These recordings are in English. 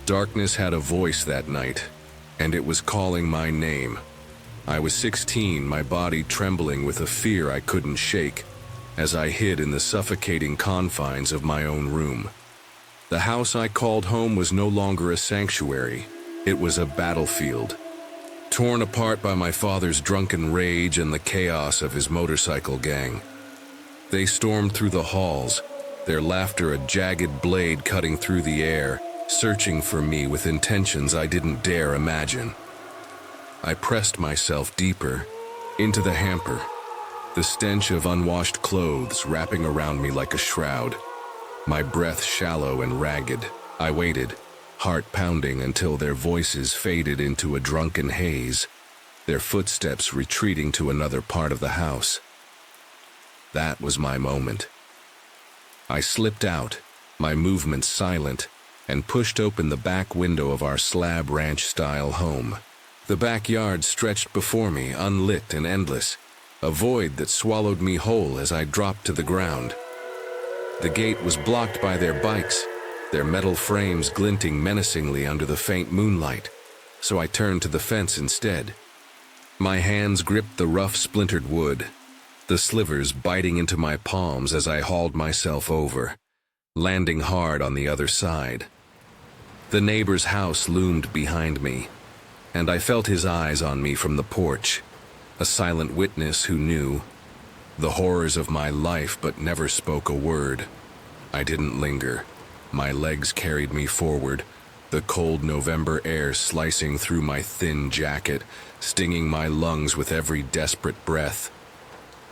Darkness had a voice that night, and it was calling my name. I was 16, my body trembling with a fear I couldn't shake, as I hid in the suffocating confines of my own room. The house I called home was no longer a sanctuary, it was a battlefield. Torn apart by my father's drunken rage and the chaos of his motorcycle gang. They stormed through the halls, their laughter a jagged blade cutting through the air, searching for me with intentions I didn't dare imagine. I pressed myself deeper, into the hamper, the stench of unwashed clothes wrapping around me like a shroud. My breath shallow and ragged, I waited, heart pounding until their voices faded into a drunken haze, their footsteps retreating to another part of the house. That was my moment. I slipped out, my movements silent, and pushed open the back window of our slab ranch-style home. The backyard stretched before me, unlit and endless, a void that swallowed me whole as I dropped to the ground. The gate was blocked by their bikes, their metal frames glinting menacingly under the faint moonlight, so I turned to the fence instead. My hands gripped the rough, splintered wood, the slivers biting into my palms as I hauled myself over, landing hard on the other side. The neighbor's house loomed behind me, and I felt his eyes on me from the porch, a silent witness who knew the horrors of my life but never spoke a word. I didn't linger. My legs carried me forward, the cold November air slicing through my thin jacket, stinging my lungs with every desperate breath.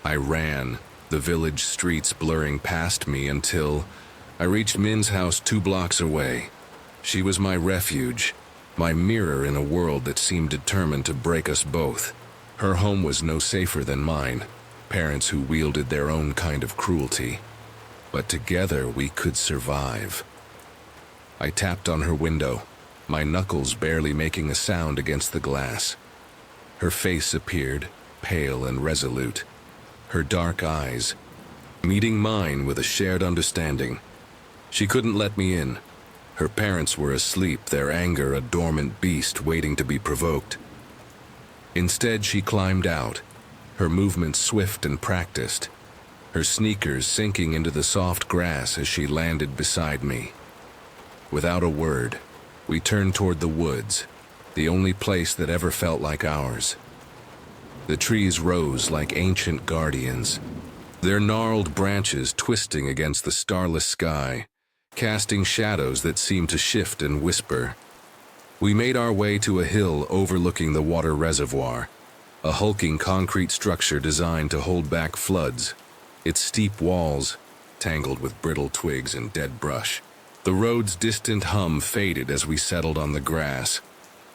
I ran, the village streets blurring past me until I reached Min's house 2 blocks away. She was my refuge, my mirror in a world that seemed determined to break us both. Her home was no safer than mine, parents who wielded their own kind of cruelty. But together we could survive. I tapped on her window, my knuckles barely making a sound against the glass. Her face appeared, pale and resolute, her dark eyes meeting mine with a shared understanding. She couldn't let me in. Her parents were asleep, their anger a dormant beast waiting to be provoked. Instead, she climbed out, her movements swift and practiced, her sneakers sinking into the soft grass as she landed beside me. Without a word, we turned toward the woods, the only place that ever felt like ours. The trees rose like ancient guardians, their gnarled branches twisting against the starless sky, casting shadows that seemed to shift and whisper. We made our way to a hill overlooking the water reservoir, a hulking concrete structure designed to hold back floods, its steep walls tangled with brittle twigs and dead brush. The road's distant hum faded as we settled on the grass,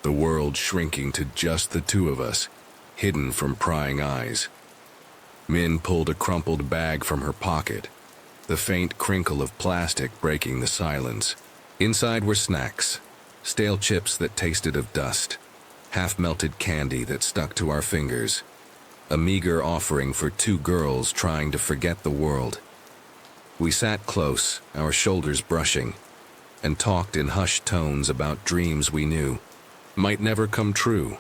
the world shrinking to just the two of us, hidden from prying eyes. Min pulled a crumpled bag from her pocket, the faint crinkle of plastic breaking the silence. Inside were snacks, stale chips that tasted of dust, half-melted candy that stuck to our fingers, a meager offering for 2 girls trying to forget the world. We sat close, our shoulders brushing, and talked in hushed tones about dreams we knew might never come true.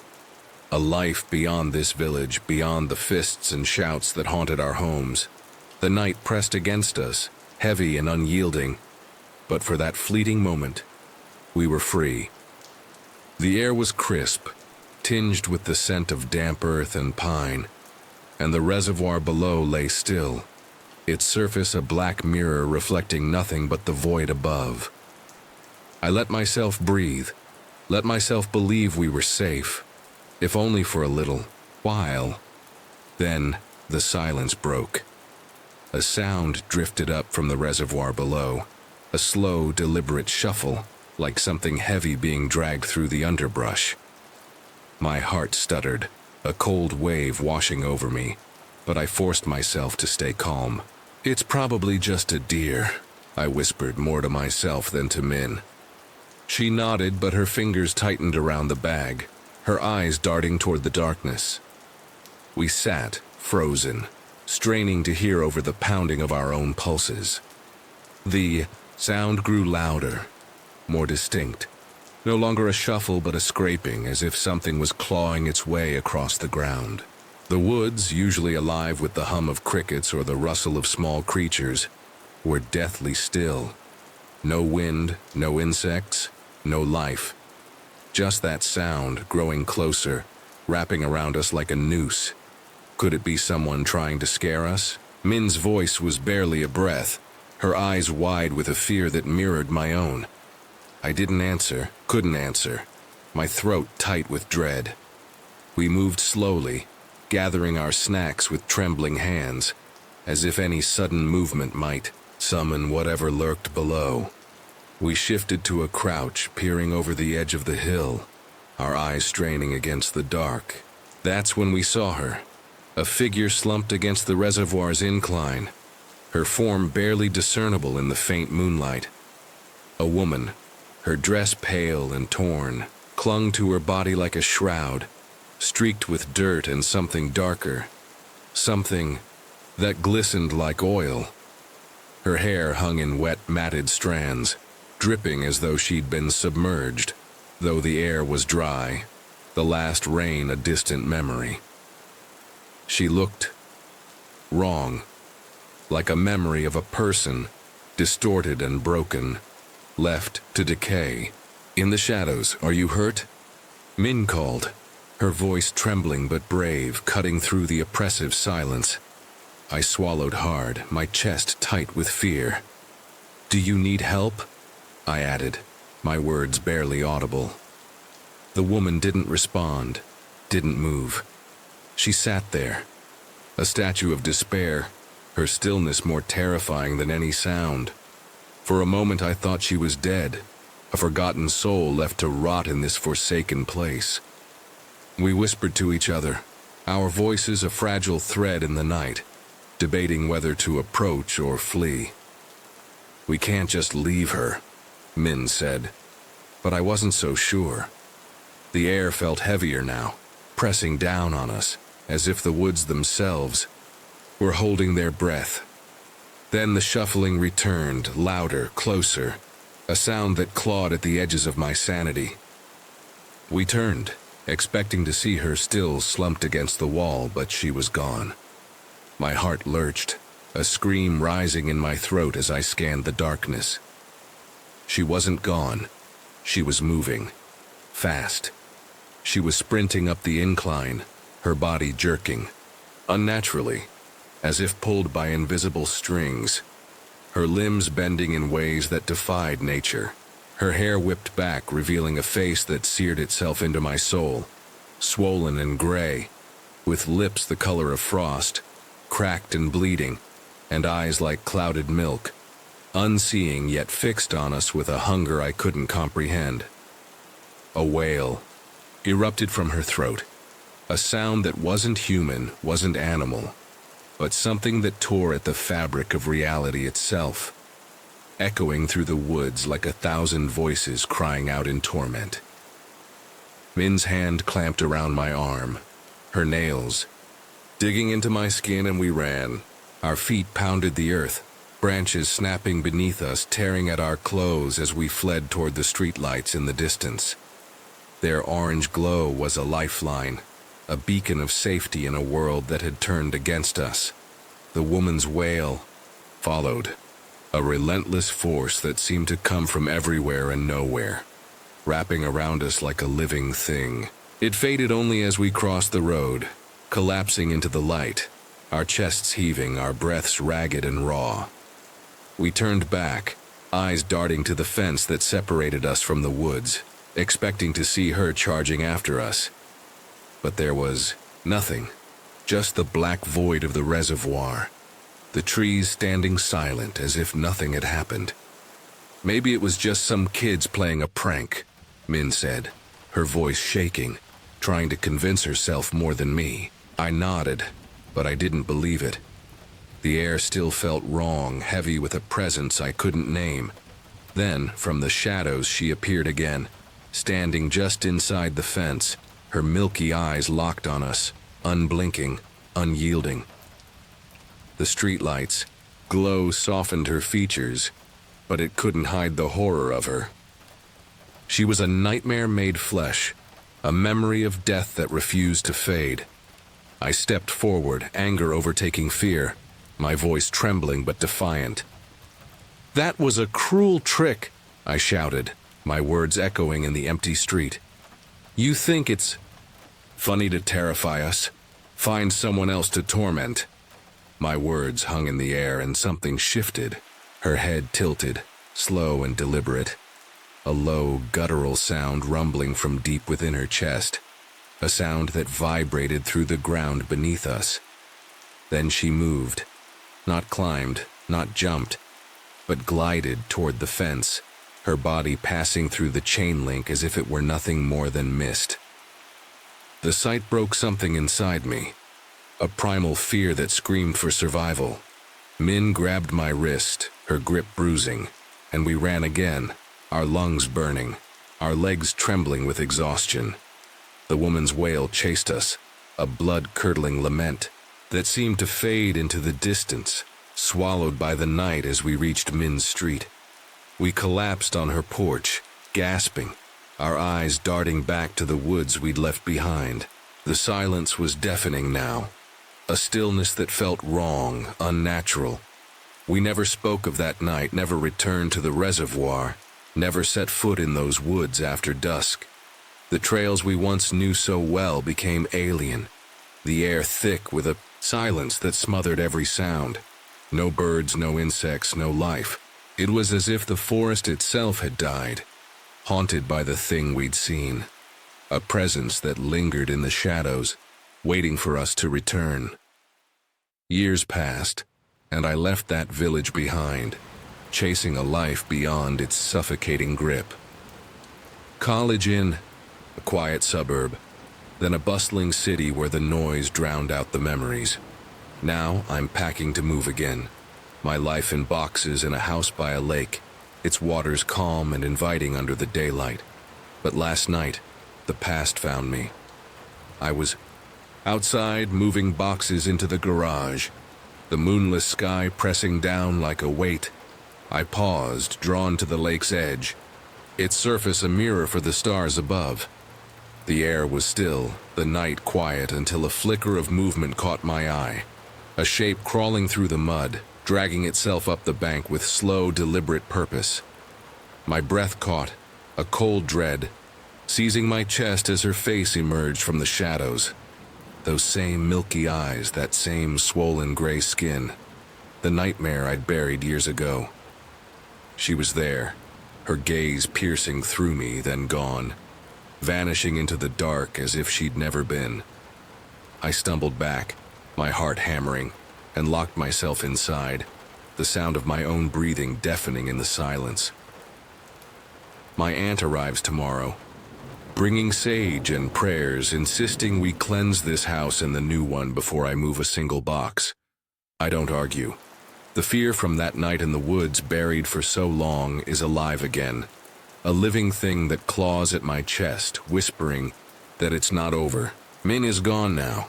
A life beyond this village, beyond the fists and shouts that haunted our homes. The night pressed against us, heavy and unyielding, but for that fleeting moment, we were free. The air was crisp, tinged with the scent of damp earth and pine, and the reservoir below lay still, its surface a black mirror reflecting nothing but the void above. I let myself breathe, let myself believe we were safe, if only for a little while. Then the silence broke. A sound drifted up from the reservoir below, a slow, deliberate shuffle, like something heavy being dragged through the underbrush. My heart stuttered, a cold wave washing over me, but I forced myself to stay calm. "It's probably just a deer," I whispered more to myself than to Min. She nodded, but her fingers tightened around the bag, her eyes darting toward the darkness. We sat, frozen, straining to hear over the pounding of our own pulses. The sound grew louder, more distinct, No longer a shuffle, but a scraping, as if something was clawing its way across the ground. The woods, usually alive with the hum of crickets or the rustle of small creatures, were deathly still. No wind, no insects, no life. Just that sound, growing closer, wrapping around us like a noose. Could it be someone trying to scare us? Min's voice was barely a breath, her eyes wide with a fear that mirrored my own. I didn't answer, couldn't answer, my throat tight with dread. We moved slowly, gathering our snacks with trembling hands, as if any sudden movement might summon whatever lurked below. We shifted to a crouch, peering over the edge of the hill, our eyes straining against the dark. That's when we saw her, a figure slumped against the reservoir's incline, her form barely discernible in the faint moonlight. A woman, her dress pale and torn, clung to her body like a shroud, streaked with dirt and something darker, something that glistened like oil. Her hair hung in wet, matted strands, dripping as though she'd been submerged, though the air was dry, the last rain a distant memory. She looked wrong, like a memory of a person, distorted and broken, left to decay. In the shadows, "Are you hurt?" Min called, her voice trembling but brave, cutting through the oppressive silence. I swallowed hard, my chest tight with fear. "Do you need help?" I added, my words barely audible. The woman didn't respond, didn't move. She sat there, a statue of despair, her stillness more terrifying than any sound. For a moment I thought she was dead, a forgotten soul left to rot in this forsaken place. We whispered to each other, our voices a fragile thread in the night, debating whether to approach or flee. "We can't just leave her," Min said, but I wasn't so sure. The air felt heavier now, pressing down on us, as if the woods themselves were holding their breath. Then the shuffling returned, louder, closer, a sound that clawed at the edges of my sanity. We turned, expecting to see her still slumped against the wall, but she was gone. My heart lurched, a scream rising in my throat as I scanned the darkness. She wasn't gone. She was moving. Fast. She was sprinting up the incline, her body jerking. Unnaturally, as if pulled by invisible strings. Her limbs bending in ways that defied nature. Her hair whipped back, revealing a face that seared itself into my soul. Swollen and gray, with lips the color of frost, cracked and bleeding, and eyes like clouded milk. Unseeing yet fixed on us with a hunger I couldn't comprehend. A wail erupted from her throat, a sound that wasn't human, wasn't animal, but something that tore at the fabric of reality itself, echoing through the woods like 1,000 voices crying out in torment. Min's hand clamped around my arm, her nails digging into my skin, and we ran. Our feet pounded the earth, branches snapping beneath us, tearing at our clothes as we fled toward the streetlights in the distance. Their orange glow was a lifeline, a beacon of safety in a world that had turned against us. The woman's wail followed, a relentless force that seemed to come from everywhere and nowhere, wrapping around us like a living thing. It faded only as we crossed the road, collapsing into the light, our chests heaving, our breaths ragged and raw. We turned back, eyes darting to the fence that separated us from the woods, expecting to see her charging after us. But there was nothing, just the black void of the reservoir, the trees standing silent as if nothing had happened. "Maybe it was just some kids playing a prank," Min said, her voice shaking, trying to convince herself more than me. I nodded, but I didn't believe it. The air still felt wrong, heavy with a presence I couldn't name. Then, from the shadows, she appeared again, standing just inside the fence, her milky eyes locked on us, unblinking, unyielding. The streetlights' glow softened her features, but it couldn't hide the horror of her. She was a nightmare made flesh, a memory of death that refused to fade. I stepped forward, anger overtaking fear, my voice trembling but defiant. "That was a cruel trick," I shouted, my words echoing in the empty street. "You think it's funny to terrify us? Find someone else to torment." My words hung in the air and something shifted. Her head tilted, slow and deliberate. A low, guttural sound rumbling from deep within her chest. A sound that vibrated through the ground beneath us. Then she moved. Not climbed, not jumped, but glided toward the fence, her body passing through the chain link as if it were nothing more than mist. The sight broke something inside me, a primal fear that screamed for survival. Min grabbed my wrist, her grip bruising, and we ran again, our lungs burning, our legs trembling with exhaustion. The woman's wail chased us, a blood-curdling lament that seemed to fade into the distance, swallowed by the night as we reached Min's street. We collapsed on her porch, gasping, our eyes darting back to the woods we'd left behind. The silence was deafening now, a stillness that felt wrong, unnatural. We never spoke of that night, never returned to the reservoir, never set foot in those woods after dusk. The trails we once knew so well became alien, the air thick with a silence that smothered every sound. No birds, no insects, no life. It was as if the forest itself had died, haunted by the thing we'd seen, a presence that lingered in the shadows, waiting for us to return. Years passed, and I left that village behind, chasing a life beyond its suffocating grip. College Inn, a quiet suburb, then a bustling city where the noise drowned out the memories. Now I'm packing to move again, my life in boxes in a house by a lake, its waters calm and inviting under the daylight. But last night, the past found me. I was outside, moving boxes into the garage, the moonless sky pressing down like a weight. I paused, drawn to the lake's edge, its surface a mirror for the stars above. The air was still, the night quiet until a flicker of movement caught my eye. A shape crawling through the mud, dragging itself up the bank with slow, deliberate purpose. My breath caught, a cold dread, seizing my chest as her face emerged from the shadows. Those same milky eyes, that same swollen gray skin. The nightmare I'd buried years ago. She was there, her gaze piercing through me, then gone, vanishing into the dark as if she'd never been. I stumbled back, my heart hammering, and locked myself inside, the sound of my own breathing deafening in the silence. My aunt arrives tomorrow, bringing sage and prayers, insisting we cleanse this house and the new one before I move a single box. I don't argue. The fear from that night in the woods, buried for so long, is alive again. A living thing that claws at my chest, whispering that it's not over. Min is gone now,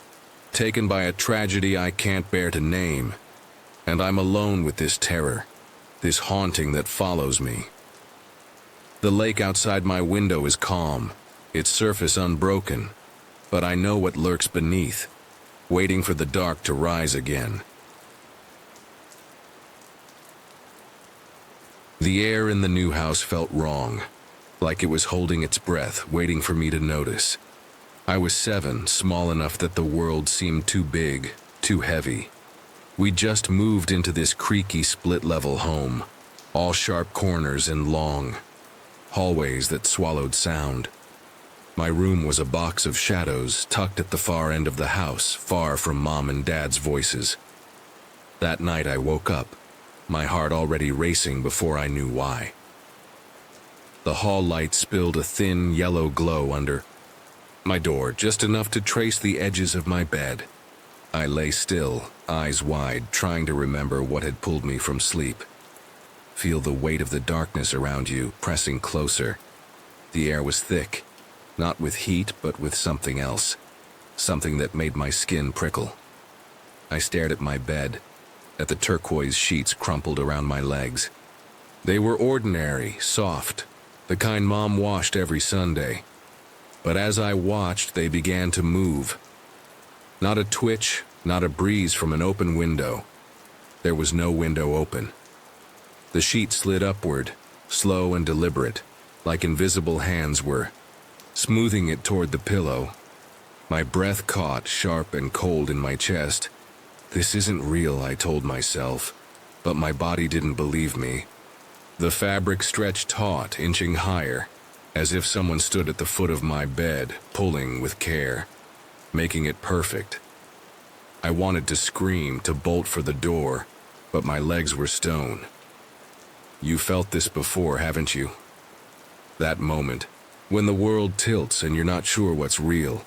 taken by a tragedy I can't bear to name. And I'm alone with this terror, this haunting that follows me. The lake outside my window is calm, its surface unbroken, but I know what lurks beneath, waiting for the dark to rise again. The air in the new house felt wrong, like it was holding its breath, waiting for me to notice. I was 7, small enough that the world seemed too big, too heavy. We just moved into this creaky split-level home, all sharp corners and long, hallways that swallowed sound. My room was a box of shadows tucked at the far end of the house, far from Mom and Dad's voices. That night I woke up, my heart already racing before I knew why. The hall light spilled a thin yellow glow under my door, just enough to trace the edges of my bed. I lay still, eyes wide, trying to remember what had pulled me from sleep. Feel the weight of the darkness around you, pressing closer. The air was thick, not with heat, but with something else, something that made my skin prickle. I stared at my bed, at the turquoise sheets crumpled around my legs. They were ordinary, soft, the kind Mom washed every Sunday. But as I watched, they began to move. Not a twitch, not a breeze from an open window. There was no window open. The sheet slid upward, slow and deliberate, like invisible hands were smoothing it toward the pillow. My breath caught, sharp and cold in my chest. This isn't real, I told myself, but my body didn't believe me. The fabric stretched taut, inching higher, as if someone stood at the foot of my bed, pulling with care, making it perfect. I wanted to scream, to bolt for the door, but my legs were stone. You felt this before, haven't you? That moment, when the world tilts and you're not sure what's real.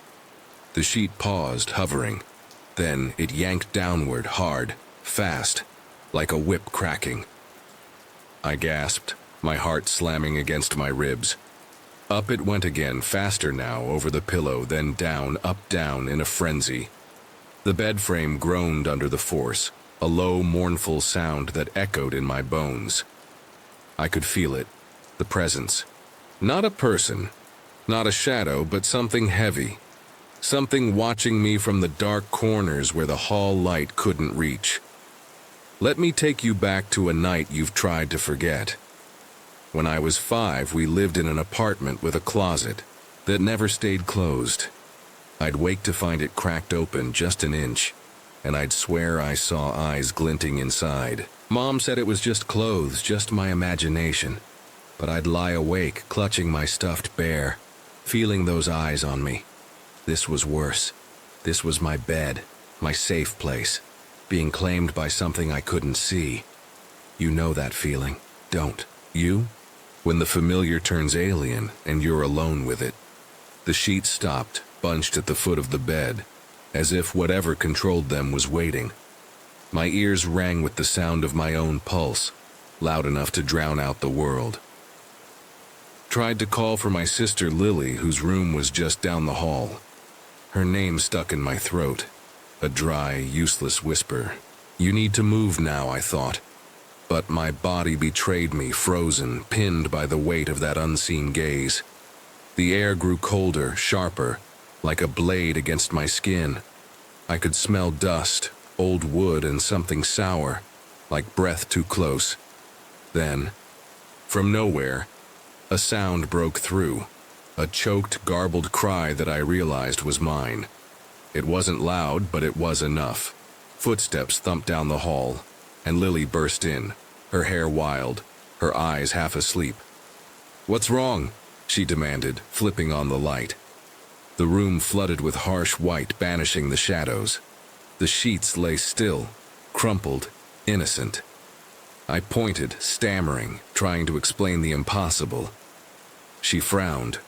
The sheet paused, hovering. Then it yanked downward, hard, fast, like a whip cracking. I gasped, my heart slamming against my ribs. Up it went again, faster now, over the pillow, then down, up, down, in a frenzy. The bed frame groaned under the force, a low, mournful sound that echoed in my bones. I could feel it, the presence. Not a person, not a shadow, but something heavy. Something watching me from the dark corners where the hall light couldn't reach. Let me take you back to a night you've tried to forget. When I was 5, we lived in an apartment with a closet that never stayed closed. I'd wake to find it cracked open just an inch, and I'd swear I saw eyes glinting inside. Mom said it was just clothes, just my imagination. But I'd lie awake, clutching my stuffed bear, feeling those eyes on me. This was worse. This was my bed, my safe place, being claimed by something I couldn't see. You know that feeling, don't you? When the familiar turns alien and you're alone with it. The sheets stopped, bunched at the foot of the bed, as if whatever controlled them was waiting. My ears rang with the sound of my own pulse, loud enough to drown out the world. Tried to call for my sister Lily, whose room was just down the hall. Her name stuck in my throat, a dry, useless whisper. You need to move now, I thought. But my body betrayed me, frozen, pinned by the weight of that unseen gaze. The air grew colder, sharper, like a blade against my skin. I could smell dust, old wood, and something sour, like breath too close. Then, from nowhere, a sound broke through, a choked, garbled cry that I realized was mine. It wasn't loud, but it was enough. Footsteps thumped down the hall, and Lily burst in, her hair wild, her eyes half asleep. "What's wrong?" she demanded, flipping on the light. The room flooded with harsh white, banishing the shadows. The sheets lay still, crumpled, innocent. I pointed, stammering, trying to explain the impossible. She frowned,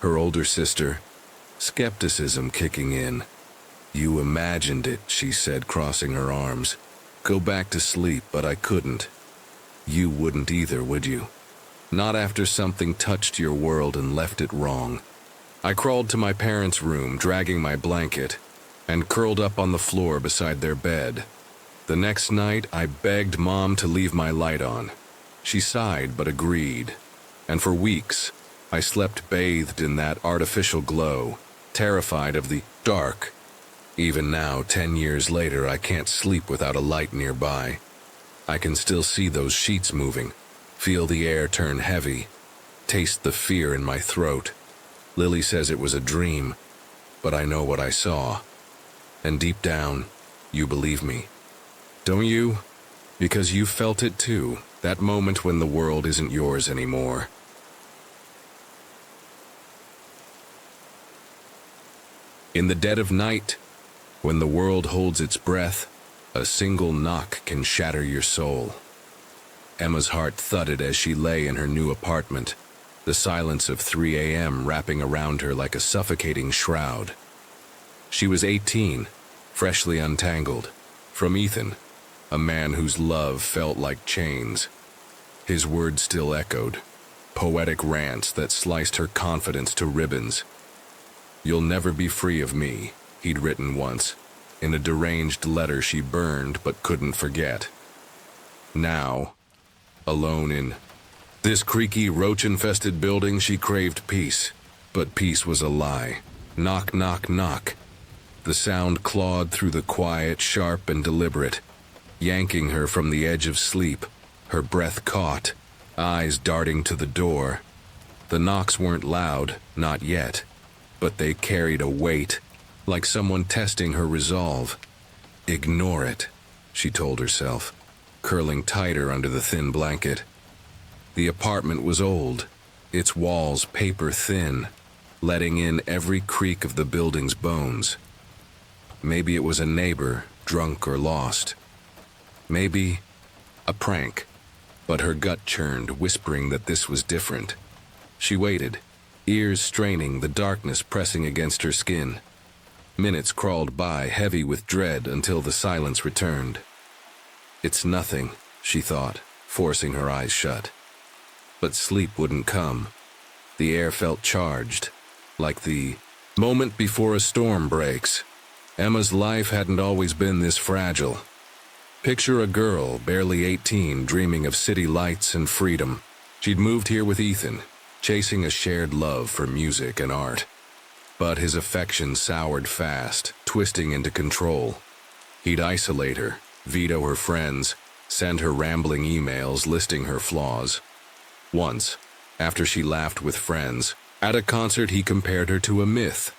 her older sister, skepticism kicking in. "You imagined it," she said, crossing her arms. "Go back to sleep," but I couldn't. You wouldn't either, would you? Not after something touched your world and left it wrong. I crawled to my parents' room, dragging my blanket, and curled up on the floor beside their bed. The next night, I begged Mom to leave my light on. She sighed but agreed, and for weeks, I slept bathed in that artificial glow, terrified of the dark. Even now, 10 years later, I can't sleep without a light nearby. I can still see those sheets moving, feel the air turn heavy, taste the fear in my throat. Lily says it was a dream, but I know what I saw. And deep down, you believe me. Don't you? Because you felt it too, that moment when the world isn't yours anymore. In the dead of night, when the world holds its breath, a single knock can shatter your soul. Emma's heart thudded as she lay in her new apartment, the silence of 3 a.m. wrapping around her like a suffocating shroud. She was 18, freshly untangled, from Ethan, a man whose love felt like chains. His words still echoed, poetic rants that sliced her confidence to ribbons. "You'll never be free of me," he'd written once, in a deranged letter she burned but couldn't forget. Now, alone in This creaky, roach-infested building, she craved peace. But peace was a lie. Knock, knock, knock. The sound clawed through the quiet, sharp and deliberate, yanking her from the edge of sleep, her breath caught, eyes darting to the door. The knocks weren't loud, not yet, but they carried a weight, like someone testing her resolve. Ignore it, she told herself, curling tighter under the thin blanket. The apartment was old, its walls paper-thin, letting in every creak of the building's bones. Maybe it was a neighbor, drunk or lost. Maybe a prank, but her gut churned, whispering that this was different. She waited, ears straining, the darkness pressing against her skin. Minutes crawled by, heavy with dread, until the silence returned. It's nothing, she thought, forcing her eyes shut. But sleep wouldn't come. The air felt charged, like the moment before a storm breaks. Emma's life hadn't always been this fragile. Picture a girl, barely 18, dreaming of city lights and freedom. She'd moved here with Ethan, chasing a shared love for music and art. But his affection soured fast, twisting into control. He'd isolate her, veto her friends, send her rambling emails listing her flaws. Once, after she laughed with friends, at a concert he compared her to a myth.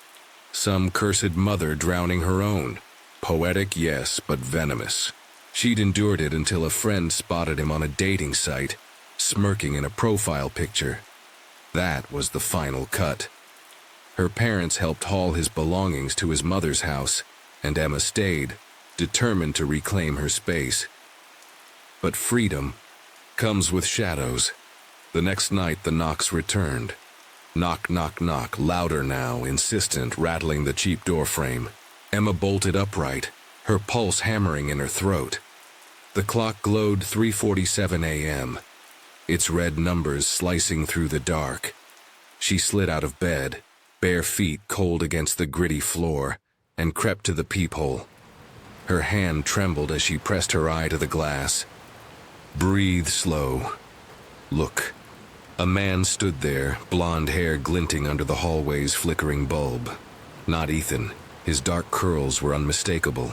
Some cursed mother drowning her own. Poetic, yes, but venomous. She'd endured it until a friend spotted him on a dating site, smirking in a profile picture. That was the final cut. Her parents helped haul his belongings to his mother's house, and Emma stayed, determined to reclaim her space. But freedom comes with shadows. The next night the knocks returned. Knock, knock, knock, louder now, insistent, rattling the cheap door frame. Emma bolted upright, her pulse hammering in her throat. The clock glowed 3:47 a.m., its red numbers slicing through the dark. She slid out of bed, bare feet cold against the gritty floor, and crept to the peephole. Her hand trembled as she pressed her eye to the glass. Breathe slow. Look. A man stood there, blonde hair glinting under the hallway's flickering bulb. Not Ethan. His dark curls were unmistakable.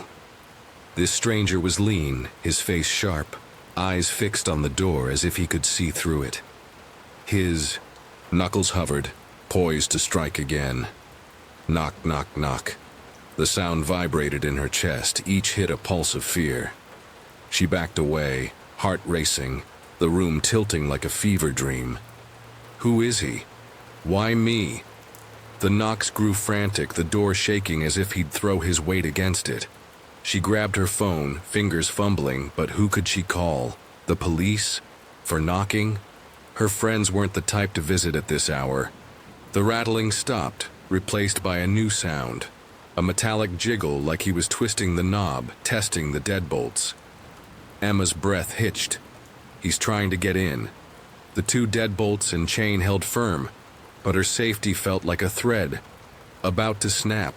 This stranger was lean, his face sharp, eyes fixed on the door as if he could see through it. His knuckles hovered, poised to strike again. Knock, knock, knock. The sound vibrated in her chest, each hit a pulse of fear. She backed away, heart racing, the room tilting like a fever dream. Who is he? Why me? The knocks grew frantic, the door shaking as if he'd throw his weight against it. She grabbed her phone, fingers fumbling, but who could she call? The police? For knocking? Her friends weren't the type to visit at this hour. The rattling stopped, replaced by a new sound. A metallic jiggle like he was twisting the knob, testing the deadbolts. Emma's breath hitched. He's trying to get in. The two deadbolts and chain held firm, but her safety felt like a thread, about to snap.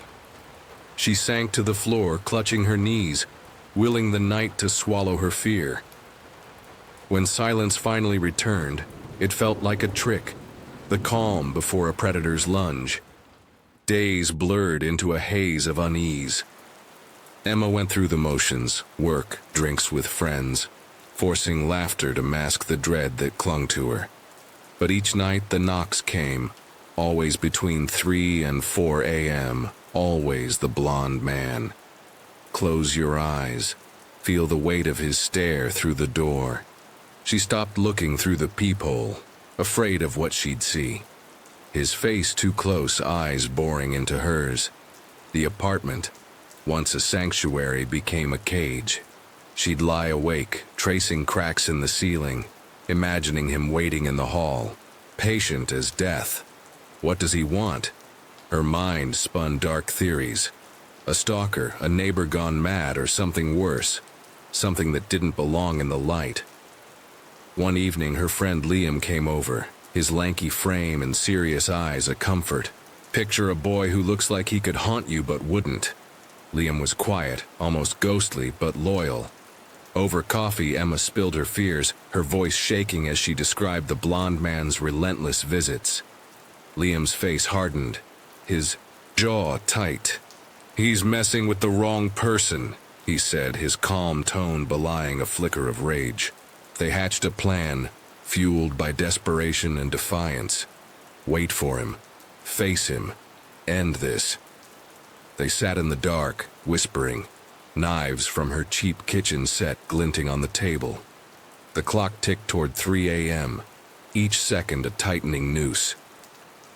She sank to the floor, clutching her knees, willing the night to swallow her fear. When silence finally returned, it felt like a trick, the calm before a predator's lunge. Days blurred into a haze of unease. Emma went through the motions, work, drinks with friends, forcing laughter to mask the dread that clung to her. But each night the knocks came, always between 3 and 4 a.m., always the blonde man. Close your eyes, feel the weight of his stare through the door. She stopped looking through the peephole, afraid of what she'd see. His face too close, eyes boring into hers. The apartment, once a sanctuary, became a cage. She'd lie awake, tracing cracks in the ceiling, imagining him waiting in the hall, patient as death. What does he want? Her mind spun dark theories. A stalker, a neighbor gone mad, or something worse, something that didn't belong in the light. One evening, her friend Liam came over, his lanky frame and serious eyes a comfort. Picture a boy who looks like he could haunt you but wouldn't. Liam was quiet, almost ghostly, but loyal. Over coffee, Emma spilled her fears, her voice shaking as she described the blonde man's relentless visits. Liam's face hardened, his jaw tight. "He's messing with the wrong person," he said, his calm tone belying a flicker of rage. They hatched a plan, fueled by desperation and defiance. Wait for him. Face him. End this. They sat in the dark, whispering, knives from her cheap kitchen set glinting on the table. The clock ticked toward 3 a.m., each second a tightening noose.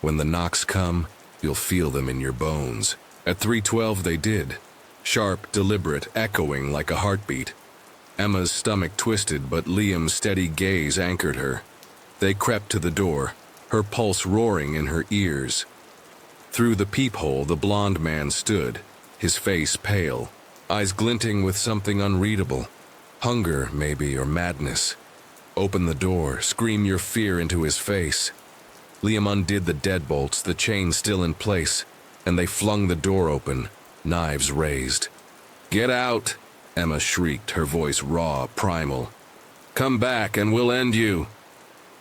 When the knocks come, you'll feel them in your bones. At 3:12 they did, sharp, deliberate, echoing like a heartbeat. Emma's stomach twisted, but Liam's steady gaze anchored her. They crept to the door, her pulse roaring in her ears. Through the peephole, the blond man stood, his face pale, eyes glinting with something unreadable. Hunger, maybe, or madness. Open the door, scream your fear into his face. Liam undid the deadbolts, the chain still in place, and they flung the door open, knives raised. "Get out!" Emma shrieked, her voice raw, primal. "Come back and we'll end you!"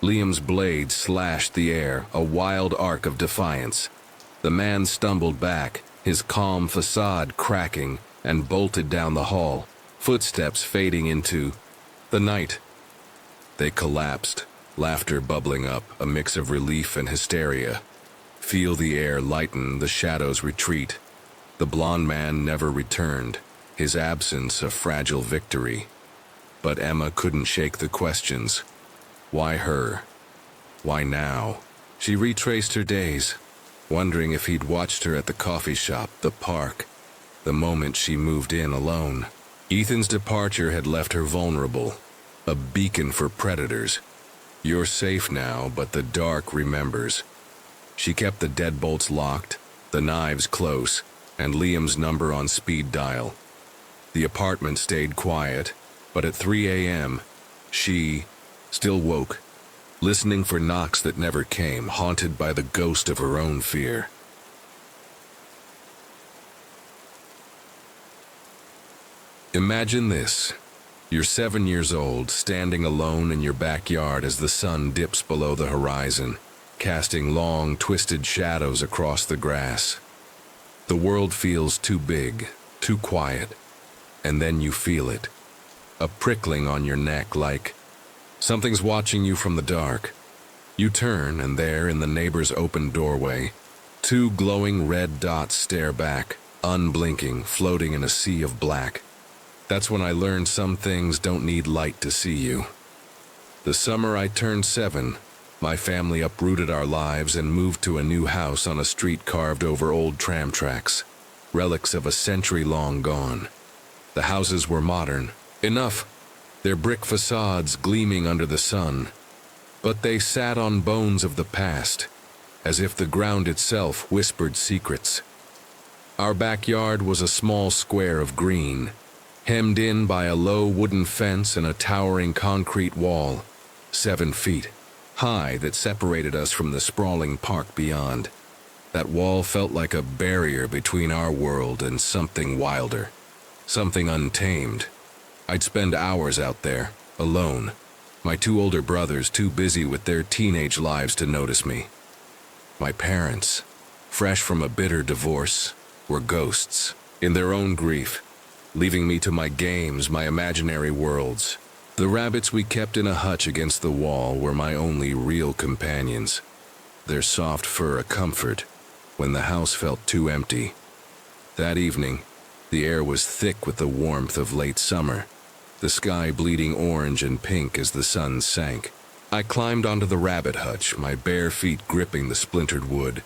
Liam's blade slashed the air, a wild arc of defiance. The man stumbled back, his calm facade cracking, and bolted down the hall, footsteps fading into the night. They collapsed, laughter bubbling up, a mix of relief and hysteria. Feel the air lighten, the shadows retreat. The blond man never returned, his absence a fragile victory. But Emma couldn't shake the questions. Why her? Why now? She retraced her days, wondering if he'd watched her at the coffee shop, the park, the moment she moved in alone. Ethan's departure had left her vulnerable, a beacon for predators. You're safe now, but the dark remembers. She kept the deadbolts locked, the knives close, and Liam's number on speed dial. The apartment stayed quiet, but at 3 a.m., she still woke, listening for knocks that never came, haunted by the ghost of her own fear. Imagine this. You're 7 years old, standing alone in your backyard as the sun dips below the horizon, casting long, twisted shadows across the grass. The world feels too big, too quiet, and then you feel it. A prickling on your neck like something's watching you from the dark. You turn, and there, in the neighbor's open doorway, two glowing red dots stare back, unblinking, floating in a sea of black. That's when I learned some things don't need light to see you. The summer I turned 7, my family uprooted our lives and moved to a new house on a street carved over old tram tracks, relics of a century long gone. The houses were modern, enough, their brick facades gleaming under the sun, but they sat on bones of the past, as if the ground itself whispered secrets. Our backyard was a small square of green, hemmed in by a low wooden fence and a towering concrete wall, 7 feet high, that separated us from the sprawling park beyond. That wall felt like a barrier between our world and something wilder, something untamed. I'd spend hours out there, alone, my 2 older brothers too busy with their teenage lives to notice me. My parents, fresh from a bitter divorce, were ghosts, in their own grief, leaving me to my games, my imaginary worlds. The rabbits we kept in a hutch against the wall were my only real companions, their soft fur a comfort when the house felt too empty. That evening, the air was thick with the warmth of late summer, the sky bleeding orange and pink as the sun sank. I climbed onto the rabbit hutch, my bare feet gripping the splintered wood,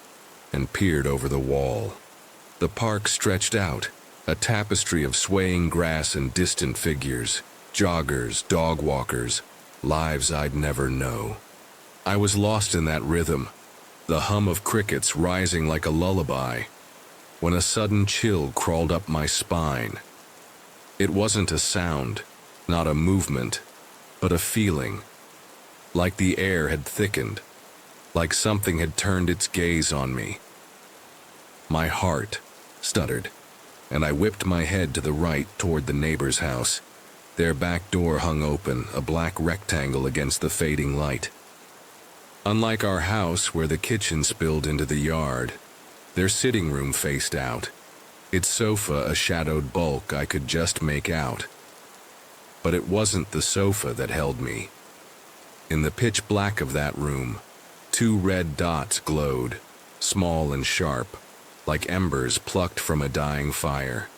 and peered over the wall. The park stretched out, a tapestry of swaying grass and distant figures, joggers, dog walkers, lives I'd never know. I was lost in that rhythm, the hum of crickets rising like a lullaby, when a sudden chill crawled up my spine. It wasn't a sound, not a movement, but a feeling, like the air had thickened, like something had turned its gaze on me. My heart stuttered, and I whipped my head to the right toward the neighbor's house. Their back door hung open, a black rectangle against the fading light. Unlike our house where the kitchen spilled into the yard, their sitting room faced out, its sofa a shadowed bulk I could just make out. But it wasn't the sofa that held me. In the pitch black of that room, 2 red dots glowed, small and sharp, like embers plucked from a dying fire.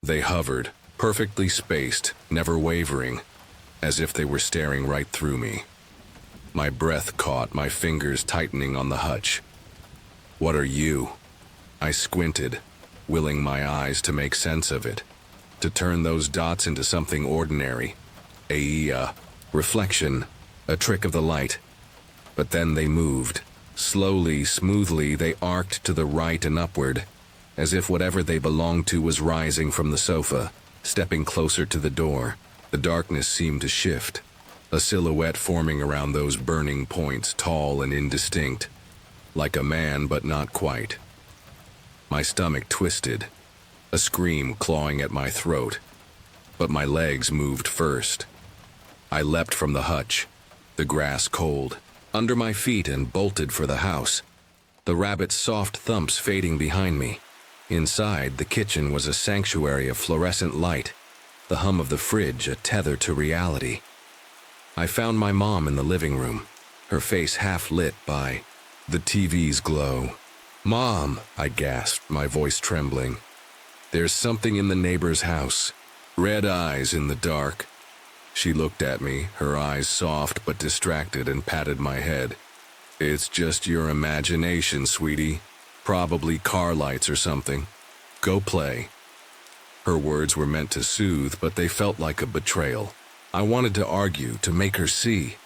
They hovered, perfectly spaced, never wavering, as if they were staring right through me. My breath caught, my fingers tightening on the hutch. "What are you?" I squinted, willing my eyes to make sense of it, to turn those dots into something ordinary. A reflection, a trick of the light. But then they moved. Slowly, smoothly, they arced to the right and upward, as if whatever they belonged to was rising from the sofa, stepping closer to the door. The darkness seemed to shift, a silhouette forming around those burning points, tall and indistinct, like a man but not quite. My stomach twisted, a scream clawing at my throat, but my legs moved first. I leapt from the hutch, the grass cold, under my feet and bolted for the house, the rabbit's soft thumps fading behind me. Inside, the kitchen was a sanctuary of fluorescent light, the hum of the fridge a tether to reality. I found my mom in the living room, her face half lit by the TV's glow. "Mom," I gasped, my voice trembling. "There's something in the neighbor's house. Red eyes in the dark." She looked at me, her eyes soft but distracted, and patted my head. "It's just your imagination, sweetie. Probably car lights or something. Go play." Her words were meant to soothe, but they felt like a betrayal. I wanted to argue, to make her see,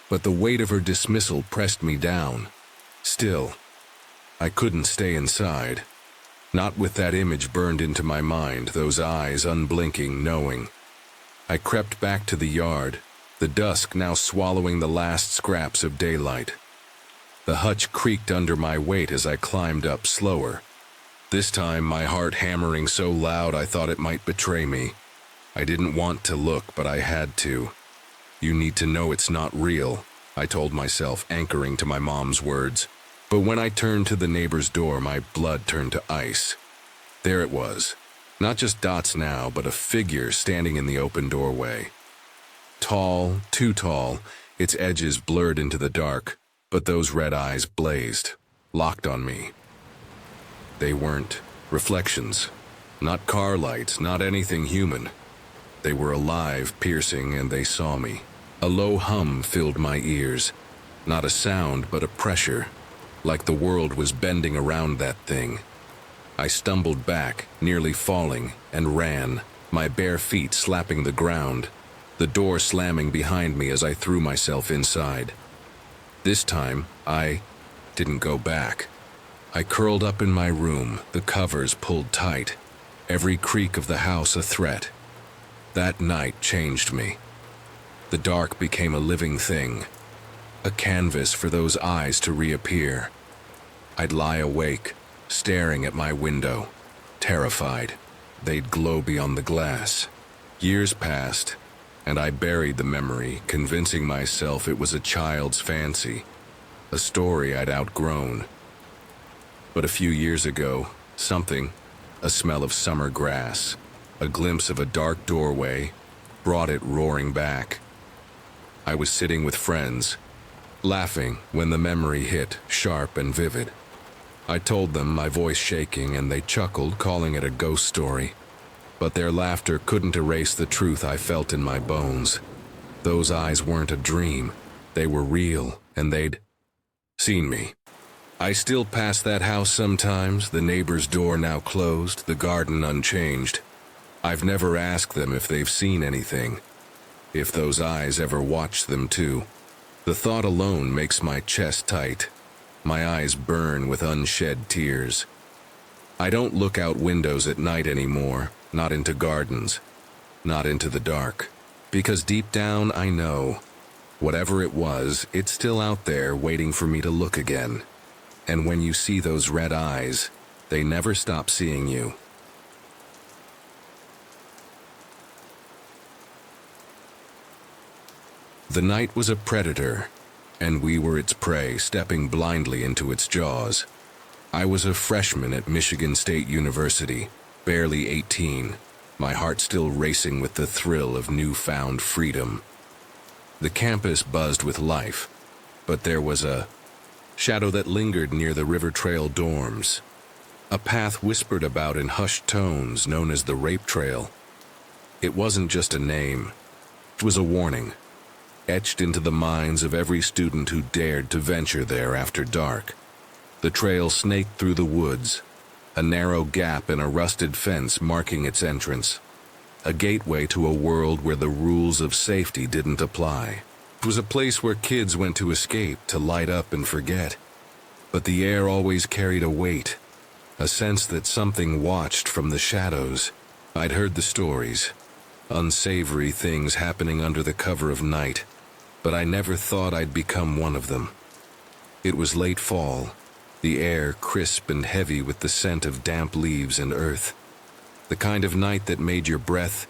but the weight of her dismissal pressed me down. Still, I couldn't stay inside. Not with that image burned into my mind, those eyes unblinking, knowing. I crept back to the yard, the dusk now swallowing the last scraps of daylight. The hutch creaked under my weight as I climbed up slower. This time, my heart hammering so loud I thought it might betray me. I didn't want to look, but I had to. "You need to know it's not real," I told myself, anchoring to my mom's words. But when I turned to the neighbor's door, my blood turned to ice. There it was. Not just dots now, but a figure standing in the open doorway. Tall, too tall, its edges blurred into the dark, but those red eyes blazed, locked on me. They weren't reflections, not car lights, not anything human. They were alive, piercing, and they saw me. A low hum filled my ears, not a sound, but a pressure, like the world was bending around that thing. I stumbled back, nearly falling, and ran, my bare feet slapping the ground, the door slamming behind me as I threw myself inside. This time, I didn't go back. I curled up in my room, the covers pulled tight, every creak of the house a threat. That night changed me. The dark became a living thing, a canvas for those eyes to reappear. I'd lie awake, staring at my window, terrified. They'd glow beyond the glass. Years passed, and I buried the memory, convincing myself it was a child's fancy, a story I'd outgrown. But a few years ago, something, a smell of summer grass, a glimpse of a dark doorway, brought it roaring back. I was sitting with friends, laughing when the memory hit, sharp and vivid. I told them, my voice shaking, and they chuckled, calling it a ghost story. But their laughter couldn't erase the truth I felt in my bones. Those eyes weren't a dream. They were real, and they'd seen me. I still pass that house sometimes, the neighbor's door now closed, the garden unchanged. I've never asked them if they've seen anything, if those eyes ever watched them too. The thought alone makes my chest tight. My eyes burn with unshed tears. I don't look out windows at night anymore, not into gardens, not into the dark, because deep down I know, whatever it was, it's still out there waiting for me to look again. And when you see those red eyes, they never stop seeing you. The night was a predator, and we were its prey, stepping blindly into its jaws. I was a freshman at Michigan State University, barely 18, my heart still racing with the thrill of newfound freedom. The campus buzzed with life, but there was a shadow that lingered near the River Trail dorms. A path whispered about in hushed tones known as the Rape Trail. It wasn't just a name, it was a warning, etched into the minds of every student who dared to venture there after dark. The trail snaked through the woods, a narrow gap in a rusted fence marking its entrance, a gateway to a world where the rules of safety didn't apply. It was a place where kids went to escape, to light up and forget. But the air always carried a weight, a sense that something watched from the shadows. I'd heard the stories, unsavory things happening under the cover of night, but I never thought I'd become one of them. It was late fall, the air crisp and heavy with the scent of damp leaves and earth, the kind of night that made your breath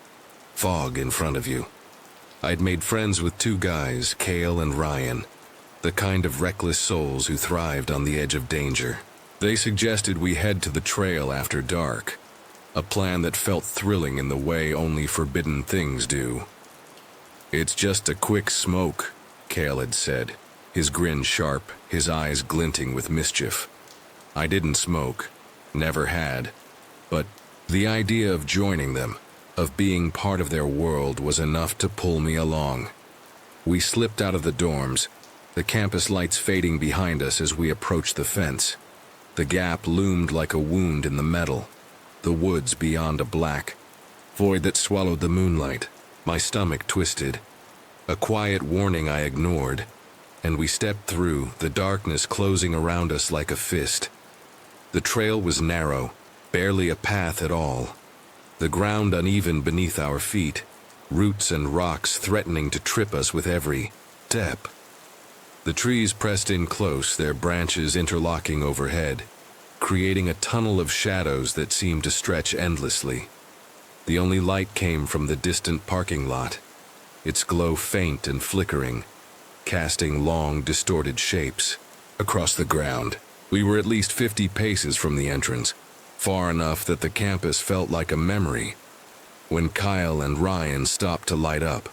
fog in front of you. I'd made friends with two guys, Cale and Ryan, the kind of reckless souls who thrived on the edge of danger. They suggested we head to the trail after dark, a plan that felt thrilling in the way only forbidden things do. "It's just a quick smoke," Cale had said, his grin sharp, his eyes glinting with mischief. I didn't smoke, never had, but the idea of joining them, of being part of their world, was enough to pull me along. We slipped out of the dorms, the campus lights fading behind us as we approached the fence. The gap loomed like a wound in the metal, the woods beyond a black void that swallowed the moonlight. My stomach twisted, a quiet warning I ignored, and we stepped through, the darkness closing around us like a fist. The trail was narrow, barely a path at all, the ground uneven beneath our feet, roots and rocks threatening to trip us with every step. The trees pressed in close, their branches interlocking overhead, creating a tunnel of shadows that seemed to stretch endlessly. The only light came from the distant parking lot, its glow faint and flickering, casting long, distorted shapes across the ground. We were at least 50 paces from the entrance, far enough that the campus felt like a memory, when Kyle and Ryan stopped to light up.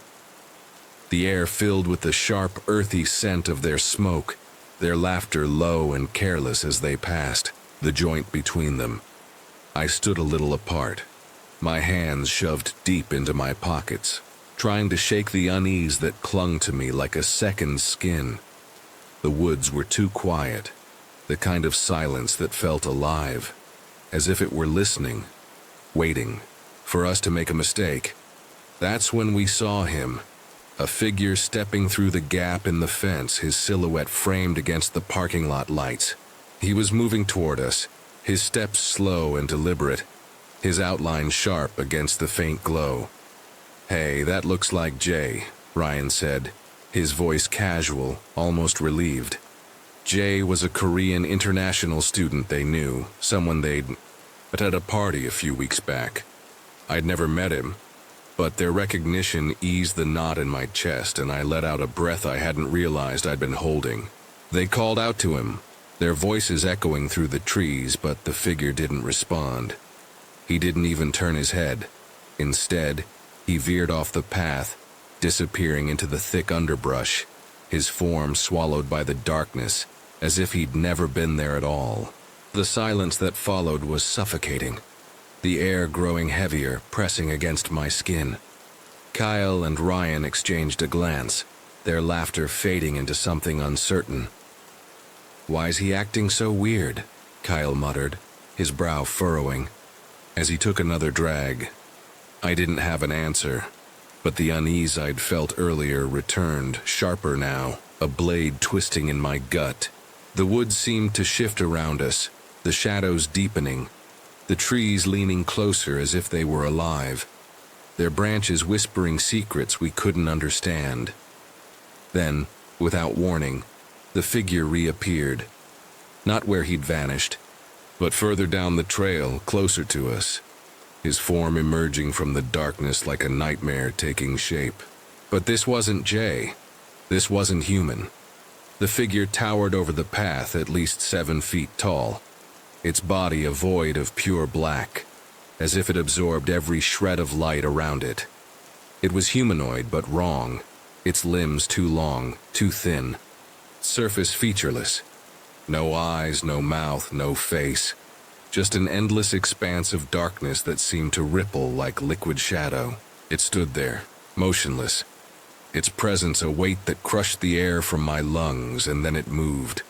The air filled with the sharp, earthy scent of their smoke, their laughter low and careless as they passed, the joint between them. I stood a little apart, my hands shoved deep into my pockets, trying to shake the unease that clung to me like a second skin. The woods were too quiet, the kind of silence that felt alive, as if it were listening, waiting for us to make a mistake. That's when we saw him, a figure stepping through the gap in the fence, his silhouette framed against the parking lot lights. He was moving toward us, his steps slow and deliberate, his outline sharp against the faint glow. "Hey, that looks like Jay," Ryan said, his voice casual, almost relieved. Jay was a Korean international student they knew, someone they'd met at a party a few weeks back. I'd never met him, but their recognition eased the knot in my chest and I let out a breath I hadn't realized I'd been holding. They called out to him, their voices echoing through the trees, but the figure didn't respond. He didn't even turn his head. Instead, he veered off the path, disappearing into the thick underbrush, his form swallowed by the darkness, as if he'd never been there at all. The silence that followed was suffocating, the air growing heavier, pressing against my skin. Kyle and Ryan exchanged a glance, their laughter fading into something uncertain. "Why's he acting so weird?" Kyle muttered, his brow furrowing, as he took another drag. I didn't have an answer, but the unease I'd felt earlier returned, sharper now, a blade twisting in my gut. The woods seemed to shift around us, the shadows deepening, the trees leaning closer as if they were alive, their branches whispering secrets we couldn't understand. Then, without warning, the figure reappeared, not where he'd vanished, but further down the trail, closer to us, his form emerging from the darkness like a nightmare taking shape. But this wasn't Jay. This wasn't human. The figure towered over the path at least 7 feet tall, its body a void of pure black, as if it absorbed every shred of light around it. It was humanoid but wrong, its limbs too long, too thin, surface featureless. No eyes, no mouth, no face, just an endless expanse of darkness that seemed to ripple like liquid shadow. It stood there, motionless, its presence a weight that crushed the air from my lungs, and then it moved.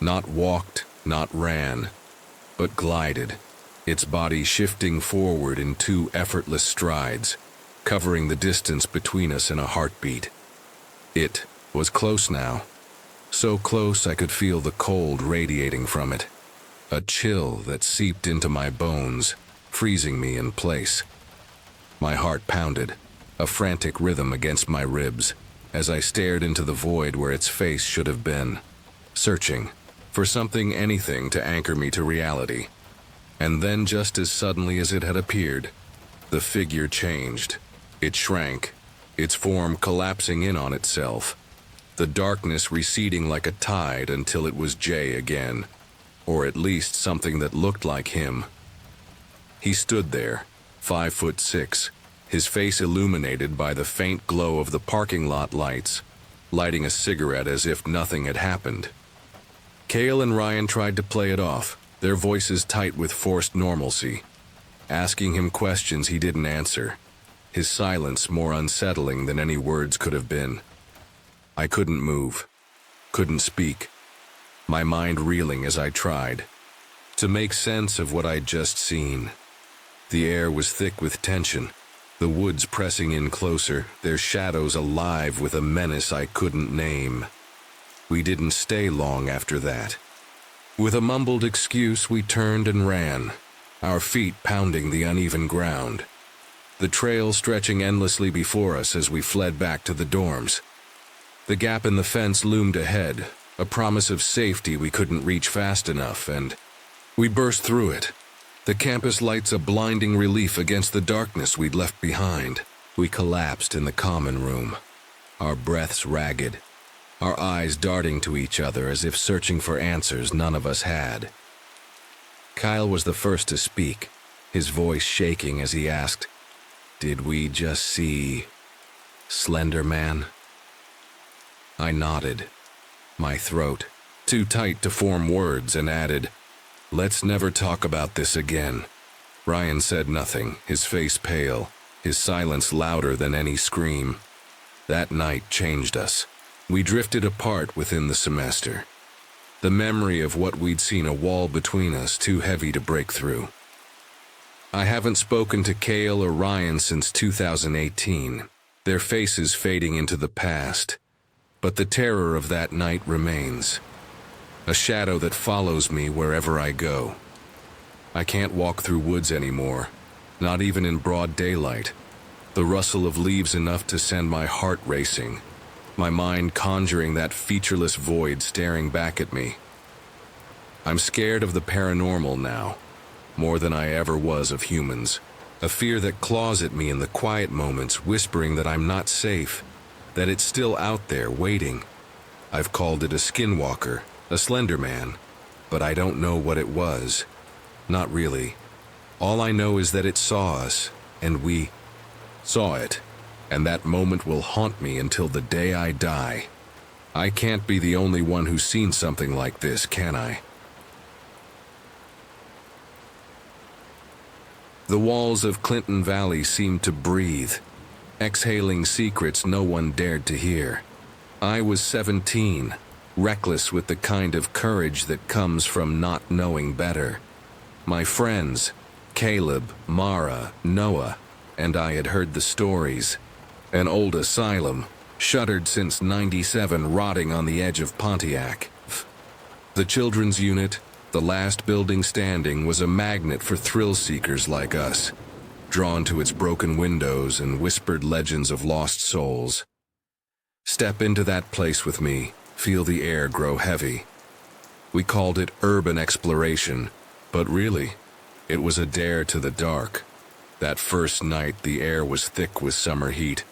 Not walked, not ran, but glided, its body shifting forward in 2 effortless strides, covering the distance between us in a heartbeat. It was close now, so close I could feel the cold radiating from it, a chill that seeped into my bones, freezing me in place. My heart pounded, a frantic rhythm against my ribs, as I stared into the void where its face should have been, searching for something, anything to anchor me to reality. And then, just as suddenly as it had appeared, the figure changed. It shrank, its form collapsing in on itself, the darkness receding like a tide until it was Jay again, or at least something that looked like him. He stood there, 5'6", his face illuminated by the faint glow of the parking lot lights, lighting a cigarette as if nothing had happened. Cale and Ryan tried to play it off, their voices tight with forced normalcy, asking him questions he didn't answer, his silence more unsettling than any words could have been. I couldn't move, couldn't speak, my mind reeling as I tried to make sense of what I'd just seen. The air was thick with tension, the woods pressing in closer, their shadows alive with a menace I couldn't name. We didn't stay long after that. With a mumbled excuse, we turned and ran, our feet pounding the uneven ground, the trail stretching endlessly before us as we fled back to the dorms. The gap in the fence loomed ahead, a promise of safety we couldn't reach fast enough, and we burst through it, the campus lights a blinding relief against the darkness we'd left behind. We collapsed in the common room, our breaths ragged, our eyes darting to each other as if searching for answers none of us had. Kyle was the first to speak, his voice shaking as he asked, "Did we just see Slender Man?" I nodded, my throat too tight to form words, and added, "Let's never talk about this again." Ryan said nothing, his face pale, his silence louder than any scream. That night changed us. We drifted apart within the semester, the memory of what we'd seen a wall between us too heavy to break through. I haven't spoken to Cale or Ryan since 2018, their faces fading into the past, but the terror of that night remains, a shadow that follows me wherever I go. I can't walk through woods anymore, not even in broad daylight, the rustle of leaves enough to send my heart racing, my mind conjuring that featureless void staring back at me. I'm scared of the paranormal now, more than I ever was of humans, a fear that claws at me in the quiet moments, whispering that I'm not safe, that it's still out there waiting. I've called it a skinwalker, a slender man, but I don't know what it was. Not really. All I know is that it saw us, and we saw it, and that moment will haunt me until the day I die. I can't be the only one who's seen something like this, can I? The walls of Clinton Valley seemed to breathe, exhaling secrets no one dared to hear. I was 17, reckless with the kind of courage that comes from not knowing better. My friends, Caleb, Mara, Noah, and I had heard the stories. An old asylum, shuttered since '97, rotting on the edge of Pontiac. The children's unit, the last building standing, was a magnet for thrill seekers like us, drawn to its broken windows and whispered legends of lost souls. Step into that place with me, feel the air grow heavy. We called it urban exploration, but really, it was a dare to the dark. That first night, the air was thick with summer heat.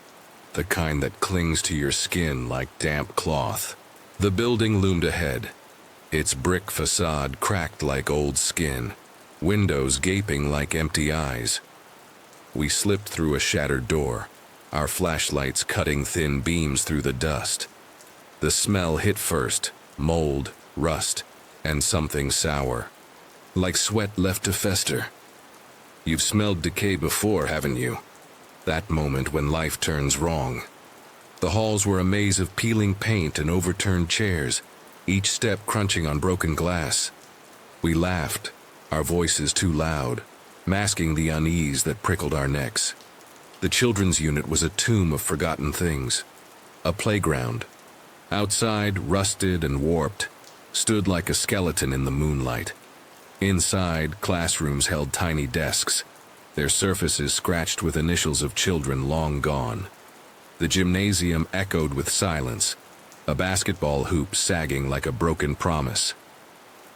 the kind that clings to your skin like damp cloth. The building loomed ahead, its brick facade cracked like old skin, windows gaping like empty eyes. We slipped through a shattered door, our flashlights cutting thin beams through the dust. The smell hit first, mold, rust, and something sour, like sweat left to fester. You've smelled decay before, haven't you? That moment when life turns wrong. The halls were a maze of peeling paint and overturned chairs, each step crunching on broken glass. We laughed, our voices too loud, masking the unease that prickled our necks. The children's unit was a tomb of forgotten things. A playground. Outside, rusted and warped, stood like a skeleton in the moonlight. Inside, classrooms held tiny desks, their surfaces scratched with initials of children long gone. The gymnasium echoed with silence, a basketball hoop sagging like a broken promise.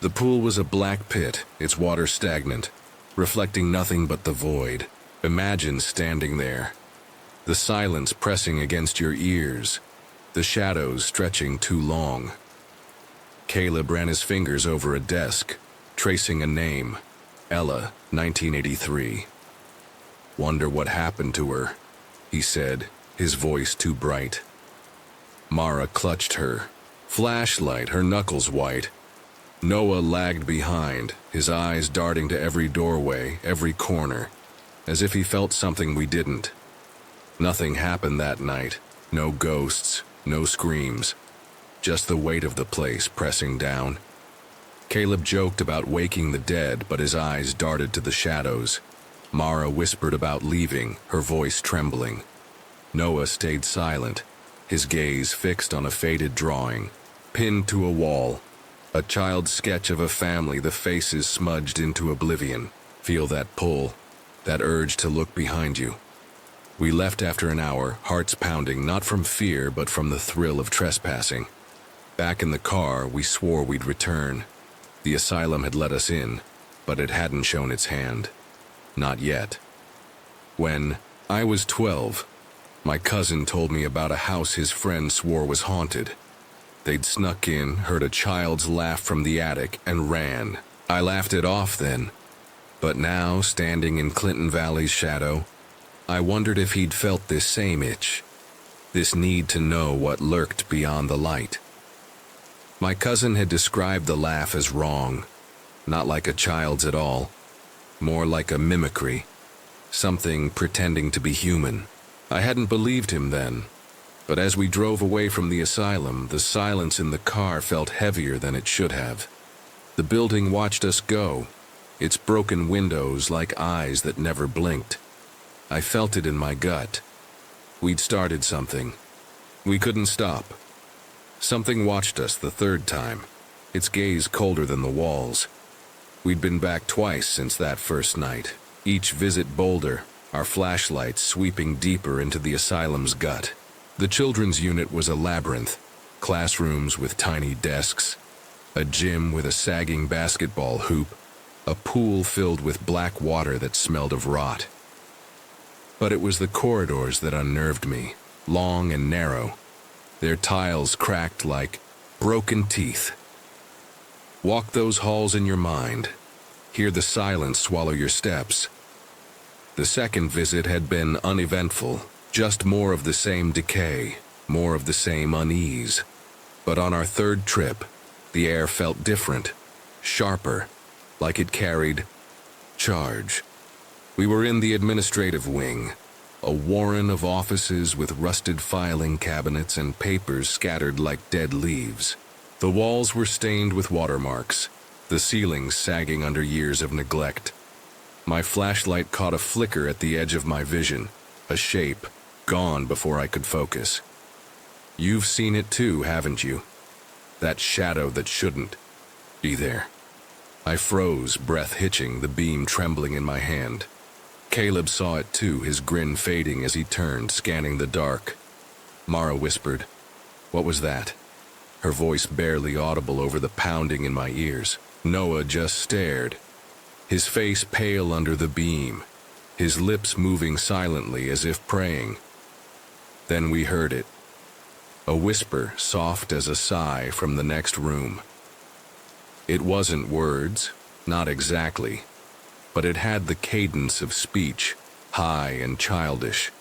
The pool was a black pit, its water stagnant, reflecting nothing but the void. Imagine standing there, the silence pressing against your ears, the shadows stretching too long. Caleb ran his fingers over a desk, tracing a name, Ella, 1983. "Wonder what happened to her," he said, his voice too bright. Mara clutched her flashlight, her knuckles white. Noah lagged behind, his eyes darting to every doorway, every corner, as if he felt something we didn't. Nothing happened that night, no ghosts, no screams, just the weight of the place pressing down. Caleb joked about waking the dead, but his eyes darted to the shadows. Mara whispered about leaving, her voice trembling. Noah stayed silent, his gaze fixed on a faded drawing, pinned to a wall, a child's sketch of a family, the faces smudged into oblivion. Feel that pull, that urge to look behind you. We left after an hour, hearts pounding, not from fear, but from the thrill of trespassing. Back in the car, we swore we'd return. The asylum had let us in, but it hadn't shown its hand. Not yet. When I was 12, my cousin told me about a house his friend swore was haunted. They'd snuck in, heard a child's laugh from the attic, and ran. I laughed it off then. But now, standing in Clinton Valley's shadow, I wondered if he'd felt this same itch, this need to know what lurked beyond the light. My cousin had described the laugh as wrong, not like a child's at all, more like a mimicry, something pretending to be human. I hadn't believed him then, but as we drove away from the asylum, the silence in the car felt heavier than it should have. The building watched us go, its broken windows like eyes that never blinked. I felt it in my gut. We'd started something. We couldn't stop. Something watched us the third time, its gaze colder than the walls. We'd been back twice since that first night, each visit bolder, our flashlights sweeping deeper into the asylum's gut. The children's unit was a labyrinth, classrooms with tiny desks, a gym with a sagging basketball hoop, a pool filled with black water that smelled of rot. But it was the corridors that unnerved me, long and narrow, their tiles cracked like broken teeth. Walk those halls in your mind, hear the silence swallow your steps. The second visit had been uneventful, just more of the same decay, more of the same unease. But on our third trip, the air felt different, sharper, like it carried charge. We were in the administrative wing, a warren of offices with rusted filing cabinets and papers scattered like dead leaves. The walls were stained with watermarks, the ceilings sagging under years of neglect. My flashlight caught a flicker at the edge of my vision, a shape, gone before I could focus. You've seen it too, haven't you? That shadow that shouldn't be there. I froze, breath hitching, the beam trembling in my hand. Caleb saw it too, his grin fading as he turned, scanning the dark. Mara whispered, "What was that?" Her voice barely audible over the pounding in my ears. Noah just stared, his face pale under the beam, his lips moving silently as if praying. Then we heard it. A whisper, soft as a sigh, from the next room. It wasn't words, not exactly, but it had the cadence of speech, high and childish,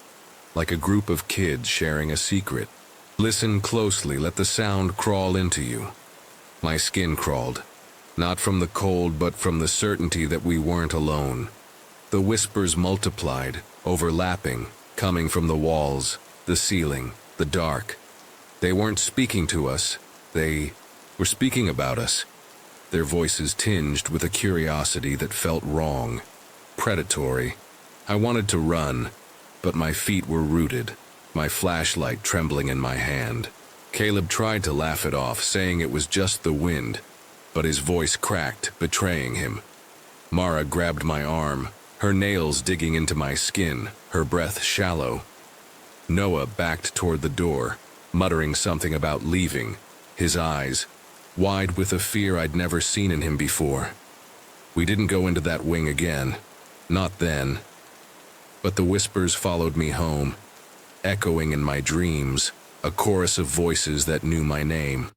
like a group of kids sharing a secret. Listen closely, let the sound crawl into you. My skin crawled, not from the cold but from the certainty that we weren't alone. The whispers multiplied, overlapping, coming from the walls, the ceiling, the dark. They weren't speaking to us, they were speaking about us. Their voices tinged with a curiosity that felt wrong, predatory. I wanted to run, but my feet were rooted, my flashlight trembling in my hand. Caleb tried to laugh it off, saying it was just the wind, but his voice cracked, betraying him. Mara grabbed my arm, her nails digging into my skin, her breath shallow. Noah backed toward the door, muttering something about leaving, his eyes wide with a fear I'd never seen in him before. We didn't go into that wing again, not then. But the whispers followed me home, echoing in my dreams, a chorus of voices that knew my name.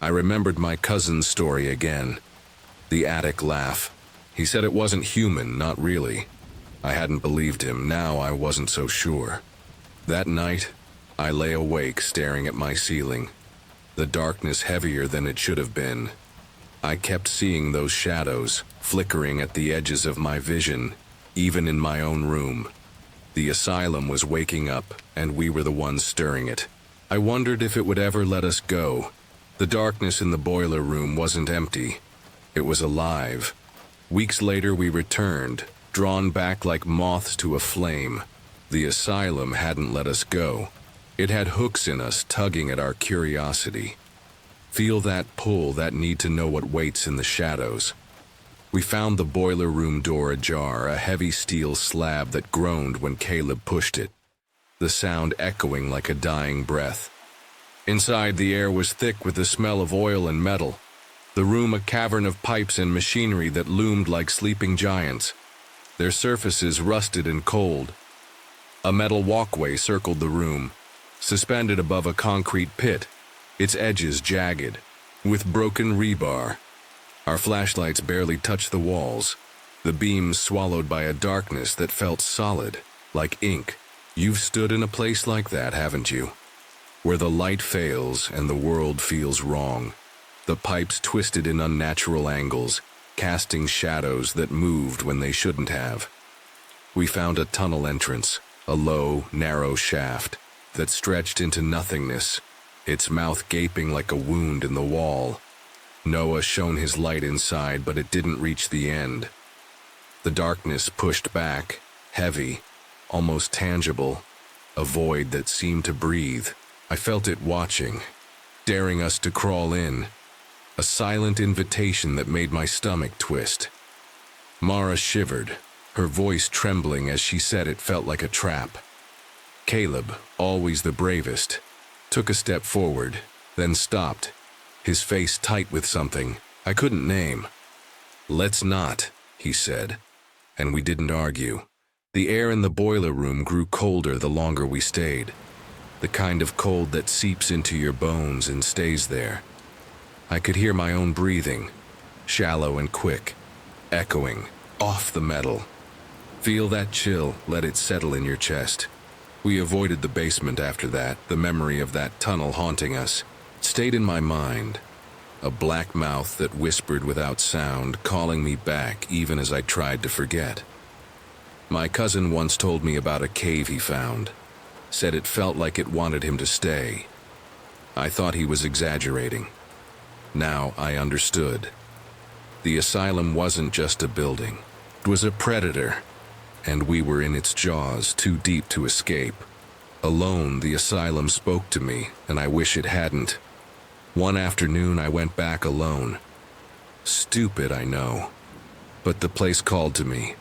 I remembered my cousin's story again, the attic laugh. He said it wasn't human, not really. I hadn't believed him, now I wasn't so sure. That night, I lay awake staring at my ceiling, the darkness heavier than it should have been. I kept seeing those shadows, flickering at the edges of my vision, even in my own room. The asylum was waking up, and we were the ones stirring it. I wondered if it would ever let us go. The darkness in the boiler room wasn't empty. It was alive. Weeks later we returned, drawn back like moths to a flame. The asylum hadn't let us go. It had hooks in us, tugging at our curiosity. Feel that pull, that need to know what waits in the shadows. We found the boiler room door ajar, a heavy steel slab that groaned when Caleb pushed it, the sound echoing like a dying breath. Inside, the air was thick with the smell of oil and metal, the room a cavern of pipes and machinery that loomed like sleeping giants, their surfaces rusted and cold. A metal walkway circled the room, suspended above a concrete pit, its edges jagged, with broken rebar. Our flashlights barely touched the walls, the beams swallowed by a darkness that felt solid, like ink. You've stood in a place like that, haven't you? Where the light fails and the world feels wrong. The pipes twisted in unnatural angles, casting shadows that moved when they shouldn't have. We found a tunnel entrance, a low, narrow shaft that stretched into nothingness, its mouth gaping like a wound in the wall. Noah shone his light inside, but it didn't reach the end. The darkness pushed back, heavy, almost tangible, a void that seemed to breathe. I felt it watching, daring us to crawl in, a silent invitation that made my stomach twist. Mara shivered, her voice trembling as she said it felt like a trap. Caleb, always the bravest, took a step forward, then stopped, his face tight with something I couldn't name. "Let's not," he said, and we didn't argue. The air in the boiler room grew colder the longer we stayed, the kind of cold that seeps into your bones and stays there. I could hear my own breathing, shallow and quick, echoing off the metal. Feel that chill, let it settle in your chest. We avoided the basement after that, the memory of that tunnel haunting us. It stayed in my mind, a black mouth that whispered without sound, calling me back even as I tried to forget. My cousin once told me about a cave he found, said it felt like it wanted him to stay. I thought he was exaggerating. Now I understood. The asylum wasn't just a building. It was a predator, and we were in its jaws, too deep to escape. Alone, the asylum spoke to me, and I wish it hadn't. One afternoon, I went back alone. Stupid, I know, but the place called to me,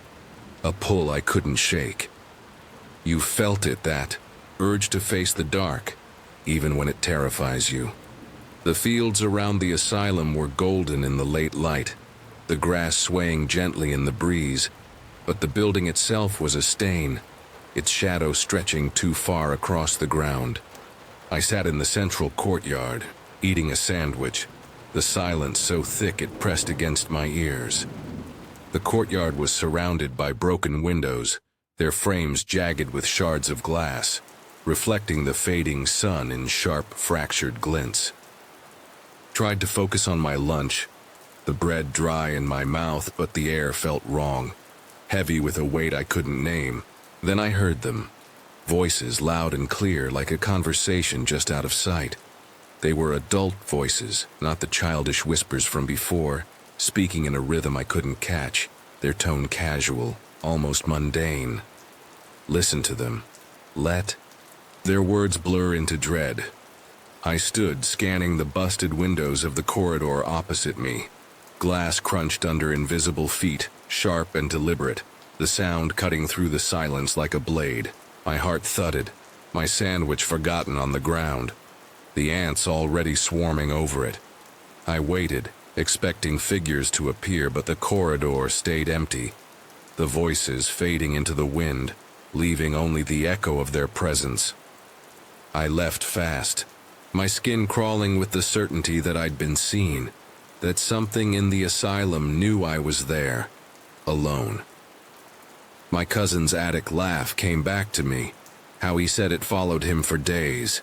a pull I couldn't shake. You felt it, that urge to face the dark, even when it terrifies you. The fields around the asylum were golden in the late light, the grass swaying gently in the breeze, but the building itself was a stain, its shadow stretching too far across the ground. I sat in the central courtyard, eating a sandwich, the silence so thick it pressed against my ears. The courtyard was surrounded by broken windows, their frames jagged with shards of glass, reflecting the fading sun in sharp, fractured glints. Tried to focus on my lunch, the bread dry in my mouth, but the air felt wrong, heavy with a weight I couldn't name. Then I heard them, voices loud and clear like a conversation just out of sight. They were adult voices, not the childish whispers from before, speaking in a rhythm I couldn't catch, their tone casual, almost mundane. Listen to them. Let their words blur into dread. I stood scanning the busted windows of the corridor opposite me. Glass crunched under invisible feet, sharp and deliberate, the sound cutting through the silence like a blade. My heart thudded, my sandwich forgotten on the ground, the ants already swarming over it. I waited, expecting figures to appear, but the corridor stayed empty, the voices fading into the wind, leaving only the echo of their presence. I left fast, my skin crawling with the certainty that I'd been seen, that something in the asylum knew I was there, alone. My cousin's attic laugh came back to me, how he said it followed him for days.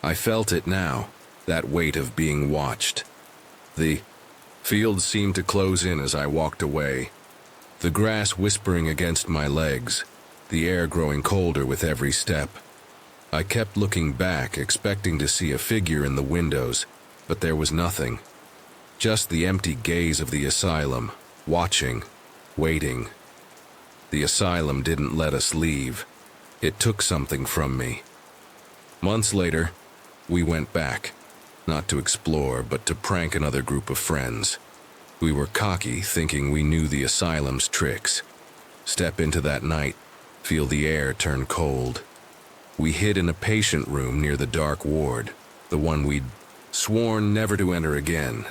I felt it now, that weight of being watched. The field seemed to close in as I walked away, the grass whispering against my legs, the air growing colder with every step. I kept looking back, expecting to see a figure in the windows, but there was nothing. Just the empty gaze of the asylum, watching, waiting. The asylum didn't let us leave. It took something from me. Months later, we went back, not to explore, but to prank another group of friends. We were cocky, thinking we knew the asylum's tricks. Step into that night, feel the air turn cold. We hid in a patient room near the dark ward, the one we'd sworn never to enter again.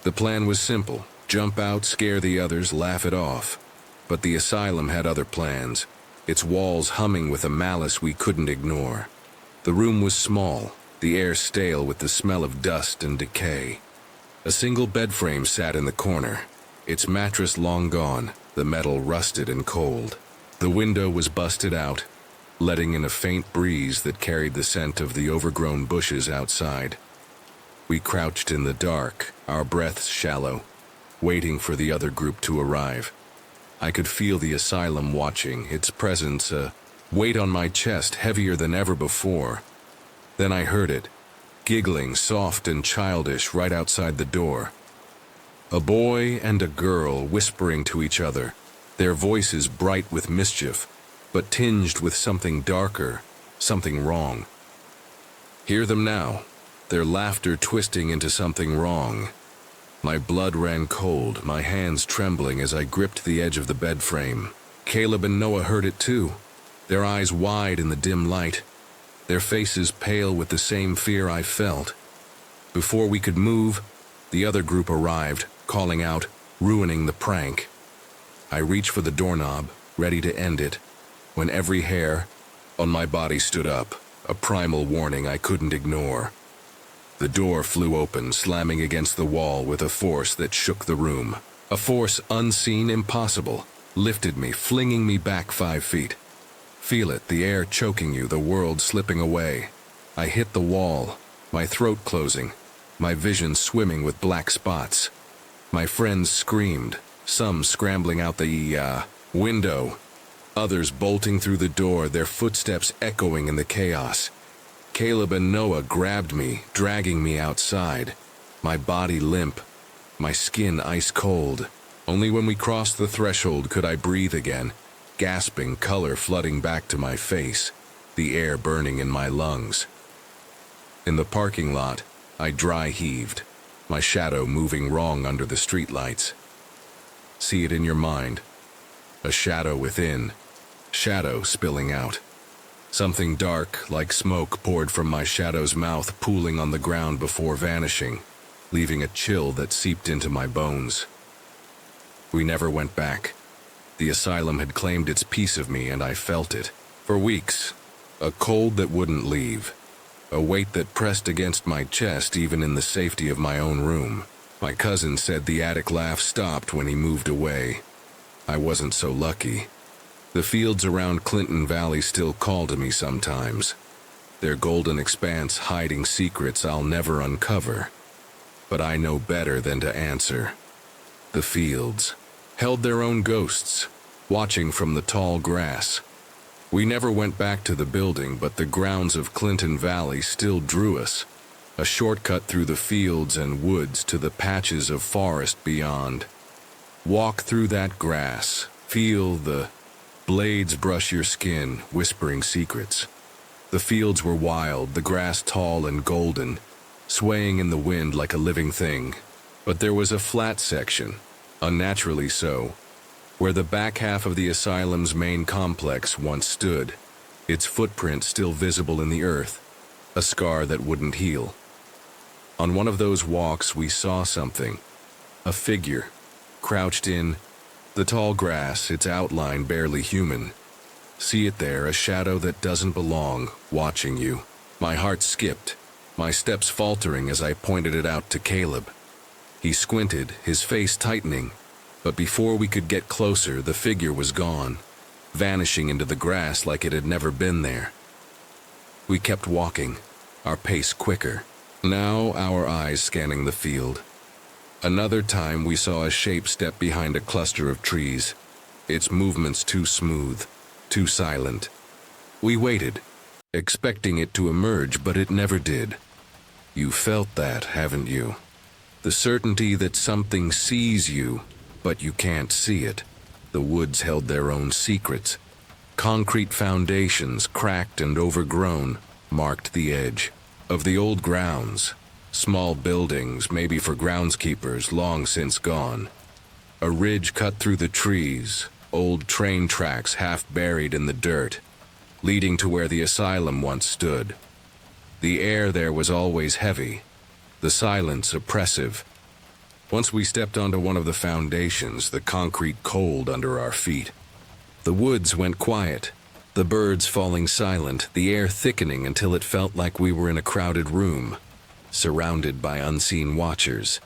The plan was simple: jump out, scare the others, laugh it off. But the asylum had other plans, its walls humming with a malice we couldn't ignore. The room was small, the air stale with the smell of dust and decay. A single bed frame sat in the corner, its mattress long gone, the metal rusted and cold. The window was busted out, letting in a faint breeze that carried the scent of the overgrown bushes outside. We crouched in the dark, our breaths shallow, waiting for the other group to arrive. I could feel the asylum watching, its presence a weight on my chest heavier than ever before. Then I heard it, giggling soft and childish right outside the door. A boy and a girl whispering to each other, their voices bright with mischief, but tinged with something darker, something wrong. Hear them now, their laughter twisting into something wrong. My blood ran cold, my hands trembling as I gripped the edge of the bed frame. Caleb and Noah heard it too, their eyes wide in the dim light, their faces pale with the same fear I felt. Before we could move, the other group arrived, calling out, ruining the prank. I reached for the doorknob, ready to end it, when every hair on my body stood up, a primal warning I couldn't ignore. The door flew open, slamming against the wall with a force that shook the room. A force unseen, impossible, lifted me, flinging me back 5 feet. Feel it, the air choking you, the world slipping away. I hit the wall, my throat closing, my vision swimming with black spots. My friends screamed, some scrambling out the window, others bolting through the door, their footsteps echoing in the chaos. Caleb and Noah grabbed me, dragging me outside, my body limp, my skin ice cold. Only when we crossed the threshold could I breathe again, gasping, color flooding back to my face, the air burning in my lungs. In the parking lot, I dry heaved, my shadow moving wrong under the streetlights. See it in your mind. A shadow within, shadow spilling out. Something dark, like smoke, poured from my shadow's mouth, pooling on the ground before vanishing, leaving a chill that seeped into my bones. We never went back. The asylum had claimed its piece of me, and I felt it, For weeks, a cold that wouldn't leave, a weight that pressed against my chest even in the safety of my own room. My cousin said the attic laugh stopped when he moved away. I wasn't so lucky. The fields around Clinton Valley still call to me sometimes, their golden expanse hiding secrets I'll never uncover. But I know better than to answer. The fields held their own ghosts, watching from the tall grass. We never went back to the building, but the grounds of Clinton Valley still drew us, a shortcut through the fields and woods to the patches of forest beyond. Walk through that grass, feel the blades brush your skin, whispering secrets. The fields were wild, the grass tall and golden, swaying in the wind like a living thing. But there was a flat section, unnaturally so, where the back half of the asylum's main complex once stood, its footprint still visible in the earth, a scar that wouldn't heal. On one of those walks we saw something, a figure, crouched in the tall grass, its outline barely human. See it there, a shadow that doesn't belong, watching you. My heart skipped, my steps faltering as I pointed it out to Caleb. He squinted, his face tightening, but before we could get closer, the figure was gone, vanishing into the grass like it had never been there. We kept walking, our pace quicker, now our eyes scanning the field. Another time we saw a shape step behind a cluster of trees, its movements too smooth, too silent. We waited, expecting it to emerge, but it never did. You felt that, haven't you? The certainty that something sees you, but you can't see it. The woods held their own secrets. Concrete foundations, cracked and overgrown, marked the edge of the old grounds. Small buildings, maybe for groundskeepers, long since gone. A ridge cut through the trees, old train tracks half buried in the dirt, leading to where the asylum once stood. The air there was always heavy, the silence oppressive. Once we stepped onto one of the foundations, the concrete cold under our feet. The woods went quiet, the birds falling silent, the air thickening until it felt like we were in a crowded room, surrounded by unseen watchers.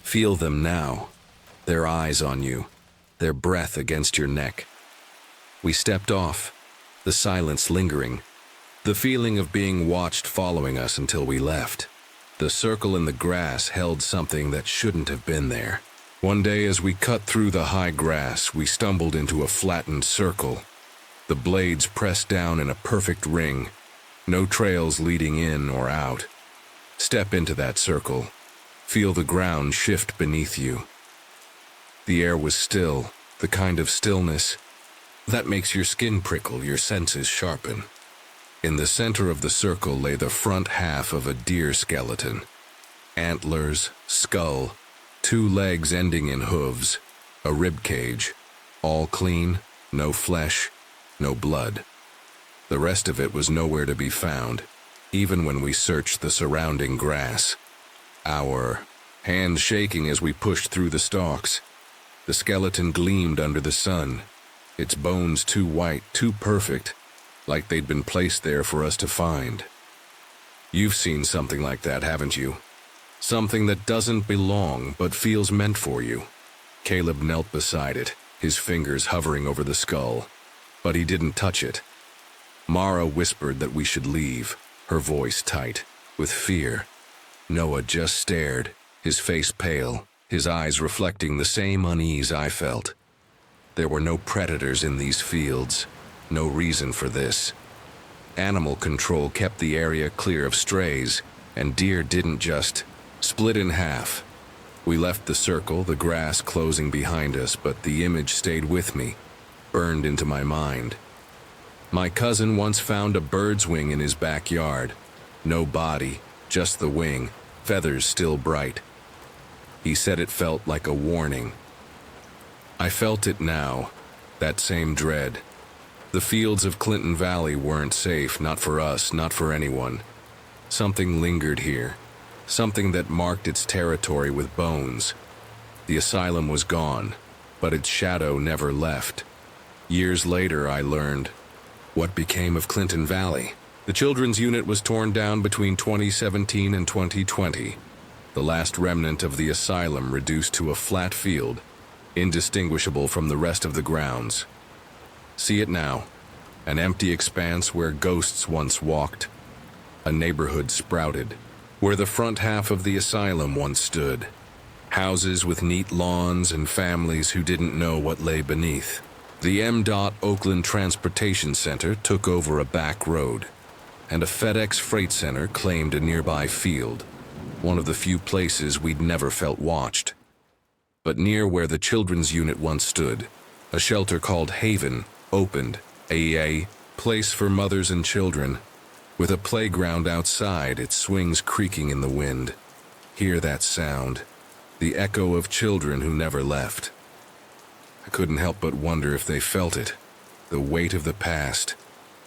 Feel them now, their eyes on you, their breath against your neck. We stepped off, the silence lingering, the feeling of being watched following us until we left. The circle in the grass held something that shouldn't have been there. One day as we cut through the high grass, we stumbled into a flattened circle. The blades pressed down in a perfect ring, no trails leading in or out. Step into that circle. Feel the ground shift beneath you. The air was still, the kind of stillness that makes your skin prickle, your senses sharpen. In the center of the circle lay the front half of a deer skeleton. Antlers, skull, 2 legs ending in hooves, a rib cage, all clean, no flesh, no blood. The rest of it was nowhere to be found, even when we searched the surrounding grass. Our hands shaking as we pushed through the stalks. The skeleton gleamed under the sun, its bones too white, too perfect, like they'd been placed there for us to find. You've seen something like that, haven't you? Something that doesn't belong but feels meant for you. Caleb knelt beside it, his fingers hovering over the skull, but he didn't touch it. Mara whispered that we should leave, her voice tight, with fear. Noah just stared, his face pale, his eyes reflecting the same unease I felt. There were no predators in these fields, no reason for this. Animal control kept the area clear of strays, and deer didn't just split in half. We left the circle, the grass closing behind us, but the image stayed with me, burned into my mind. My cousin once found a bird's wing in his backyard. No body, just the wing, feathers still bright. He said it felt like a warning. I felt it now, that same dread. The fields of Clinton Valley weren't safe, not for us, not for anyone. Something lingered here, something that marked its territory with bones. The asylum was gone, but its shadow never left. Years later, I learned, What became of Clinton Valley? The children's unit was torn down between 2017 and 2020. The last remnant of the asylum reduced to a flat field, indistinguishable from the rest of the grounds. See it now, an empty expanse where ghosts once walked. A neighborhood sprouted, where the front half of the asylum once stood. Houses with neat lawns and families who didn't know what lay beneath. The MDOT Oakland Transportation Center took over a back road, and a FedEx freight center claimed a nearby field, one of the few places we'd never felt watched. But near where the children's unit once stood, a shelter called Haven opened, a place for mothers and children, with a playground outside, its swings creaking in the wind. Hear that sound, the echo of children who never left. I couldn't help but wonder if they felt it, the weight of the past,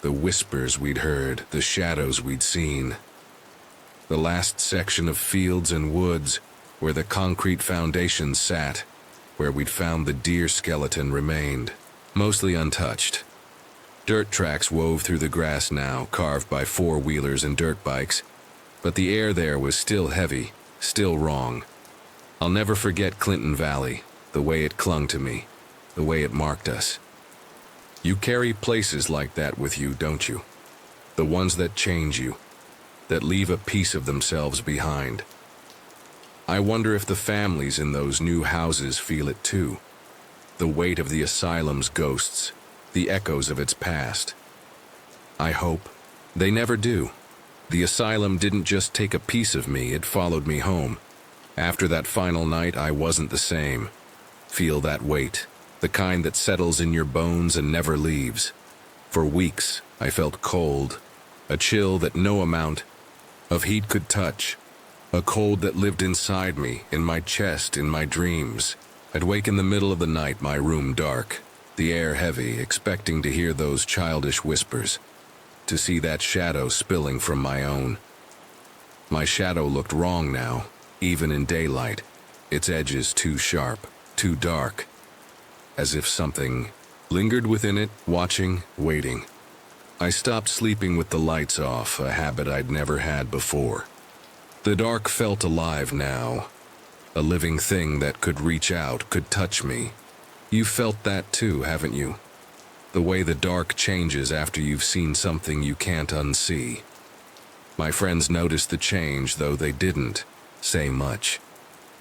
the whispers we'd heard, the shadows we'd seen. The last section of fields and woods, where the concrete foundation sat, where we'd found the deer skeleton, remained, mostly untouched. Dirt tracks wove through the grass now, carved by four-wheelers and dirt bikes, but the air there was still heavy, still wrong. I'll never forget Clinton Valley, the way it clung to me, the way it marked us. You carry places like that with you, don't you? The ones that change you, that leave a piece of themselves behind. I wonder if the families in those new houses feel it too. The weight of the asylum's ghosts, the echoes of its past. I hope they never do. The asylum didn't just take a piece of me, it followed me home. After that final night, I wasn't the same. Feel that weight, the kind that settles in your bones and never leaves. For weeks, I felt cold, a chill that no amount of heat could touch, a cold that lived inside me, in my chest, in my dreams. I'd wake in the middle of the night, my room dark, the air heavy, expecting to hear those childish whispers, to see that shadow spilling from my own. My shadow looked wrong now, even in daylight, its edges too sharp, too dark, as if something lingered within it, watching, waiting. I stopped sleeping with the lights off, a habit I'd never had before. The dark felt alive now, a living thing that could reach out, could touch me. You felt that too, haven't you? The way the dark changes after you've seen something you can't unsee. My friends noticed the change, though they didn't say much.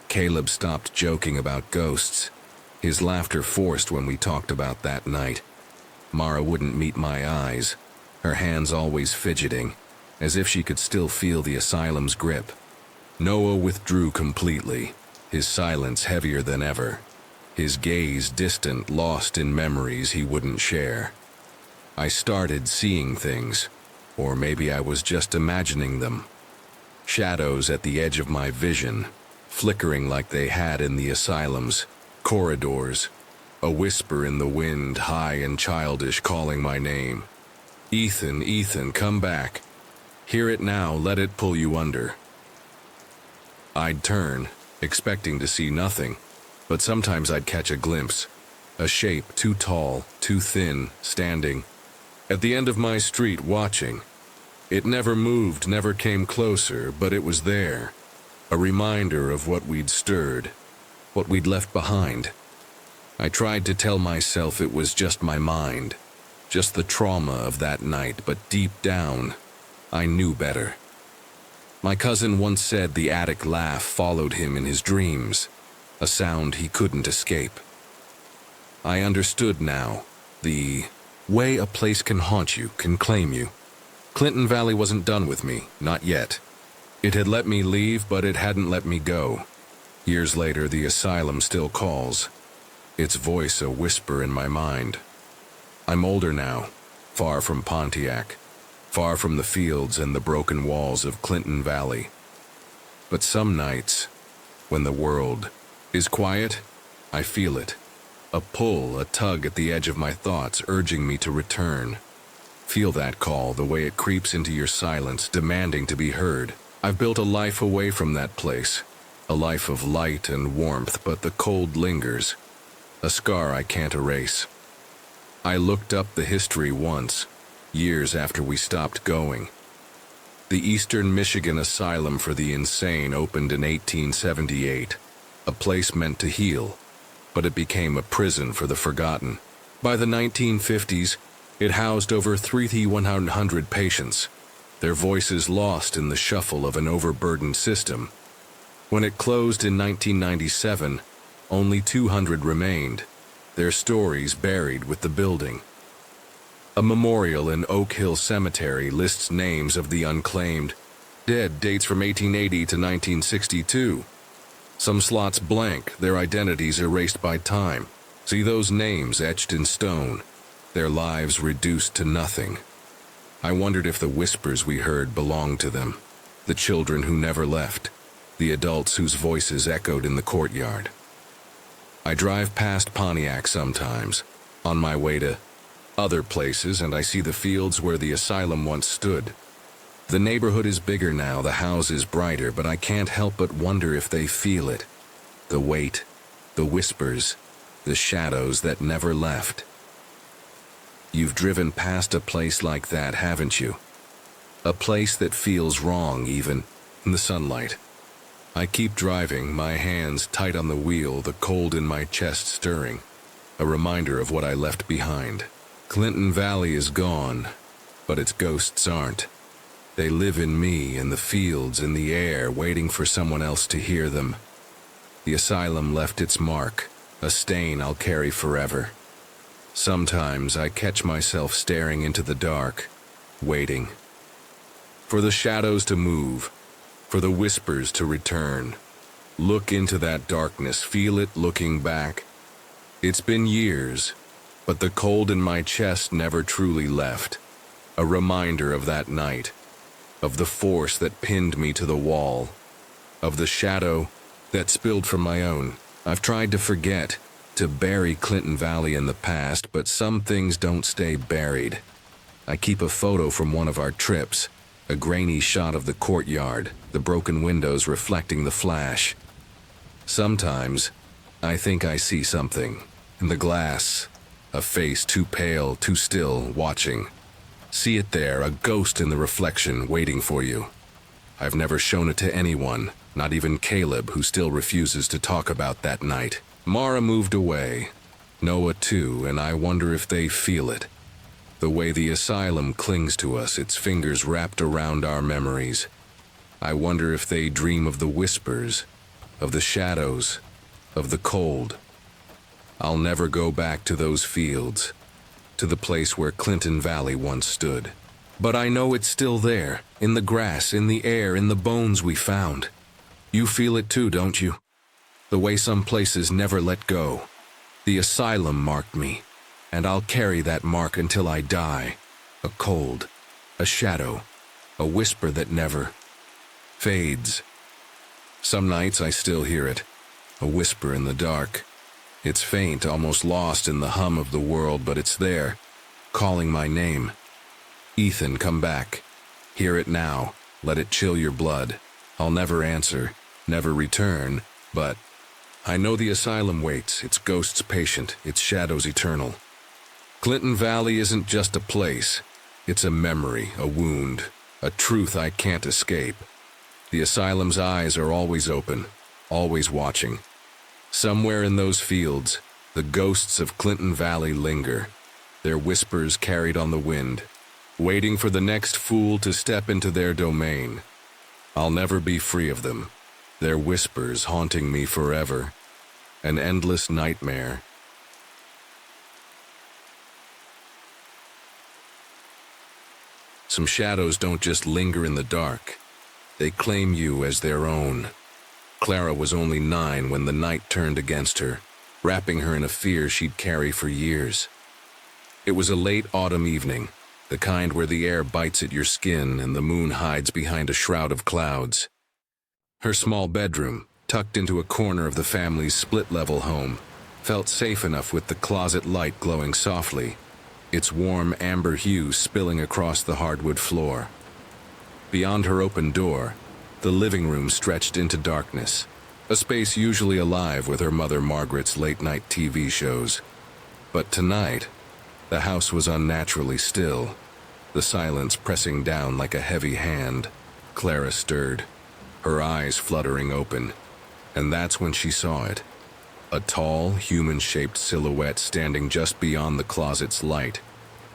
Caleb stopped joking about ghosts, his laughter forced when we talked about that night. Mara wouldn't meet my eyes, her hands always fidgeting, as if she could still feel the asylum's grip. Noah withdrew completely, his silence heavier than ever, his gaze distant, lost in memories he wouldn't share. I started seeing things, or maybe I was just imagining them. Shadows at the edge of my vision, flickering like they had in the asylum's corridors, a whisper in the wind, high and childish, calling my name. Ethan, Ethan, come back. Hear it now, let it pull you under. I'd turn, expecting to see nothing, but sometimes I'd catch a glimpse, a shape too tall, too thin, standing at the end of my street watching. It never moved, never came closer, but it was there, a reminder of what we'd stirred, what we'd left behind. I tried to tell myself it was just my mind, just the trauma of that night, but deep down, I knew better. My cousin once said the attic laugh followed him in his dreams, a sound he couldn't escape. I understood now, the way a place can haunt you, can claim you. Clinton Valley wasn't done with me, not yet. It had let me leave, but it hadn't let me go. Years later, the asylum still calls, its voice a whisper in my mind. I'm older now, far from Pontiac, far from the fields and the broken walls of Clinton Valley. But some nights, when the world is quiet, I feel it. A pull, a tug at the edge of my thoughts, urging me to return. Feel that call, the way it creeps into your silence, demanding to be heard. I've built a life away from that place, a life of light and warmth, but the cold lingers, a scar I can't erase. I looked up the history once, years after we stopped going. The Eastern Michigan Asylum for the Insane opened in 1878, a place meant to heal, but it became a prison for the forgotten. By the 1950s, it housed over 3,100 patients, their voices lost in the shuffle of an overburdened system. When it closed in 1997, only 200 remained, their stories buried with the building. A memorial in Oak Hill Cemetery lists names of the unclaimed dead dates from 1880 to 1962. Some slots blank, their identities erased by time. See those names etched in stone, their lives reduced to nothing. I wondered if the whispers we heard belonged to them, the children who never left, the adults whose voices echoed in the courtyard. I drive past Pontiac sometimes, on my way to other places, and I see the fields where the asylum once stood. The neighborhood is bigger now, the houses brighter, but I can't help but wonder if they feel it. The weight, the whispers, the shadows that never left. You've driven past a place like that, haven't you? A place that feels wrong even in the sunlight. I keep driving, my hands tight on the wheel, the cold in my chest stirring, a reminder of what I left behind. Clinton Valley is gone, but its ghosts aren't. They live in me, in the fields, in the air, waiting for someone else to hear them. The asylum left its mark, a stain I'll carry forever. Sometimes I catch myself staring into the dark, waiting. For the shadows to move, for the whispers to return. Look into that darkness, feel it looking back. It's been years, but the cold in my chest never truly left. A reminder of that night, of the force that pinned me to the wall, of the shadow that spilled from my own. I've tried to forget, to bury Clinton Valley in the past, but some things don't stay buried. I keep a photo from one of our trips, a grainy shot of the courtyard, the broken windows reflecting the flash. Sometimes, I think I see something in the glass, a face too pale, too still, watching. See it there, a ghost in the reflection, waiting for you. I've never shown it to anyone, not even Caleb, who still refuses to talk about that night. Mara moved away, Noah too, and I wonder if they feel it. The way the asylum clings to us, its fingers wrapped around our memories. I wonder if they dream of the whispers, of the shadows, of the cold. I'll never go back to those fields, to the place where Clinton Valley once stood. But I know it's still there, in the grass, in the air, in the bones we found. You feel it too, don't you? The way some places never let go. The asylum marked me, and I'll carry that mark until I die. A cold, a shadow, a whisper that never fades. Some nights I still hear it, a whisper in the dark. It's faint, almost lost in the hum of the world, but it's there, calling my name. Ethan, come back. Hear it now. Let it chill your blood. I'll never answer, never return, but I know the asylum waits, its ghosts patient, its shadows eternal. Clinton Valley isn't just a place. It's a memory, a wound, a truth I can't escape. The asylum's eyes are always open, always watching. Somewhere in those fields, the ghosts of Clinton Valley linger, their whispers carried on the wind, waiting for the next fool to step into their domain. I'll never be free of them, their whispers haunting me forever, an endless nightmare. Some shadows don't just linger in the dark, they claim you as their own. Clara was only 9 when the night turned against her, wrapping her in a fear she'd carry for years. It was a late autumn evening, the kind where the air bites at your skin and the moon hides behind a shroud of clouds. Her small bedroom, tucked into a corner of the family's split-level home, felt safe enough with the closet light glowing softly, its warm amber hue spilling across the hardwood floor. Beyond her open door, the living room stretched into darkness, a space usually alive with her mother Margaret's late-night TV shows. But tonight, the house was unnaturally still. the silence pressing down like a heavy hand. Clara stirred, her eyes fluttering open, and that's when she saw it. A tall, human-shaped silhouette standing just beyond the closet's light,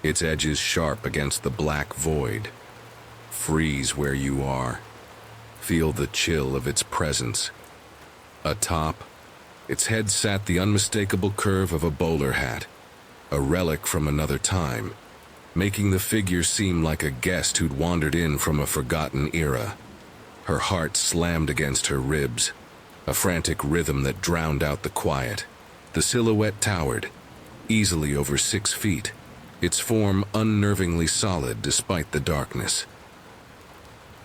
its edges sharp against the black void. Freeze where you are. Feel the chill of its presence. Atop, its head sat the unmistakable curve of a bowler hat, a relic from another time, making the figure seem like a guest who'd wandered in from a forgotten era. Her heart slammed against her ribs, a frantic rhythm that drowned out the quiet. The silhouette towered, easily over 6 feet, its form unnervingly solid despite the darkness.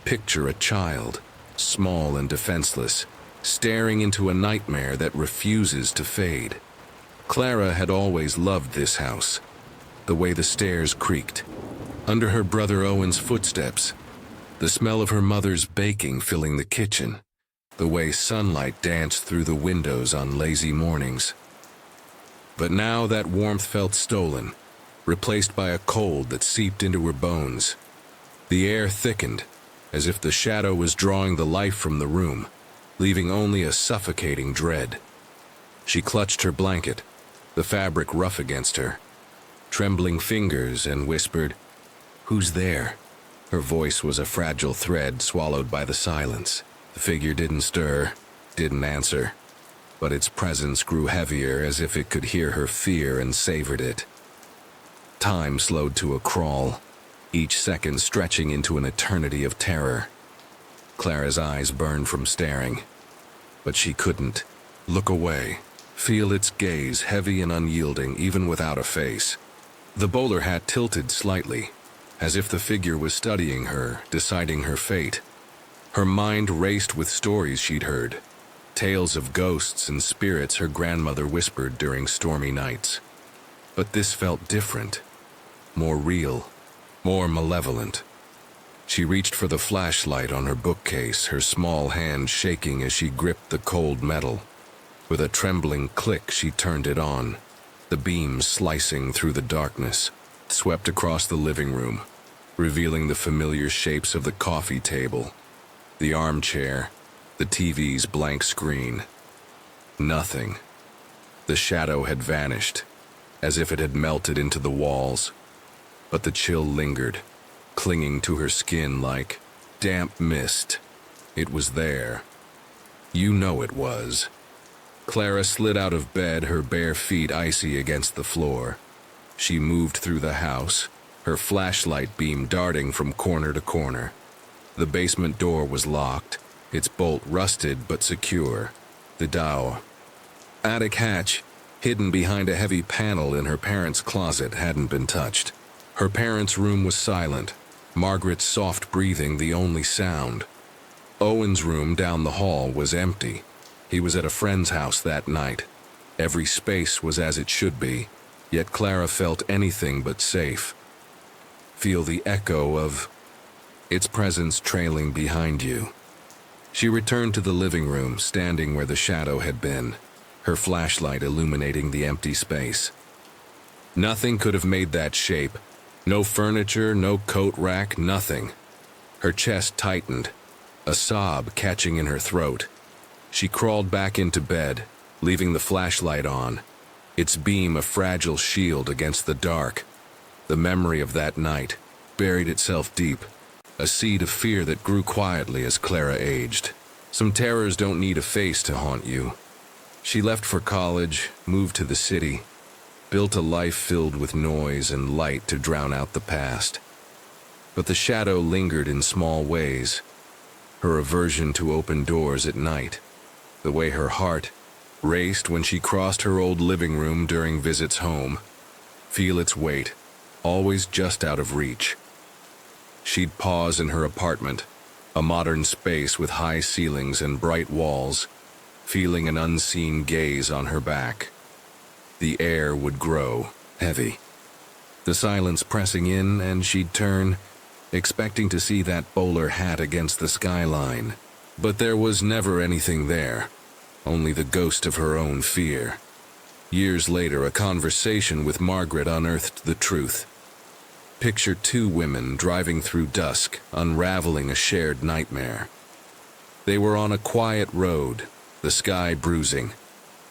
Picture a child, small and defenseless, staring into a nightmare that refuses to fade. Clara had always loved this house, the way the stairs creaked, under her brother Owen's footsteps, the smell of her mother's baking filling the kitchen, the way sunlight danced through the windows on lazy mornings. But now that warmth felt stolen, replaced by a cold that seeped into her bones. The air thickened, as if the shadow was drawing the life from the room, leaving only a suffocating dread. She clutched her blanket, the fabric rough against her, trembling fingers, and whispered, "Who's there?" Her voice was a fragile thread swallowed by the silence. The figure didn't stir, didn't answer, but its presence grew heavier as if it could hear her fear and savored it. Time slowed to a crawl, each second stretching into an eternity of terror. Clara's eyes burned from staring, but she couldn't look away, feel its gaze heavy and unyielding even without a face. The bowler hat tilted slightly, as if the figure was studying her, deciding her fate. Her mind raced with stories she'd heard, tales of ghosts and spirits her grandmother whispered during stormy nights. But this felt different, more real, more malevolent. She reached for the flashlight on her bookcase, her small hand shaking as she gripped the cold metal. With a trembling click, she turned it on, the beam slicing through the darkness, swept across the living room, revealing the familiar shapes of the coffee table, the armchair, the TV's blank screen. Nothing. The shadow had vanished, as if it had melted into the walls, but the chill lingered, clinging to her skin like damp mist. It was there. You know it was. Clara slid out of bed, her bare feet icy against the floor. She moved through the house, her flashlight beam darting from corner to corner. The basement door was locked, its bolt rusted but secure. The attic hatch, hidden behind a heavy panel in her parents' closet, hadn't been touched. Her parents' room was silent, Margaret's soft breathing the only sound. Owen's room down the hall was empty. He was at a friend's house that night. Every space was as it should be, yet Clara felt anything but safe. Feel the echo of its presence trailing behind you. She returned to the living room, standing where the shadow had been, her flashlight illuminating the empty space. Nothing could have made that shape. No furniture, no coat rack, nothing. Her chest tightened, a sob catching in her throat. She crawled back into bed, leaving the flashlight on, its beam a fragile shield against the dark. The memory of that night buried itself deep, a seed of fear that grew quietly as Clara aged. Some terrors don't need a face to haunt you. She left for college, moved to the city, built a life filled with noise and light to drown out the past. But the shadow lingered in small ways. Her aversion to open doors at night, the way her heart raced when she crossed her old living room during visits home. Feel its weight, always just out of reach. She'd pause in her apartment, a modern space with high ceilings and bright walls, feeling an unseen gaze on her back. The air would grow heavy, the silence pressing in, and she'd turn, expecting to see that bowler hat against the skyline. But there was never anything there, only the ghost of her own fear. Years later, a conversation with Margaret unearthed the truth. Picture two women driving through dusk, unraveling a shared nightmare. They were on a quiet road, the sky bruising.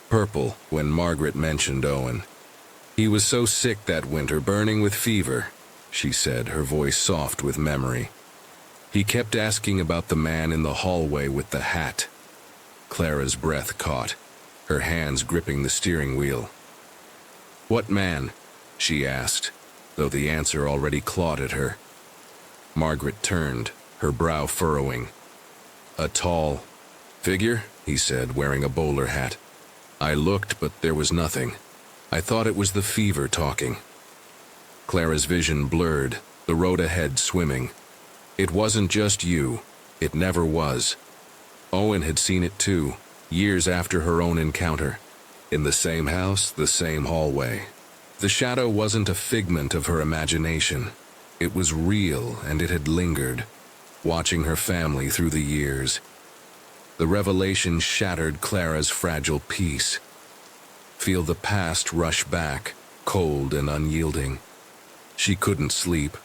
Purple when Margaret mentioned Owen. He was so sick that winter, burning with fever, she said, her voice soft with memory. He kept asking about the man in the hallway with the hat. Clara's breath caught, her hands gripping the steering wheel. "What man?" she asked, though the answer already clawed at her. Margaret turned, her brow furrowing. "A tall figure," he said, wearing a bowler hat. I looked, but there was nothing. I thought it was the fever talking. Clara's vision blurred, the road ahead swimming. It wasn't just you. It never was. Owen had seen it too, years after her own encounter. In the same house, the same hallway. The shadow wasn't a figment of her imagination. It was real, and it had lingered, watching her family through the years. The revelation shattered Clara's fragile peace. Feel the past rush back, cold and unyielding. She couldn't sleep,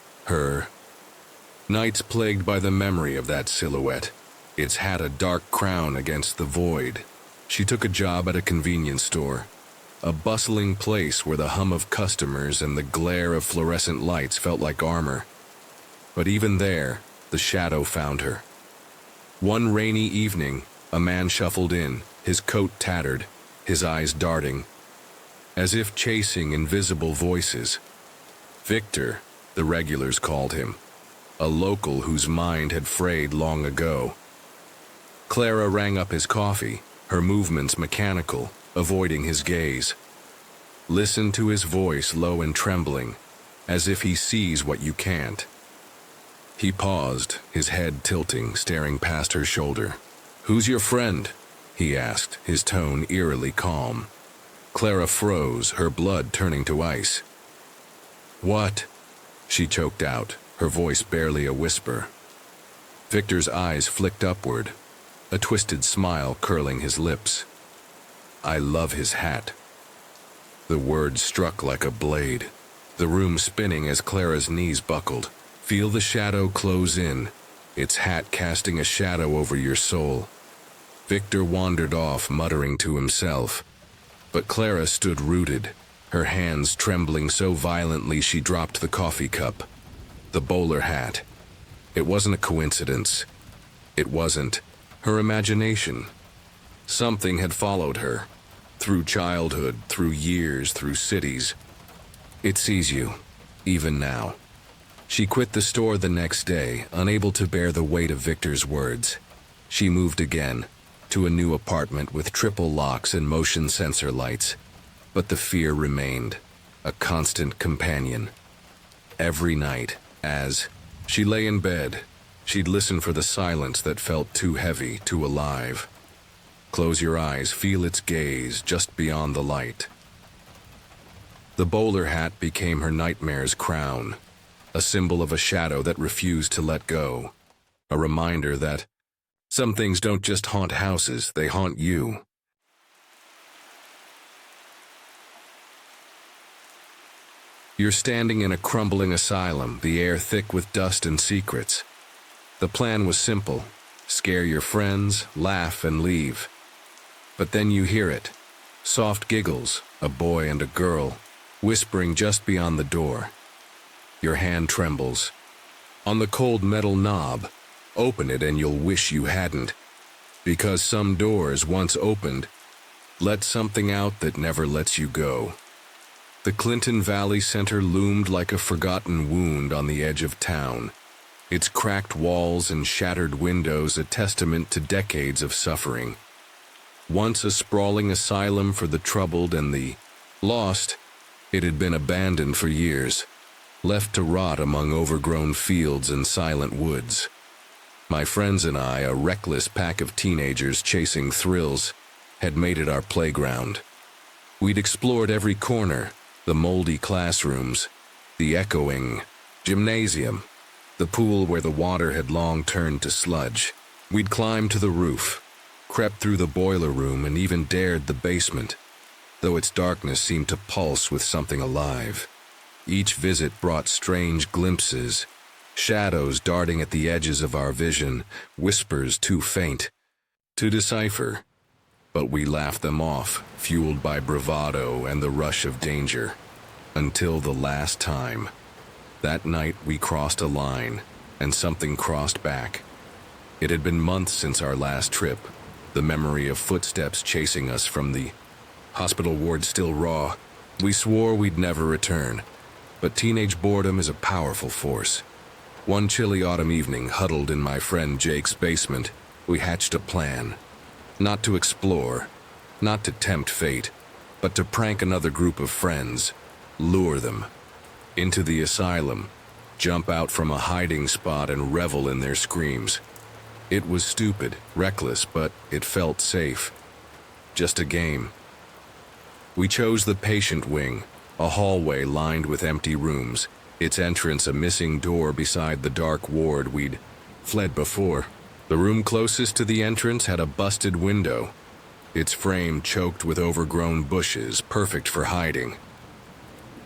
nights plagued by the memory of that silhouette. Its had a dark crown against the void. She took a job at a convenience store, a bustling place where the hum of customers and the glare of fluorescent lights felt like armor. But even there, the shadow found her. One rainy evening, a man shuffled in, his coat tattered, his eyes darting, as if chasing invisible voices. Victor, the regulars called him, a local whose mind had frayed long ago. Clara rang up his coffee, her movements mechanical, avoiding his gaze. Listen to his voice, low and trembling, as if he sees what you can't. He paused, his head tilting, staring past her shoulder. "Who's your friend?" he asked, his tone eerily calm. Clara froze, her blood turning to ice. "What?" she choked out, her voice barely a whisper. Victor's eyes flicked upward, a twisted smile curling his lips. "I love his hat." The word struck like a blade, the room spinning as Clara's knees buckled. Feel the shadow close in, its hat casting a shadow over your soul. Victor wandered off, muttering to himself, but Clara stood rooted, her hands trembling so violently she dropped the coffee cup. The bowler hat. It wasn't a coincidence. It wasn't her imagination. Something had followed her, through childhood, through years, through cities. It sees you, even now. She quit the store the next day, unable to bear the weight of Victor's words. She moved again, to a new apartment with triple locks and motion sensor lights. But the fear remained, a constant companion. Every night, as she lay in bed, she'd listen for the silence that felt too heavy, too alive. Close your eyes, feel its gaze just beyond the light. The bowler hat became her nightmare's crown, a symbol of a shadow that refused to let go, a reminder that some things don't just haunt houses, they haunt you. You're standing in a crumbling asylum, the air thick with dust and secrets. The plan was simple: scare your friends, laugh, and leave. But then you hear it. Soft giggles, a boy and a girl, whispering just beyond the door. Your hand trembles. On the cold metal knob, open it and you'll wish you hadn't. Because some doors, once opened, let something out that never lets you go. The Clinton Valley Center loomed like a forgotten wound on the edge of town, its cracked walls and shattered windows a testament to decades of suffering. Once a sprawling asylum for the troubled and the lost, it had been abandoned for years, left to rot among overgrown fields and silent woods. My friends and I, a reckless pack of teenagers chasing thrills, had made it our playground. We'd explored every corner, the moldy classrooms, the echoing gymnasium, the pool where the water had long turned to sludge. We'd climbed to the roof, crept through the boiler room, and even dared the basement, though its darkness seemed to pulse with something alive. Each visit brought strange glimpses, shadows darting at the edges of our vision, whispers too faint to decipher. But we laughed them off, fueled by bravado and the rush of danger. Until the last time. That night we crossed a line, and something crossed back. It had been months since our last trip, the memory of footsteps chasing us from the hospital ward still raw. We swore we'd never return, but teenage boredom is a powerful force. One chilly autumn evening, huddled in my friend Jake's basement, we hatched a plan. Not to explore, not to tempt fate, but to prank another group of friends, lure them into the asylum, jump out from a hiding spot and revel in their screams. It was stupid, reckless, but it felt safe. Just a game. We chose the patient wing, a hallway lined with empty rooms, its entrance a missing door beside the dark ward we'd fled before. The room closest to the entrance had a busted window, its frame choked with overgrown bushes, perfect for hiding.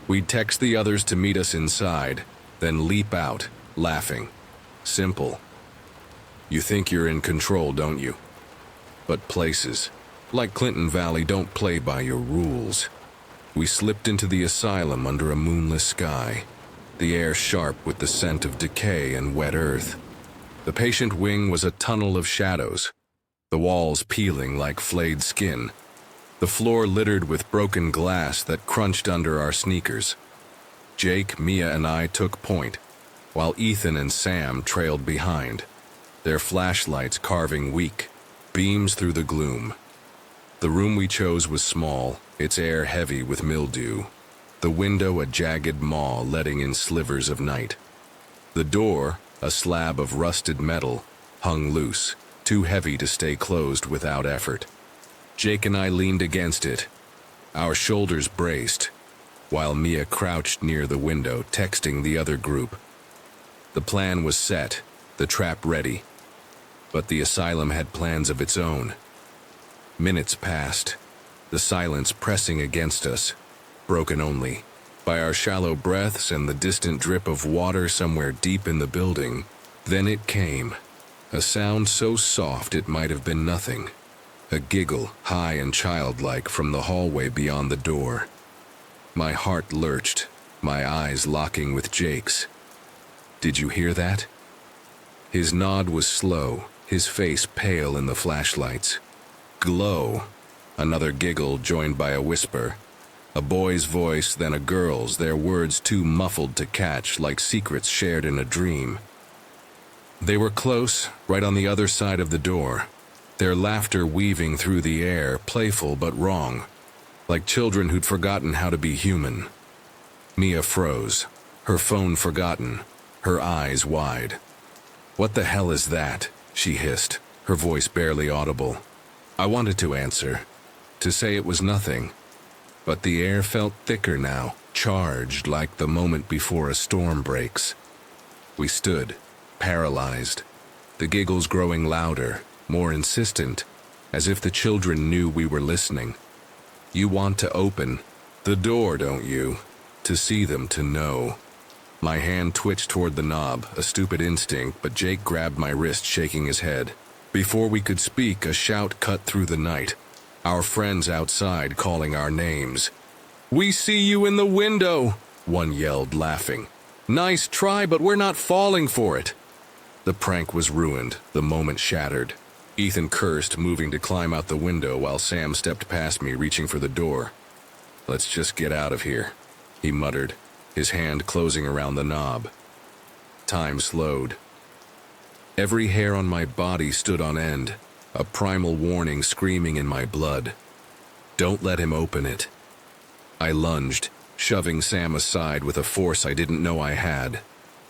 We'd text the others to meet us inside, then leap out, laughing. Simple. You think you're in control, don't you? But places, like Clinton Valley, don't play by your rules. We slipped into the asylum under a moonless sky, the air sharp with the scent of decay and wet earth. The patient wing was a tunnel of shadows, the walls peeling like flayed skin, the floor littered with broken glass that crunched under our sneakers. Jake, Mia, and I took point, while Ethan and Sam trailed behind, their flashlights carving weak beams through the gloom. The room we chose was small, its air heavy with mildew, the window a jagged maw letting in slivers of night. The door, a slab of rusted metal, hung loose, too heavy to stay closed without effort. Jake and I leaned against it, our shoulders braced, while Mia crouched near the window, texting the other group. The plan was set, the trap ready, but the asylum had plans of its own. Minutes passed, the silence pressing against us, broken only by our shallow breaths and the distant drip of water somewhere deep in the building. Then it came, a sound so soft it might have been nothing. A giggle, high and childlike, from the hallway beyond the door. My heart lurched, my eyes locking with Jake's. Did you hear that? His nod was slow, his face pale in the flashlights. Glow. Another giggle joined by a whisper. A boy's voice, then a girl's, their words too muffled to catch, like secrets shared in a dream. They were close, right on the other side of the door. Their laughter weaving through the air, playful but wrong, like children who'd forgotten how to be human. Mia froze, her phone forgotten, her eyes wide. "What the hell is that?" she hissed, her voice barely audible. I wanted to answer, to say it was nothing, but the air felt thicker now, charged like the moment before a storm breaks. We stood, paralyzed, the giggles growing louder, more insistent, as if the children knew we were listening. You want to open the door, don't you? To see them, to know. My hand twitched toward the knob, a stupid instinct, but Jake grabbed my wrist, shaking his head. Before we could speak, a shout cut through the night. Our friends outside calling our names. "We see you in the window," one yelled, laughing. "Nice try, but we're not falling for it." The prank was ruined, the moment shattered. Ethan cursed, moving to climb out the window while Sam stepped past me, reaching for the door. "Let's just get out of here," he muttered, his hand closing around the knob. Time slowed. Every hair on my body stood on end, a primal warning screaming in my blood. Don't let him open it. I lunged, shoving Sam aside with a force I didn't know I had.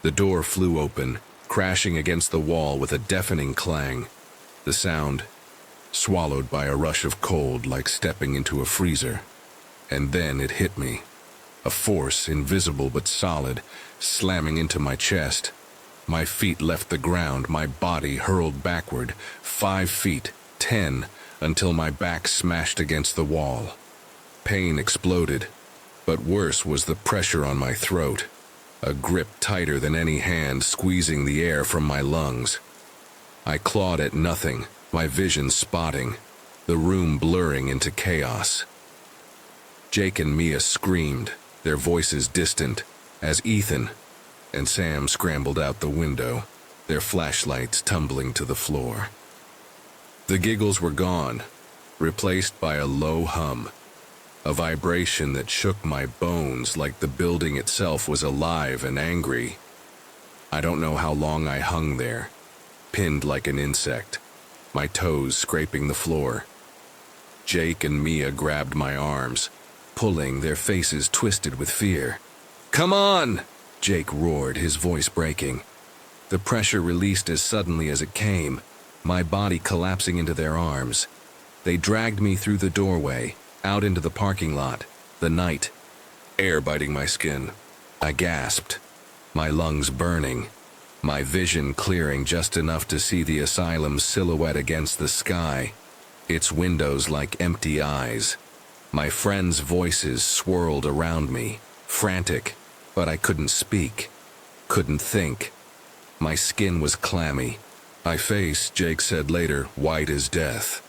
The door flew open, crashing against the wall with a deafening clang. The sound, swallowed by a rush of cold like stepping into a freezer. And then it hit me. A force, invisible but solid, slamming into my chest. My feet left the ground, my body hurled backward, 5 feet, 10, until my back smashed against the wall. Pain exploded, But worse was the pressure on my throat, a grip tighter than any hand squeezing the air from my lungs. I clawed at nothing, my vision spotting, the room blurring into chaos. Jake and Mia screamed, their voices distant, as Ethan and Sam scrambled out the window, their flashlights tumbling to the floor. The giggles were gone, replaced by a low hum, a vibration that shook my bones like the building itself was alive and angry. I don't know how long I hung there, pinned like an insect, my toes scraping the floor. Jake and Mia grabbed my arms, pulling, their faces twisted with fear. "Come on!" Jake roared, his voice breaking. The pressure released as suddenly as it came, my body collapsing into their arms. They dragged me through the doorway, out into the parking lot, the night, air biting my skin. I gasped, my lungs burning, my vision clearing just enough to see the asylum's silhouette against the sky, its windows like empty eyes. My friends' voices swirled around me, frantic, but I couldn't speak, couldn't think. My skin was clammy. My face, Jake said later, white as death.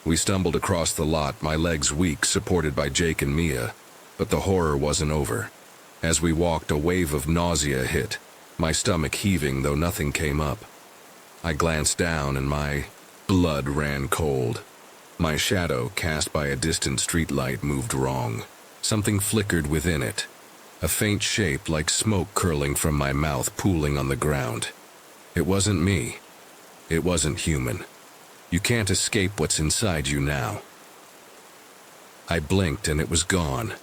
We stumbled across the lot, my legs weak, supported by Jake and Mia, but the horror wasn't over. As we walked, a wave of nausea hit, my stomach heaving though nothing came up. I glanced down and my blood ran cold. My shadow, cast by a distant streetlight, moved wrong. Something flickered within it, a faint shape like smoke curling from my mouth pooling on the ground. It wasn't me. It wasn't human. You can't escape what's inside you now. I blinked and it was gone,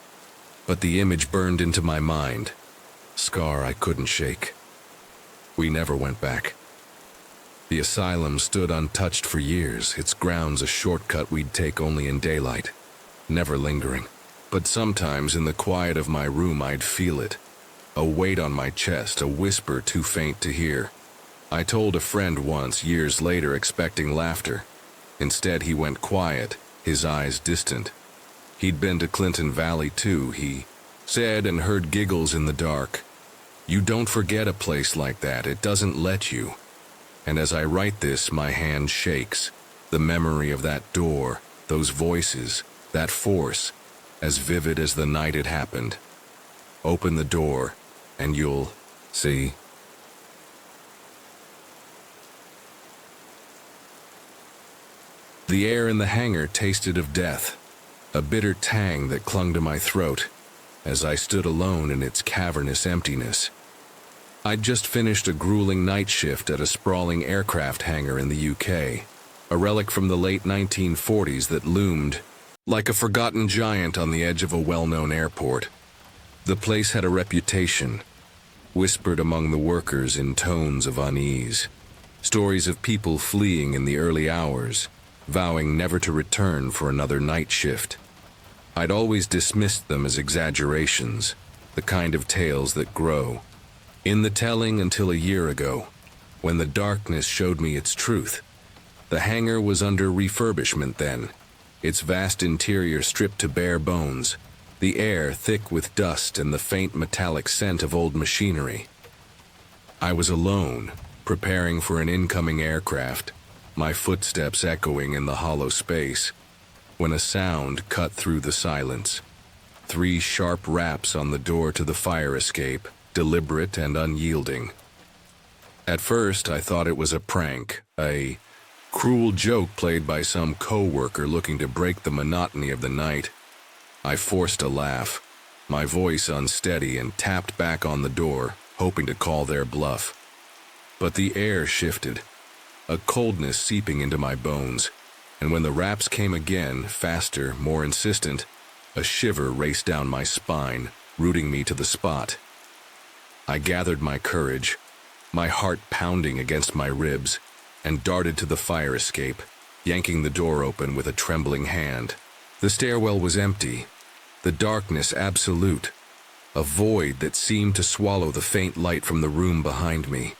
but the image burned into my mind. Scar I couldn't shake. We never went back. The asylum stood untouched for years, its grounds a shortcut we'd take only in daylight, never lingering. But sometimes in the quiet of my room I'd feel it, a weight on my chest, a whisper too faint to hear. I told a friend once, years later, expecting laughter. Instead, he went quiet, his eyes distant. He'd been to Clinton Valley too, he said, and heard giggles in the dark. You don't forget a place like that, it doesn't let you. And as I write this, my hand shakes. The memory of that door, those voices, that force, as vivid as the night it happened. Open the door, and you'll see. The air in the hangar tasted of death, a bitter tang that clung to my throat as I stood alone in its cavernous emptiness. I'd just finished a grueling night shift at a sprawling aircraft hangar in the UK, a relic from the late 1940s that loomed like a forgotten giant on the edge of a well-known airport. The place had a reputation, whispered among the workers in tones of unease, stories of people fleeing in the early hours, vowing never to return for another night shift. I'd always dismissed them as exaggerations, the kind of tales that grow in the telling until a year ago, when the darkness showed me its truth. The hangar was under refurbishment then, its vast interior stripped to bare bones, the air thick with dust and the faint metallic scent of old machinery. I was alone, preparing for an incoming aircraft, my footsteps echoing in the hollow space, when a sound cut through the silence. 3 sharp raps on the door to the fire escape, deliberate and unyielding. At first, I thought it was a prank, a cruel joke played by some co-worker looking to break the monotony of the night. I forced a laugh, my voice unsteady, and tapped back on the door, hoping to call their bluff. But the air shifted, a coldness seeping into my bones, and when the raps came again, faster, more insistent, a shiver raced down my spine, rooting me to the spot. I gathered my courage, my heart pounding against my ribs, and darted to the fire escape, yanking the door open with a trembling hand. The stairwell was empty, the darkness absolute, a void that seemed to swallow the faint light from the room behind me.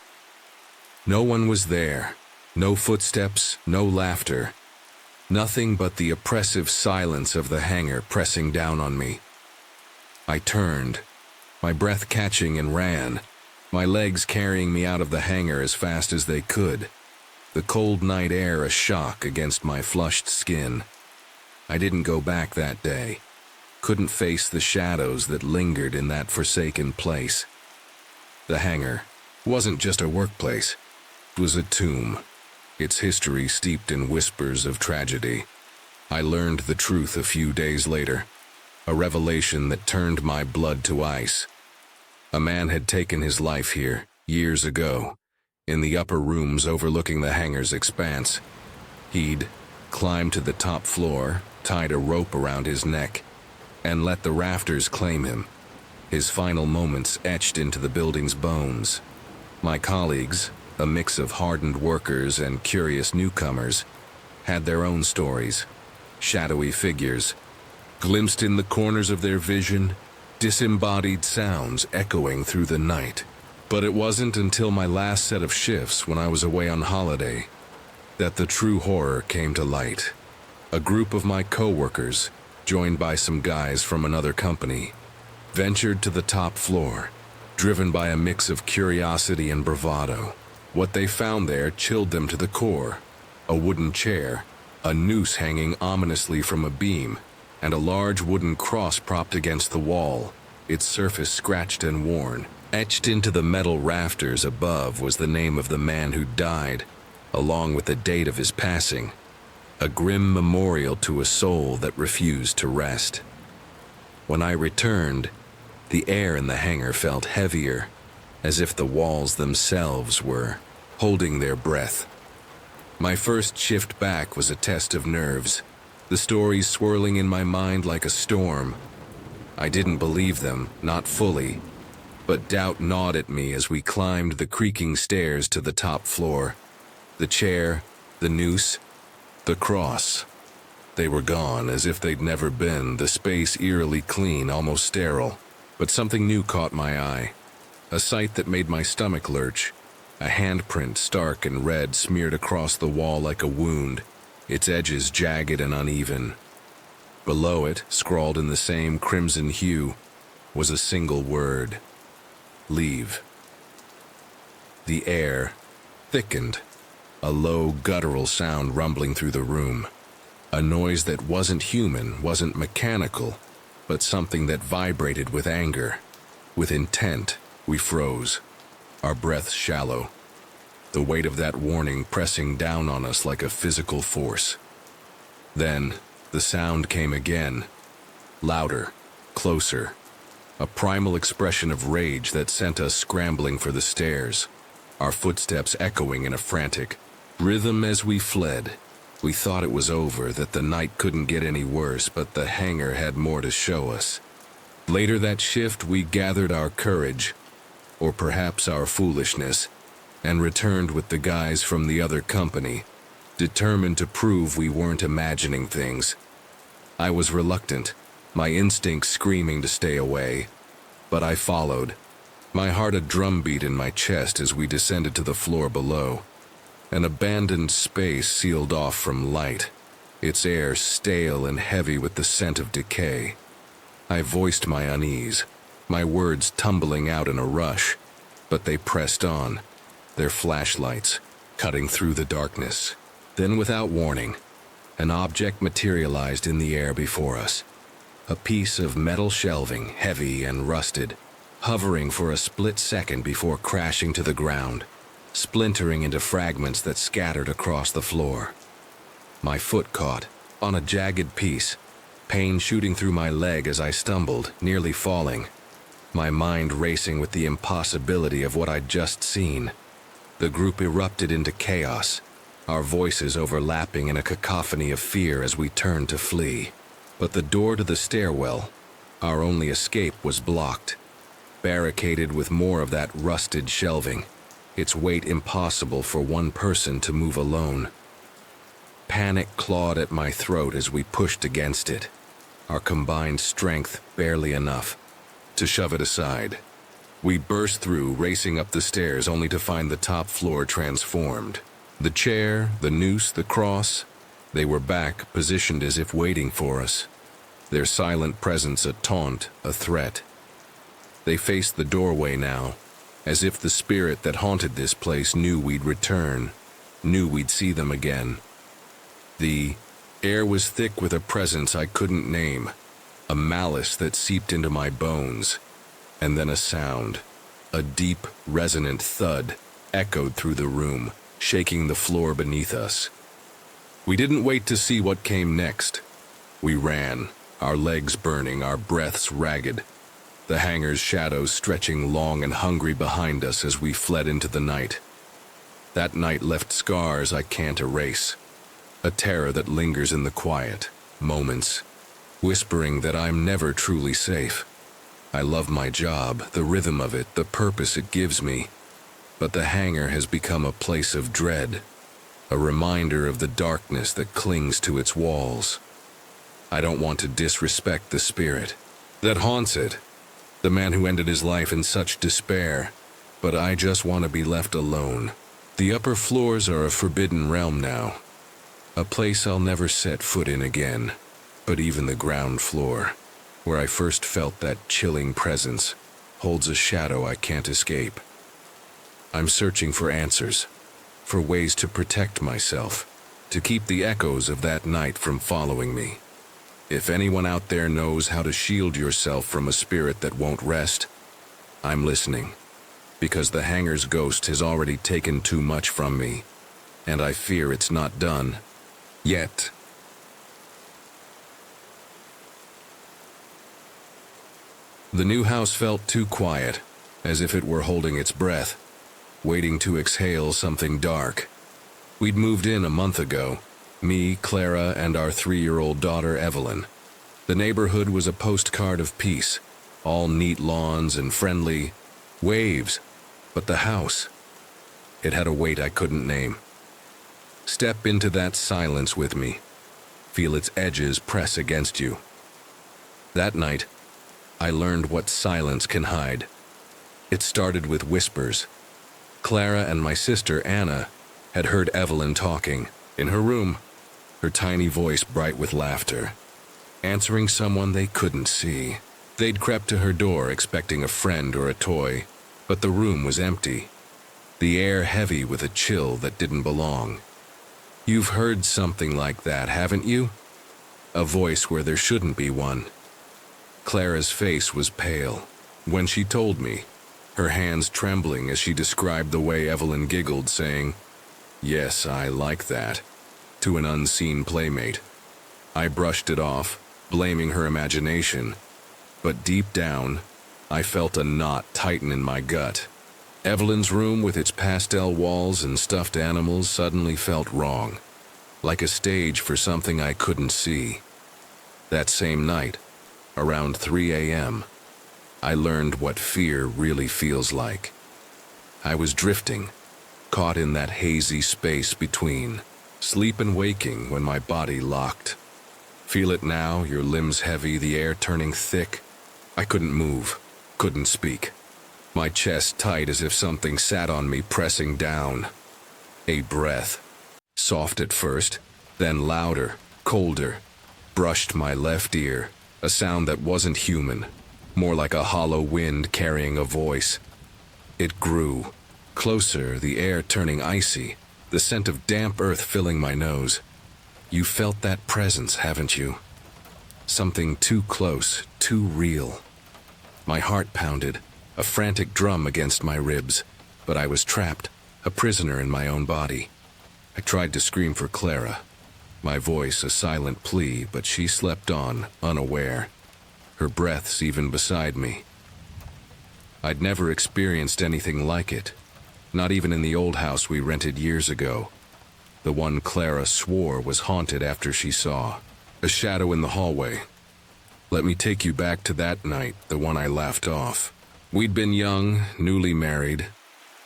No one was there. No footsteps, no laughter, nothing but the oppressive silence of the hangar pressing down on me. I turned, my breath catching, and ran, my legs carrying me out of the hangar as fast as they could, the cold night air a shock against my flushed skin. I didn't go back that day, couldn't face the shadows that lingered in that forsaken place. The hangar wasn't just a workplace, it was a tomb, its history steeped in whispers of tragedy. I learned the truth a few days later, a revelation that turned my blood to ice. A man had taken his life here, years ago, in the upper rooms overlooking the hangar's expanse. He'd climbed to the top floor, tied a rope around his neck, and let the rafters claim him, his final moments etched into the building's bones. My colleagues, a mix of hardened workers and curious newcomers, had their own stories, shadowy figures, glimpsed in the corners of their vision, disembodied sounds echoing through the night. But it wasn't until my last set of shifts when I was away on holiday that the true horror came to light. A group of my co-workers, joined by some guys from another company, ventured to the top floor, driven by a mix of curiosity and bravado. What they found there chilled them to the core: a wooden chair, a noose hanging ominously from a beam, and a large wooden cross propped against the wall, its surface scratched and worn. Etched into the metal rafters above was the name of the man who died, along with the date of his passing, a grim memorial to a soul that refused to rest. When I returned, the air in the hangar felt heavier, as if the walls themselves were holding their breath. My first shift back was a test of nerves, the stories swirling in my mind like a storm. I didn't believe them, not fully, but doubt gnawed at me as we climbed the creaking stairs to the top floor. The chair, the noose, the cross. They were gone, as if they'd never been, the space eerily clean, almost sterile. But something new caught my eye, a sight that made my stomach lurch. A handprint, stark and red, smeared across the wall like a wound, its edges jagged and uneven. Below it, scrawled in the same crimson hue, was a single word: leave. The air thickened, a low, guttural sound rumbling through the room. A noise that wasn't human, wasn't mechanical, but something that vibrated with anger, with intent. We froze, our breaths shallow, the weight of that warning pressing down on us like a physical force. Then, the sound came again, louder, closer, a primal expression of rage that sent us scrambling for the stairs, our footsteps echoing in a frantic rhythm as we fled. We thought it was over, that the night couldn't get any worse, but the hangar had more to show us. Later that shift, we gathered our courage, or perhaps our foolishness, and returned with the guys from the other company, determined to prove we weren't imagining things. I was reluctant, my instincts screaming to stay away, but I followed, my heart a drumbeat in my chest as we descended to the floor below. An abandoned space sealed off from light, its air stale and heavy with the scent of decay. I voiced my unease, my words tumbling out in a rush, but they pressed on, their flashlights cutting through the darkness. Then, without warning, an object materialized in the air before us. A piece of metal shelving, heavy and rusted, hovering for a split second before crashing to the ground, splintering into fragments that scattered across the floor. My foot caught on a jagged piece, pain shooting through my leg as I stumbled, nearly falling, my mind racing with the impossibility of what I'd just seen. The group erupted into chaos, our voices overlapping in a cacophony of fear as we turned to flee. But the door to the stairwell, our only escape, was blocked, barricaded with more of that rusted shelving, its weight impossible for one person to move alone. Panic clawed at my throat as we pushed against it, our combined strength barely enough to shove it aside. We burst through, racing up the stairs only to find the top floor transformed. The chair, the noose, the cross, they were back, positioned as if waiting for us. their silent presence a taunt, a threat. They faced the doorway now, as if the spirit that haunted this place knew we'd return, knew we'd see them again. The air was thick with a presence I couldn't name, a malice that seeped into my bones, and then a sound, a deep, resonant thud, echoed through the room, shaking the floor beneath us. We didn't wait to see what came next. We ran, our legs burning, our breaths ragged, the hangar's shadows stretching long and hungry behind us as we fled into the night. That night left scars I can't erase, a terror that lingers in the quiet, moments, whispering that I'm never truly safe. I love my job, the rhythm of it, the purpose it gives me, but the hangar has become a place of dread, a reminder of the darkness that clings to its walls. I don't want to disrespect the spirit that haunts it, the man who ended his life in such despair, but I just want to be left alone. The upper floors are a forbidden realm now, a place I'll never set foot in again, but even the ground floor, where I first felt that chilling presence, holds a shadow I can't escape. I'm searching for answers, for ways to protect myself, to keep the echoes of that night from following me. If anyone out there knows how to shield yourself from a spirit that won't rest, I'm listening, because the hangar's ghost has already taken too much from me, and I fear it's not done yet. The new house felt too quiet, as if it were holding its breath, waiting to exhale something dark. We'd moved in a month ago, me, Clara, and our 3-year-old daughter, Evelyn. The neighborhood was a postcard of peace, all neat lawns and friendly waves, but the house, it had a weight I couldn't name. Step into that silence with me. Feel its edges press against you. That night, I learned what silence can hide. It started with whispers. Clara and my sister, Anna, had heard Evelyn talking, in her room, her tiny voice bright with laughter, answering someone they couldn't see. They'd crept to her door expecting a friend or a toy, but the room was empty, the air heavy with a chill that didn't belong. You've heard something like that, haven't you? A voice where there shouldn't be one. Clara's face was pale when she told me, her hands trembling as she described the way Evelyn giggled, saying, "Yes, I like that," to an unseen playmate. I brushed it off, blaming her imagination, but deep down, I felt a knot tighten in my gut. Evelyn's room with its pastel walls and stuffed animals suddenly felt wrong, like a stage for something I couldn't see. That same night, around 3 a.m., I learned what fear really feels like. I was drifting, caught in that hazy space between sleep and waking when my body locked. Feel it now, your limbs heavy, the air turning thick. I couldn't move, couldn't speak. My chest tight as if something sat on me, pressing down. A breath, soft at first, then louder, colder, brushed my left ear, a sound that wasn't human, more like a hollow wind carrying a voice. It grew, closer, the air turning icy, the scent of damp earth filling my nose. You felt that presence, haven't you? Something too close, too real. My heart pounded, a frantic drum against my ribs, but I was trapped, a prisoner in my own body. I tried to scream for Clara, my voice a silent plea, but she slept on, unaware, her breaths even beside me. I'd never experienced anything like it, not even in the old house we rented years ago, the one Clara swore was haunted after she saw a shadow in the hallway. Let me take you back to that night, the one I laughed off. We'd been young, newly married,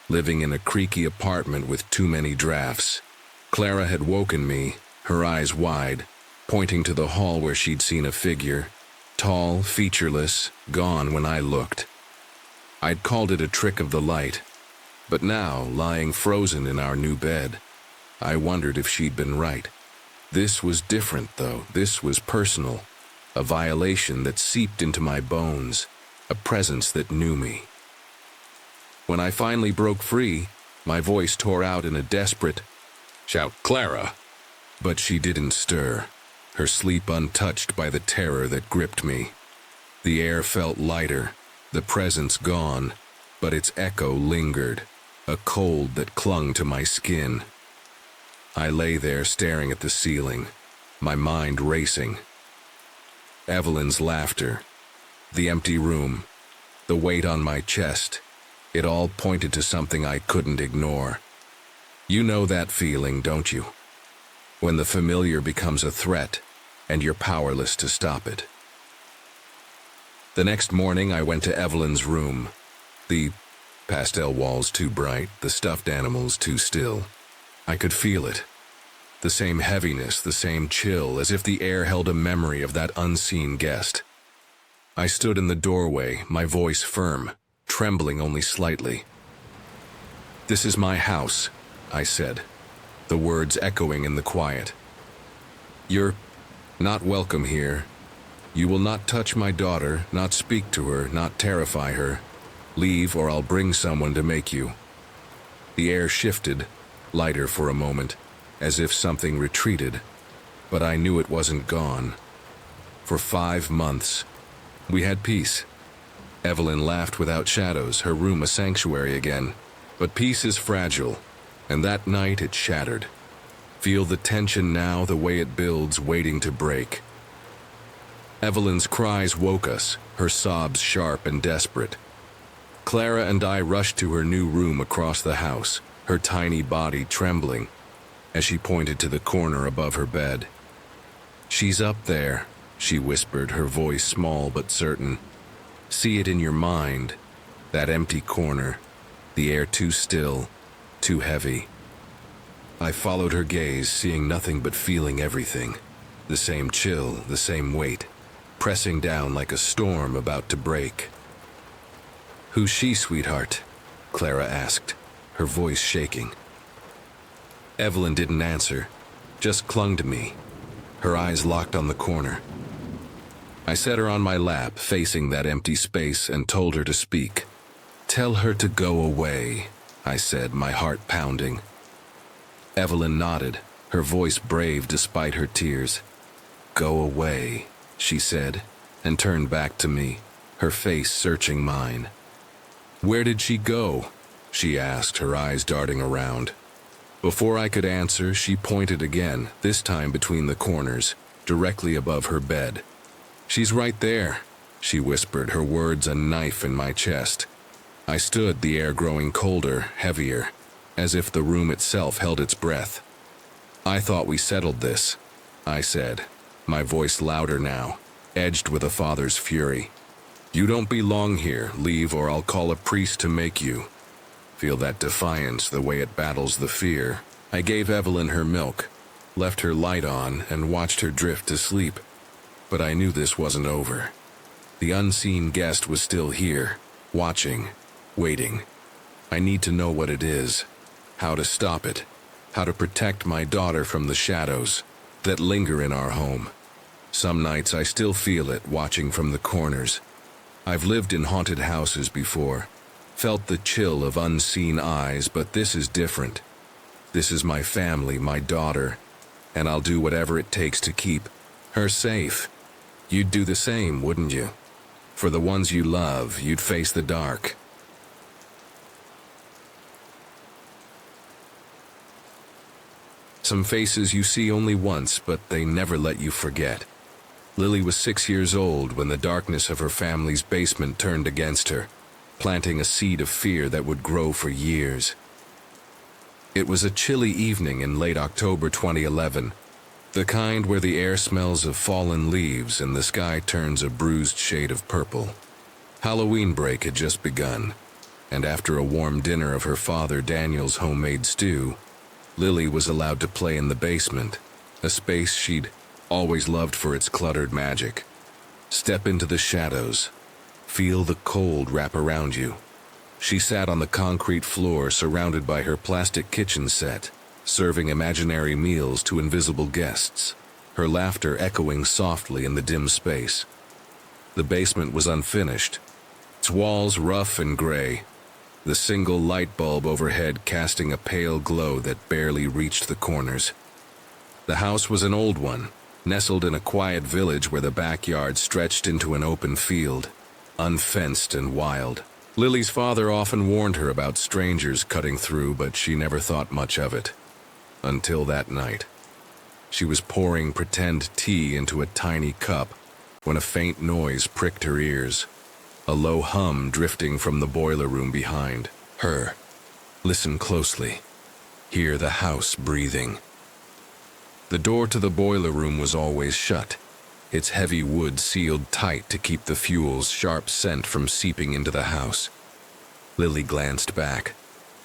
living in a creaky apartment with too many drafts. Clara had woken me, her eyes wide, pointing to the hall where she'd seen a figure, tall, featureless, gone when I looked. I'd called it a trick of the light, but now, lying frozen in our new bed, I wondered if she'd been right. This was different, though. This was personal, a violation that seeped into my bones, a presence that knew me. When I finally broke free, my voice tore out in a desperate shout, "Clara!" But she didn't stir, her sleep untouched by the terror that gripped me. The air felt lighter, the presence gone, but its echo lingered, a cold that clung to my skin. I lay there staring at the ceiling, my mind racing. Evelyn's laughter, the empty room, the weight on my chest, it all pointed to something I couldn't ignore. You know that feeling, don't you? When the familiar becomes a threat, and you're powerless to stop it. The next morning I went to Evelyn's room. The pastel walls too bright, the stuffed animals too still. I could feel it. The same heaviness, the same chill, as if the air held a memory of that unseen guest. I stood in the doorway, my voice firm, trembling only slightly. "This is my house," I said, the words echoing in the quiet. "You're not welcome here. You will not touch my daughter, not speak to her, not terrify her. Leave or I'll bring someone to make you." The air shifted, lighter for a moment, as if something retreated, but I knew it wasn't gone. For 5 months, we had peace. Evelyn laughed without shadows, her room a sanctuary again. But peace is fragile, and that night it shattered. Feel the tension now, the way it builds, waiting to break. Evelyn's cries woke us, her sobs sharp and desperate. Clara and I rushed to her new room across the house, her tiny body trembling, as she pointed to the corner above her bed. "She's up there," she whispered, her voice small but certain. "See it in your mind, that empty corner, the air too still, too heavy." I followed her gaze, seeing nothing but feeling everything. The same chill, the same weight, pressing down like a storm about to break. "Who's she, sweetheart?" Clara asked, her voice shaking. Evelyn didn't answer, just clung to me, her eyes locked on the corner. I set her on my lap, facing that empty space, and told her to speak. "Tell her to go away," I said, my heart pounding. Evelyn nodded, her voice brave despite her tears. "Go away," she said, and turned back to me, her face searching mine. "Where did she go?" she asked, her eyes darting around. Before I could answer, she pointed again, this time between the corners, directly above her bed. "She's right there," she whispered, her words a knife in my chest. I stood, the air growing colder, heavier, as if the room itself held its breath. "I thought we settled this," I said, my voice louder now, edged with a father's fury. "You don't belong here. Leave or I'll call a priest to make you." Feel that defiance, the way it battles the fear. I gave Evelyn her milk, left her light on, and watched her drift to sleep. But I knew this wasn't over. The unseen guest was still here, watching, waiting. I need to know what it is, how to stop it, how to protect my daughter from the shadows that linger in our home. Some nights I still feel it, watching from the corners. I've lived in haunted houses before, felt the chill of unseen eyes, but this is different. This is my family, my daughter, and I'll do whatever it takes to keep her safe. You'd do the same, wouldn't you? For the ones you love, you'd face the dark. Some faces you see only once, but they never let you forget. Lily was 6 years old when the darkness of her family's basement turned against her, planting a seed of fear that would grow for years. It was a chilly evening in late October 2011, the kind where the air smells of fallen leaves and the sky turns a bruised shade of purple. Halloween break had just begun, and after a warm dinner of her father Daniel's homemade stew, Lily was allowed to play in the basement, a space she'd always loved for its cluttered magic. Step into the shadows. Feel the cold wrap around you. She sat on the concrete floor surrounded by her plastic kitchen set, serving imaginary meals to invisible guests, her laughter echoing softly in the dim space. The basement was unfinished, its walls rough and gray, the single light bulb overhead casting a pale glow that barely reached the corners. The house was an old one, nestled in a quiet village where the backyard stretched into an open field, unfenced and wild. Lily's father often warned her about strangers cutting through, but she never thought much of it. Until that night. She was pouring pretend tea into a tiny cup when a faint noise pricked her ears, a low hum drifting from the boiler room behind her. Listen closely. Hear the house breathing. The door to the boiler room was always shut, its heavy wood sealed tight to keep the fuel's sharp scent from seeping into the house. Lily glanced back,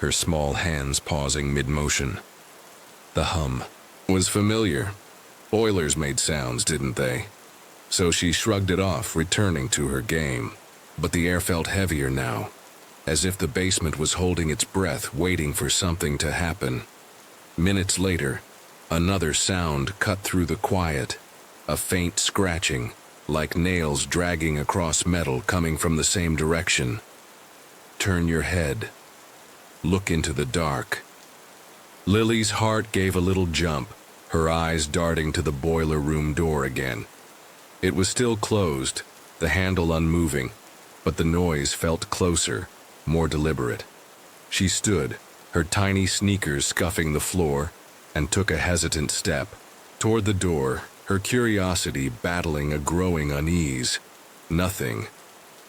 her small hands pausing mid-motion. The hum was familiar. Boilers made sounds, didn't they? So she shrugged it off, returning to her game. But the air felt heavier now, as if the basement was holding its breath, waiting for something to happen. Minutes later, another sound cut through the quiet, a faint scratching, like nails dragging across metal coming from the same direction. Turn your head. Look into the dark. Lily's heart gave a little jump, her eyes darting to the boiler room door again. It was still closed, the handle unmoving, but the noise felt closer, more deliberate. She stood, her tiny sneakers scuffing the floor, and took a hesitant step toward the door, her curiosity battling a growing unease. Nothing.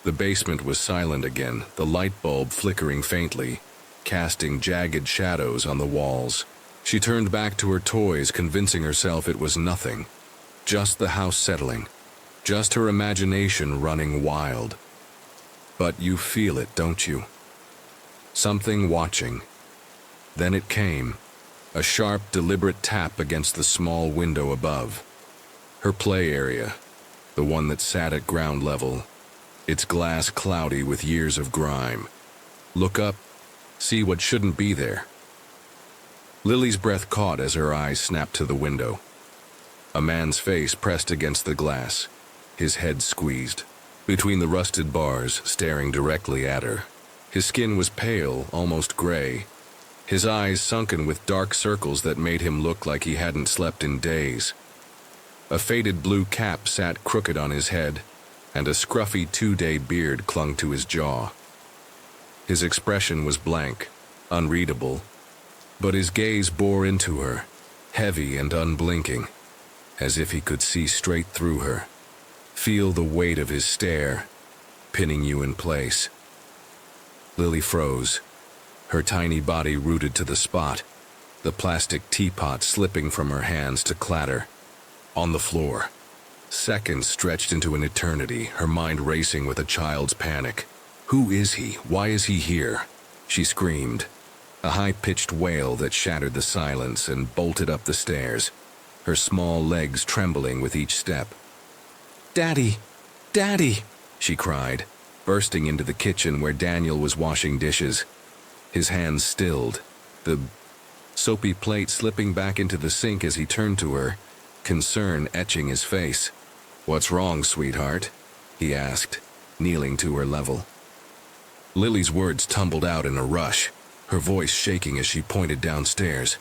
The basement was silent again, the light bulb flickering faintly, casting jagged shadows on the walls. She turned back to her toys, convincing herself it was nothing. Just the house settling. Just her imagination running wild. But you feel it, don't you? Something watching. Then it came. A sharp, deliberate tap against the small window above. Her play area, the one that sat at ground level, its glass cloudy with years of grime. Look up, see what shouldn't be there. Lily's breath caught as her eyes snapped to the window. A man's face pressed against the glass, his head squeezed, between the rusted bars, staring directly at her. His skin was pale, almost gray, his eyes sunken with dark circles that made him look like he hadn't slept in days. A faded blue cap sat crooked on his head, and a scruffy 2-day beard clung to his jaw. His expression was blank, unreadable, but his gaze bore into her, heavy and unblinking, as if he could see straight through her. Feel the weight of his stare, pinning you in place. Lily froze, her tiny body rooted to the spot, the plastic teapot slipping from her hands to clatter. On the floor. Seconds stretched into an eternity, her mind racing with a child's panic. Who is he? Why is he here? She screamed, a high-pitched wail that shattered the silence, and bolted up the stairs, her small legs trembling with each step. "Daddy! Daddy!" she cried, bursting into the kitchen where Daniel was washing dishes. His hands stilled, the soapy plate slipping back into the sink as he turned to her, concern etching his face. "What's wrong, sweetheart?" he asked, kneeling to her level. Lily's words tumbled out in a rush, her voice shaking as she pointed downstairs.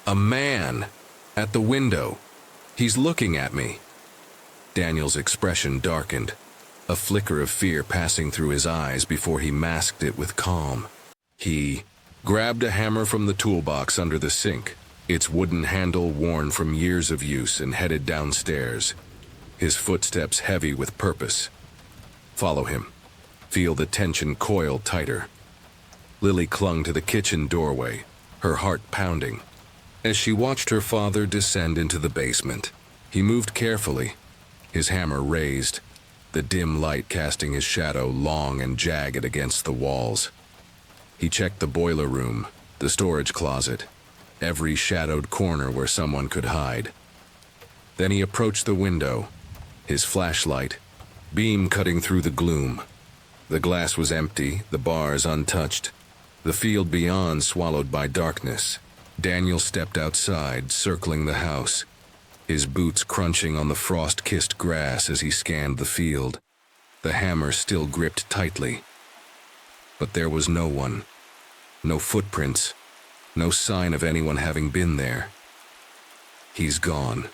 "A man! At the window! He's looking at me!" Daniel's expression darkened, a flicker of fear passing through his eyes before he masked it with calm. He grabbed a hammer from the toolbox under the sink, its wooden handle worn from years of use, and headed downstairs, his footsteps heavy with purpose. Follow him. Feel the tension coil tighter. Lily clung to the kitchen doorway, her heart pounding, as she watched her father descend into the basement. He moved carefully, his hammer raised, the dim light casting his shadow long and jagged against the walls. He checked the boiler room, the storage closet, every shadowed corner where someone could hide. Then he approached the window, his flashlight, beam cutting through the gloom. The glass was empty, the bars untouched, the field beyond swallowed by darkness. Daniel stepped outside, circling the house, his boots crunching on the frost-kissed grass as he scanned the field, the hammer still gripped tightly. But there was no one. No footprints. No sign of anyone having been there. He's gone.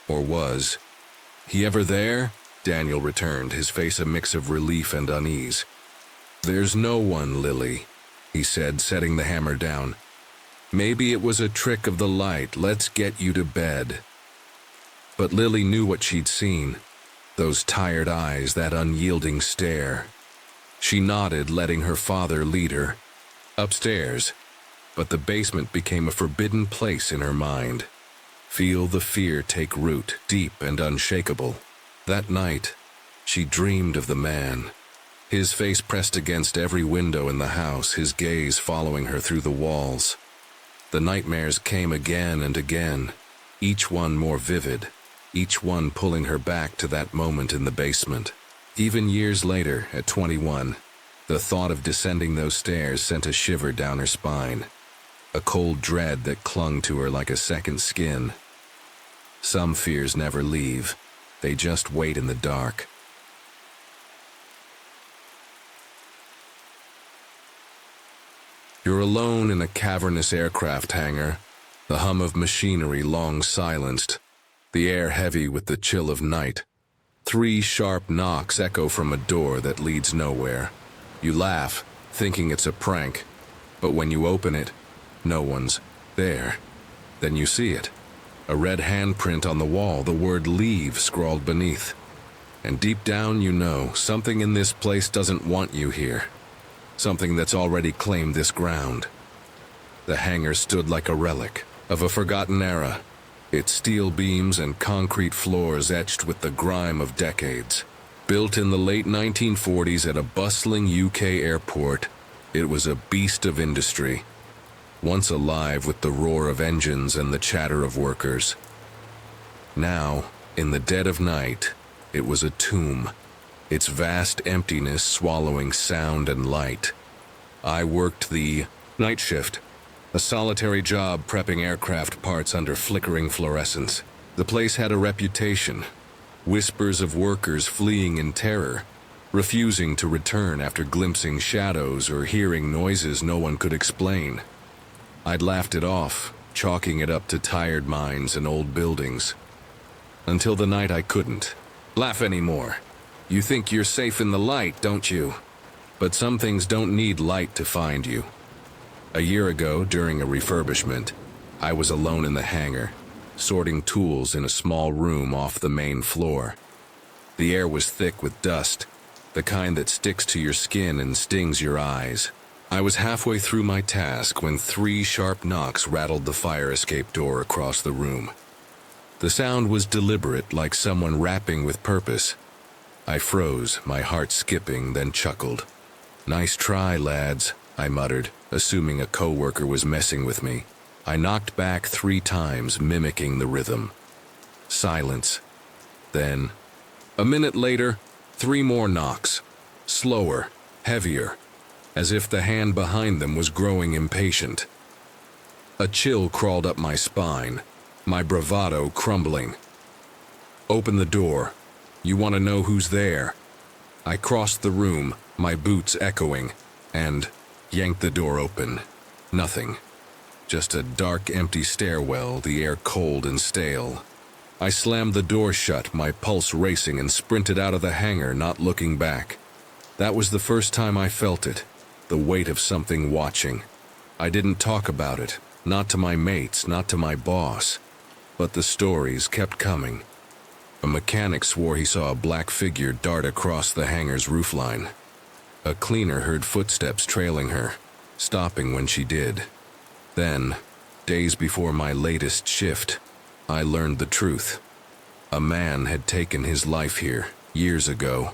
Or was. He ever there? Daniel returned, his face a mix of relief and unease. There's no one, Lily, he said, setting the hammer down. Maybe it was a trick of the light. Let's get you to bed. But Lily knew what she'd seen. Those tired eyes, that unyielding stare. She nodded, letting her father lead her. Upstairs. But the basement became a forbidden place in her mind. Feel the fear take root, deep and unshakable. That night, she dreamed of the man. His face pressed against every window in the house, his gaze following her through the walls. The nightmares came again and again, each one more vivid, each one pulling her back to that moment in the basement. Even years later, at 21, the thought of descending those stairs sent a shiver down her spine, a cold dread that clung to her like a second skin. Some fears never leave. They just wait in the dark. You're alone in a cavernous aircraft hangar, the hum of machinery long silenced, the air heavy with the chill of night. 3 sharp knocks echo from a door that leads nowhere. You laugh, thinking it's a prank, but when you open it, no one's there. Then you see it. A red handprint on the wall, the word leave scrawled beneath. And deep down you know, something in this place doesn't want you here. Something that's already claimed this ground. The hangar stood like a relic of a forgotten era, its steel beams and concrete floors etched with the grime of decades. Built in the late 1940s at a bustling UK airport, it was a beast of industry. Once alive with the roar of engines and the chatter of workers. Now, in the dead of night, it was a tomb, its vast emptiness swallowing sound and light. I worked the night shift, a solitary job prepping aircraft parts under flickering fluorescence. The place had a reputation, whispers of workers fleeing in terror, refusing to return after glimpsing shadows or hearing noises no one could explain. I'd laughed it off, chalking it up to tired minds and old buildings. Until the night I couldn't laugh anymore. You think you're safe in the light, don't you? But some things don't need light to find you. A year ago, during a refurbishment, I was alone in the hangar, sorting tools in a small room off the main floor. The air was thick with dust, the kind that sticks to your skin and stings your eyes. I was halfway through my task when 3 sharp knocks rattled the fire escape door across the room. The sound was deliberate, like someone rapping with purpose. I froze, my heart skipping, then chuckled. "Nice try, lads," I muttered, assuming a coworker was messing with me. I knocked back 3 times, mimicking the rhythm. Silence. Then, a minute later, 3 more knocks. Slower, heavier, as if the hand behind them was growing impatient. A chill crawled up my spine, my bravado crumbling. "Open the door. You want to know who's there?" I crossed the room, my boots echoing, and yanked the door open. Nothing. Just a dark, empty stairwell, the air cold and stale. I slammed the door shut, my pulse racing, and sprinted out of the hangar, not looking back. That was the first time I felt it. The weight of something watching. I didn't talk about it, not to my mates, not to my boss. But the stories kept coming. A mechanic swore he saw a black figure dart across the hangar's roofline. A cleaner heard footsteps trailing her, stopping when she did. Then, days before my latest shift, I learned the truth. A man had taken his life here, years ago,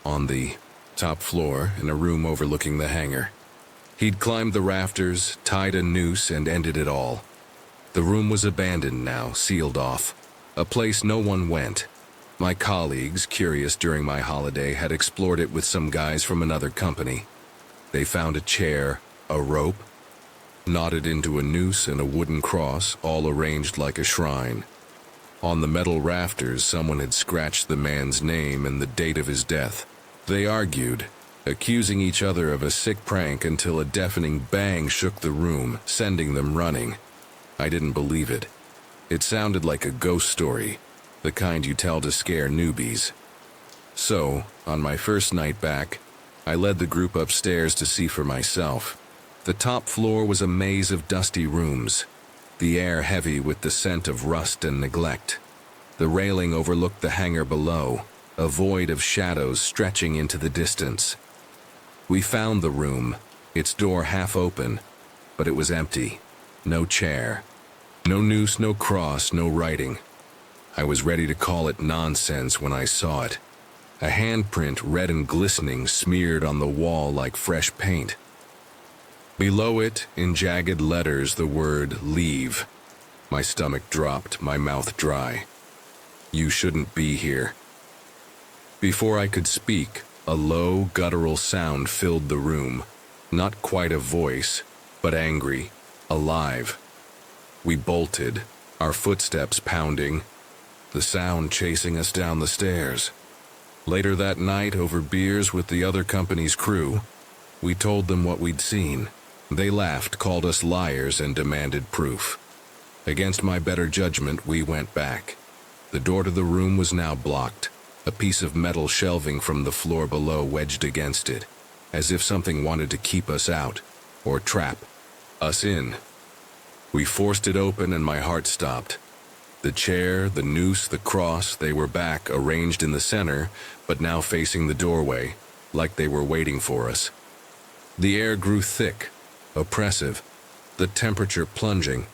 on the top floor in a room overlooking the hangar. He'd climbed the rafters, tied a noose, and ended it all. The room was abandoned now, sealed off. A place no one went. My colleagues, curious during my holiday, had explored it with some guys from another company. They found a chair, a rope, knotted into a noose and a wooden cross, all arranged like a shrine. On the metal rafters, someone had scratched the man's name and the date of his death. They argued, accusing each other of a sick prank until a deafening bang shook the room, sending them running. I didn't believe it. It sounded like a ghost story, the kind you tell to scare newbies. So, on my first night back, I led the group upstairs to see for myself. The top floor was a maze of dusty rooms, the air heavy with the scent of rust and neglect. The railing overlooked the hangar below, a void of shadows stretching into the distance. We found the room, its door half open, but it was empty. No chair, no noose, no cross, no writing. I was ready to call it nonsense when I saw it. A handprint, red and glistening, smeared on the wall like fresh paint. Below it, in jagged letters, the word "Leave." My stomach dropped, my mouth dry. You shouldn't be here. Before I could speak, a low, guttural sound filled the room. Not quite a voice, but angry, alive. We bolted, our footsteps pounding, the sound chasing us down the stairs. Later that night, over beers with the other company's crew, we told them what we'd seen. They laughed, called us liars, and demanded proof. Against my better judgment, we went back. The door to the room was now blocked, a piece of metal shelving from the floor below wedged against it, as if something wanted to keep us out, or trap us in. We forced it open and my heart stopped. The chair, the noose, the cross, they were back, arranged in the center, but now facing the doorway, like they were waiting for us. The air grew thick, oppressive, the temperature plunging.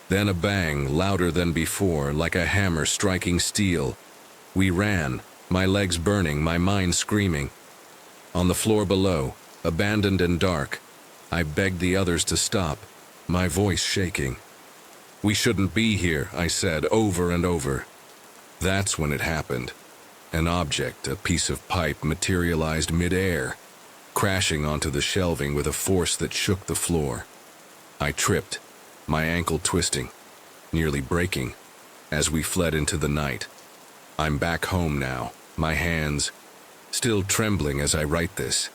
Then a bang, louder than before, like a hammer striking steel. We ran, my legs burning, my mind screaming. On the floor below, abandoned and dark, I begged the others to stop, my voice shaking. We shouldn't be here, I said over and over. That's when it happened. An object, a piece of pipe, materialized mid-air, crashing onto the shelving with a force that shook the floor. I tripped, my ankle twisting, nearly breaking, as we fled into the night. I'm back home now, my hands still trembling as I write this.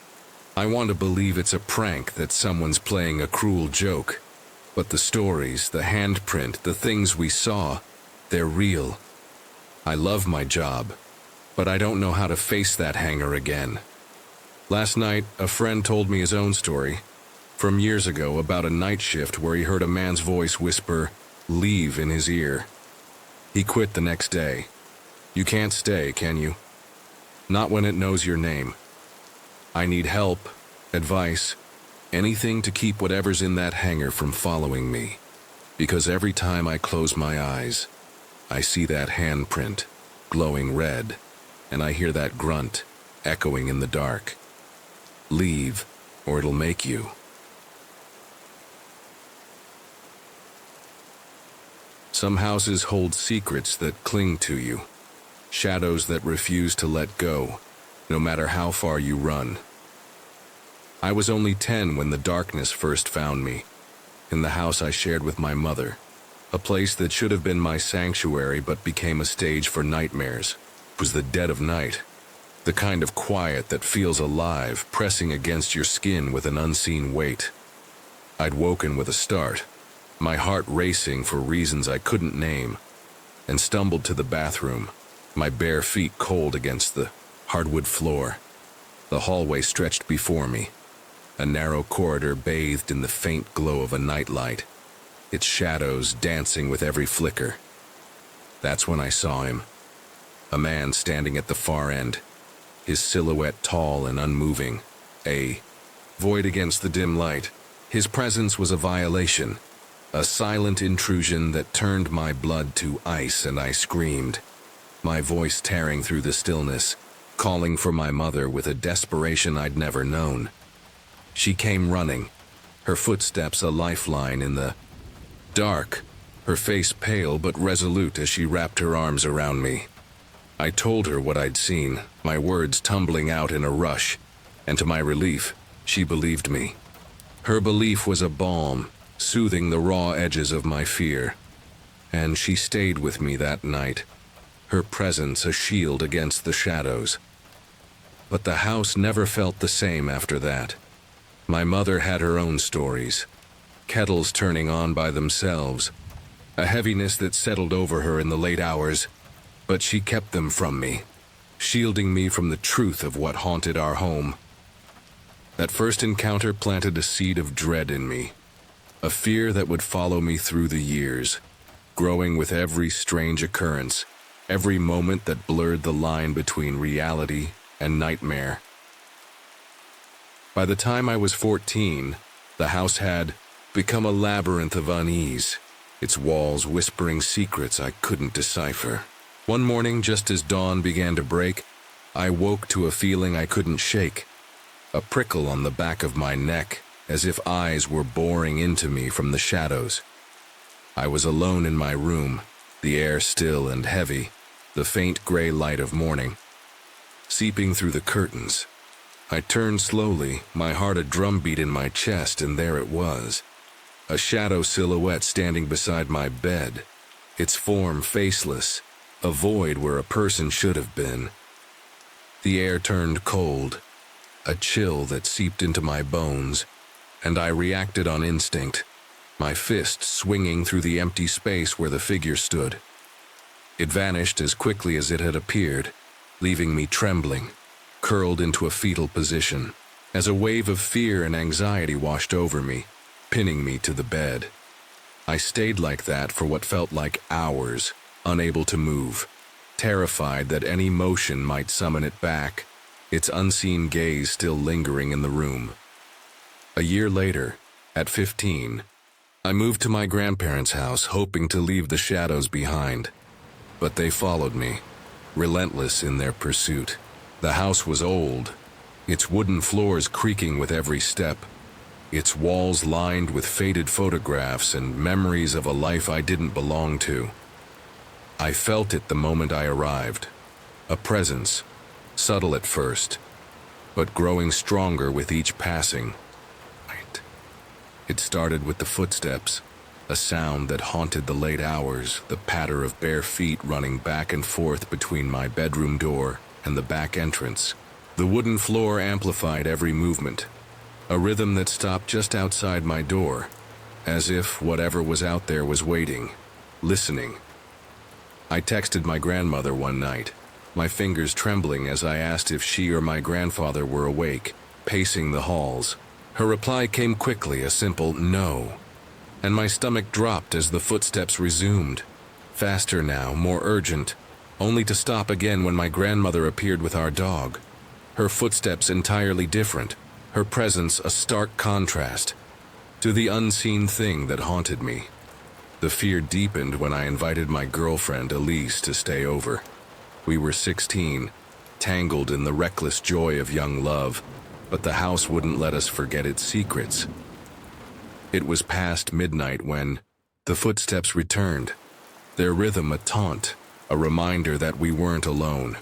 I want to believe it's a prank, that someone's playing a cruel joke. But the stories, the handprint, the things we saw, they're real. I love my job, but I don't know how to face that hangar again. Last night, a friend told me his own story, from years ago, about a night shift where he heard a man's voice whisper, "Leave," in his ear. He quit the next day. You can't stay, can you? Not when it knows your name. I need help, advice, anything to keep whatever's in that hangar from following me. Because every time I close my eyes, I see that handprint, glowing red, and I hear that grunt, echoing in the dark. Leave, or it'll make you. Some houses hold secrets that cling to you, shadows that refuse to let go, no matter how far you run. I was only 10 when the darkness first found me, in the house I shared with my mother, a place that should have been my sanctuary but became a stage for nightmares. It was the dead of night, the kind of quiet that feels alive, pressing against your skin with an unseen weight. I'd woken with a start, my heart racing for reasons I couldn't name, and stumbled to the bathroom, my bare feet cold against the hardwood floor. The hallway stretched before me, a narrow corridor bathed in the faint glow of a nightlight, its shadows dancing with every flicker. That's when I saw him, a man standing at the far end, his silhouette tall and unmoving, a void against the dim light. His presence was a violation, a silent intrusion that turned my blood to ice, and I screamed, my voice tearing through the stillness, calling for my mother with a desperation I'd never known. She came running, her footsteps a lifeline in the dark, her face pale but resolute as she wrapped her arms around me. I told her what I'd seen, my words tumbling out in a rush, and to my relief, she believed me. Her belief was a balm, soothing the raw edges of my fear. and she stayed with me that night, her presence a shield against the shadows. But the house never felt the same after that. My mother had her own stories, kettles turning on by themselves, a heaviness that settled over her in the late hours, but she kept them from me, shielding me from the truth of what haunted our home. That first encounter planted a seed of dread in me, a fear that would follow me through the years, growing with every strange occurrence, every moment that blurred the line between reality and nightmare. By the time I was 14, the house had become a labyrinth of unease, its walls whispering secrets I couldn't decipher. One morning, just as dawn began to break, I woke to a feeling I couldn't shake, a prickle on the back of my neck, as if eyes were boring into me from the shadows. I was alone in my room, the air still and heavy, the faint gray light of morning seeping through the curtains. I turned slowly, my heart a drumbeat in my chest, and there it was, a shadow silhouette standing beside my bed, its form faceless, a void where a person should have been. The air turned cold, a chill that seeped into my bones, and I reacted on instinct, my fist swinging through the empty space where the figure stood. It vanished as quickly as it had appeared, leaving me trembling, curled into a fetal position, as a wave of fear and anxiety washed over me, pinning me to the bed. I stayed like that for what felt like hours, unable to move, terrified that any motion might summon it back, its unseen gaze still lingering in the room. A year later, at 15, I moved to my grandparents' house, hoping to leave the shadows behind. But they followed me, relentless in their pursuit. The house was old, its wooden floors creaking with every step, its walls lined with faded photographs and memories of a life I didn't belong to. I felt it the moment I arrived, a presence, subtle at first, but growing stronger with each passing. It started with the footsteps, a sound that haunted the late hours, the patter of bare feet running back and forth between my bedroom door and the back entrance. The wooden floor amplified every movement, a rhythm that stopped just outside my door, as if whatever was out there was waiting, listening. I texted my grandmother one night, my fingers trembling as I asked if she or my grandfather were awake, pacing the halls. Her reply came quickly, a simple no, and my stomach dropped as the footsteps resumed, faster now, more urgent, only to stop again when my grandmother appeared with our dog. Her footsteps entirely different, her presence a stark contrast to the unseen thing that haunted me. The fear deepened when I invited my girlfriend Elise to stay over. We were 16, tangled in the reckless joy of young love, but the house wouldn't let us forget its secrets. It was past midnight when the footsteps returned, their rhythm a taunt, a reminder that we weren't alone.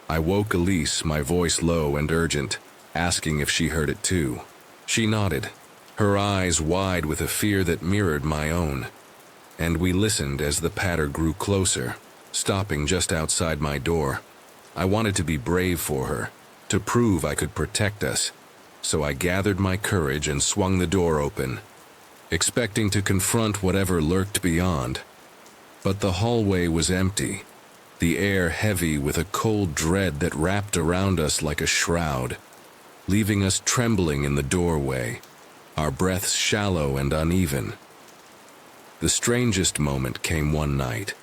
I woke Elise, my voice low and urgent, asking if she heard it too. She nodded, her eyes wide with a fear that mirrored my own, and we listened as the patter grew closer, stopping just outside my door. I wanted to be brave for her, to prove I could protect us, so I gathered my courage and swung the door open, expecting to confront whatever lurked beyond. But the hallway was empty, the air heavy with a cold dread that wrapped around us like a shroud, leaving us trembling in the doorway, our breaths shallow and uneven. The strangest moment came one night,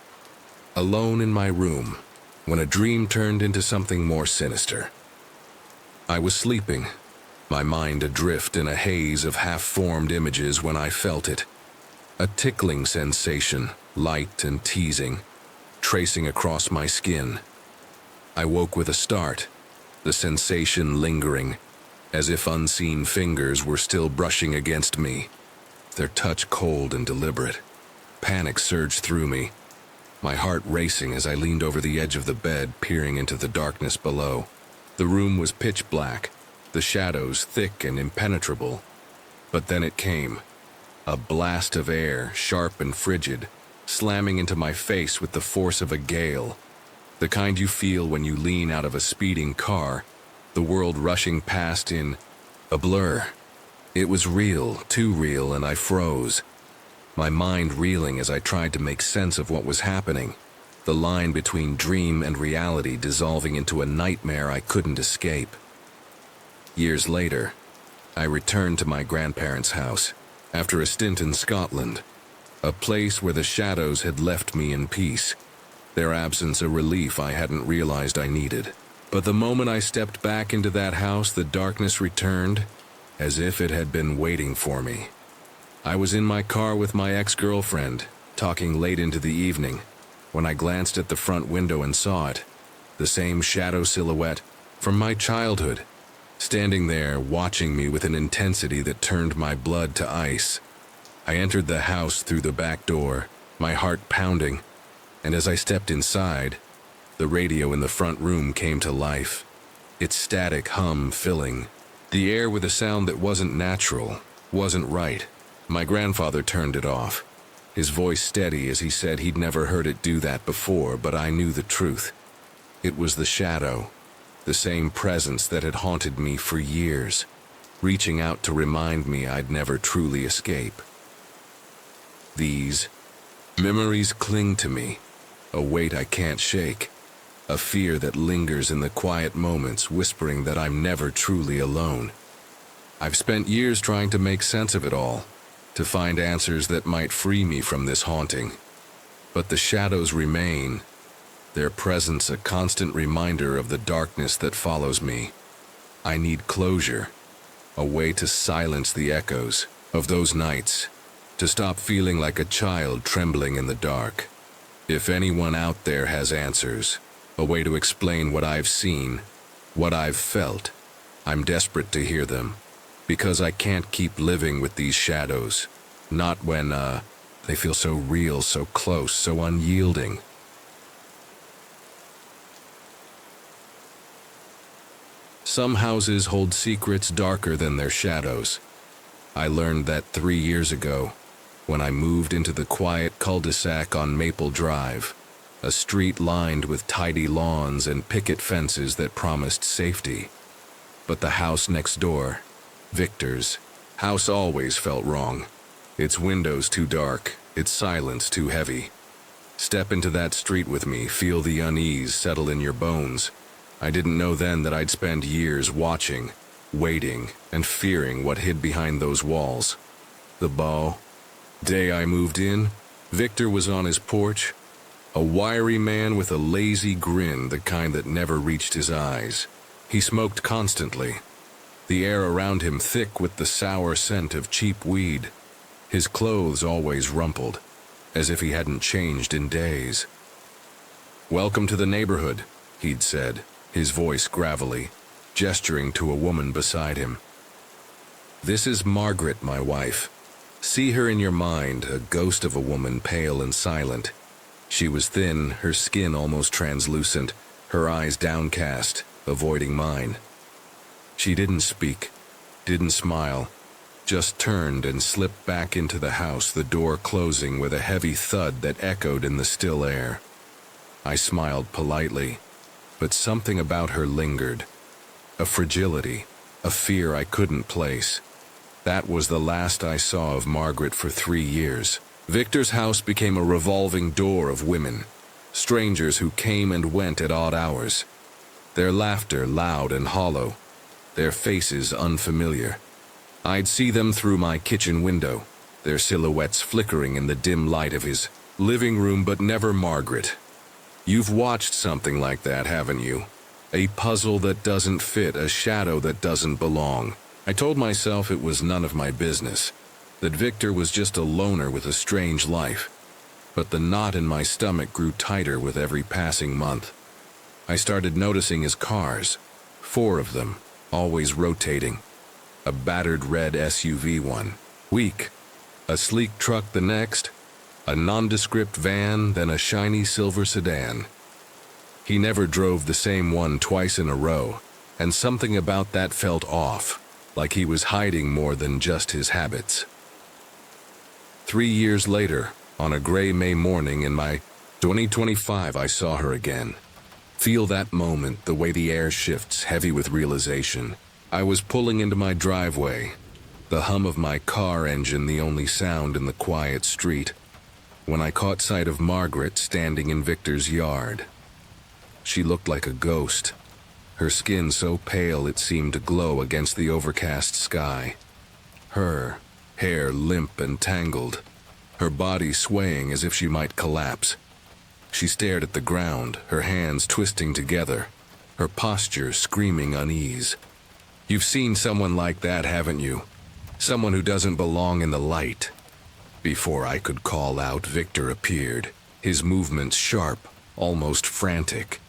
alone in my room, when a dream turned into something more sinister. I was sleeping, my mind adrift in a haze of half-formed images when I felt it. A tickling sensation, light and teasing, tracing across my skin. I woke with a start, the sensation lingering, as if unseen fingers were still brushing against me, their touch cold and deliberate. Panic surged through me, my heart racing as I leaned over the edge of the bed, peering into the darkness below. The room was pitch black, the shadows thick and impenetrable. But then it came, a blast of air, sharp and frigid, slamming into my face with the force of a gale. The kind you feel when you lean out of a speeding car, the world rushing past in a blur. It was real, too real, and I froze, my mind reeling as I tried to make sense of what was happening, the line between dream and reality dissolving into a nightmare I couldn't escape. Years later, I returned to my grandparents' house, after a stint in Scotland, a place where the shadows had left me in peace, their absence a relief I hadn't realized I needed. But the moment I stepped back into that house, the darkness returned, as if it had been waiting for me. I was in my car with my ex-girlfriend, talking late into the evening, when I glanced at the front window and saw it, the same shadow silhouette from my childhood, standing there watching me with an intensity that turned my blood to ice. I entered the house through the back door, my heart pounding, and as I stepped inside, the radio in the front room came to life, its static hum filling the air with a sound that wasn't natural, wasn't right. My grandfather turned it off, his voice steady as he said he'd never heard it do that before, but I knew the truth. It was the shadow, the same presence that had haunted me for years, reaching out to remind me I'd never truly escape. These memories cling to me, a weight I can't shake, a fear that lingers in the quiet moments, whispering that I'm never truly alone. I've spent years trying to make sense of it all, to find answers that might free me from this haunting. But the shadows remain, their presence a constant reminder of the darkness that follows me. I need closure, a way to silence the echoes of those nights, to stop feeling like a child trembling in the dark. If anyone out there has answers, a way to explain what I've seen, what I've felt, I'm desperate to hear them, because I can't keep living with these shadows, not when, they feel so real, so close, so unyielding. Some houses hold secrets darker than their shadows. I learned that 3 years ago, when I moved into the quiet cul-de-sac on Maple Drive, a street lined with tidy lawns and picket fences that promised safety. But the house next door, Victor's house, always felt wrong. Its windows too dark, its silence too heavy. Step into that street with me, feel the unease settle in your bones. I didn't know then that I'd spend years watching, waiting, and fearing what hid behind those walls. The day I moved in, Victor was on his porch, a wiry man with a lazy grin, the kind that never reached his eyes. He smoked constantly, the air around him thick with the sour scent of cheap weed. His clothes always rumpled, as if he hadn't changed in days. "Welcome to the neighborhood," he'd said, his voice gravelly, gesturing to a woman beside him. "This is Margaret, my wife. See her in your mind, a ghost of a woman, pale and silent. She was thin, her skin almost translucent, her eyes downcast, avoiding mine. She didn't speak, didn't smile, just turned and slipped back into the house, the door closing with a heavy thud that echoed in the still air. I smiled politely, but something about her lingered. A fragility, a fear I couldn't place. That was the last I saw of Margaret for 3 years. Victor's house became a revolving door of women, strangers who came and went at odd hours. Their laughter loud and hollow, their faces unfamiliar. I'd see them through my kitchen window, their silhouettes flickering in the dim light of his living room, but never Margaret. You've watched something like that, haven't you? A puzzle that doesn't fit, a shadow that doesn't belong. I told myself it was none of my business, that Victor was just a loner with a strange life. But the knot in my stomach grew tighter with every passing month. I started noticing his cars, 4 of them, always rotating. A battered red SUV one week, a sleek truck the next, a nondescript van, then a shiny silver sedan. He never drove the same one twice in a row, and something about that felt off, like he was hiding more than just his habits. 3 years later, On a gray May morning in my 2025, I saw her again. Feel that moment, the way the air shifts, heavy with realization. I was pulling into my driveway, the hum of my car engine the only sound in the quiet street, when I caught sight of Margaret standing in Victor's yard. She looked like a ghost, her skin so pale it seemed to glow against the overcast sky. Her hair limp and tangled, her body swaying as if she might collapse. She stared at the ground, her hands twisting together, her posture screaming unease. You've seen someone like that, haven't you? Someone who doesn't belong in the light. Before I could call out, Victor appeared, his movements sharp, almost frantic.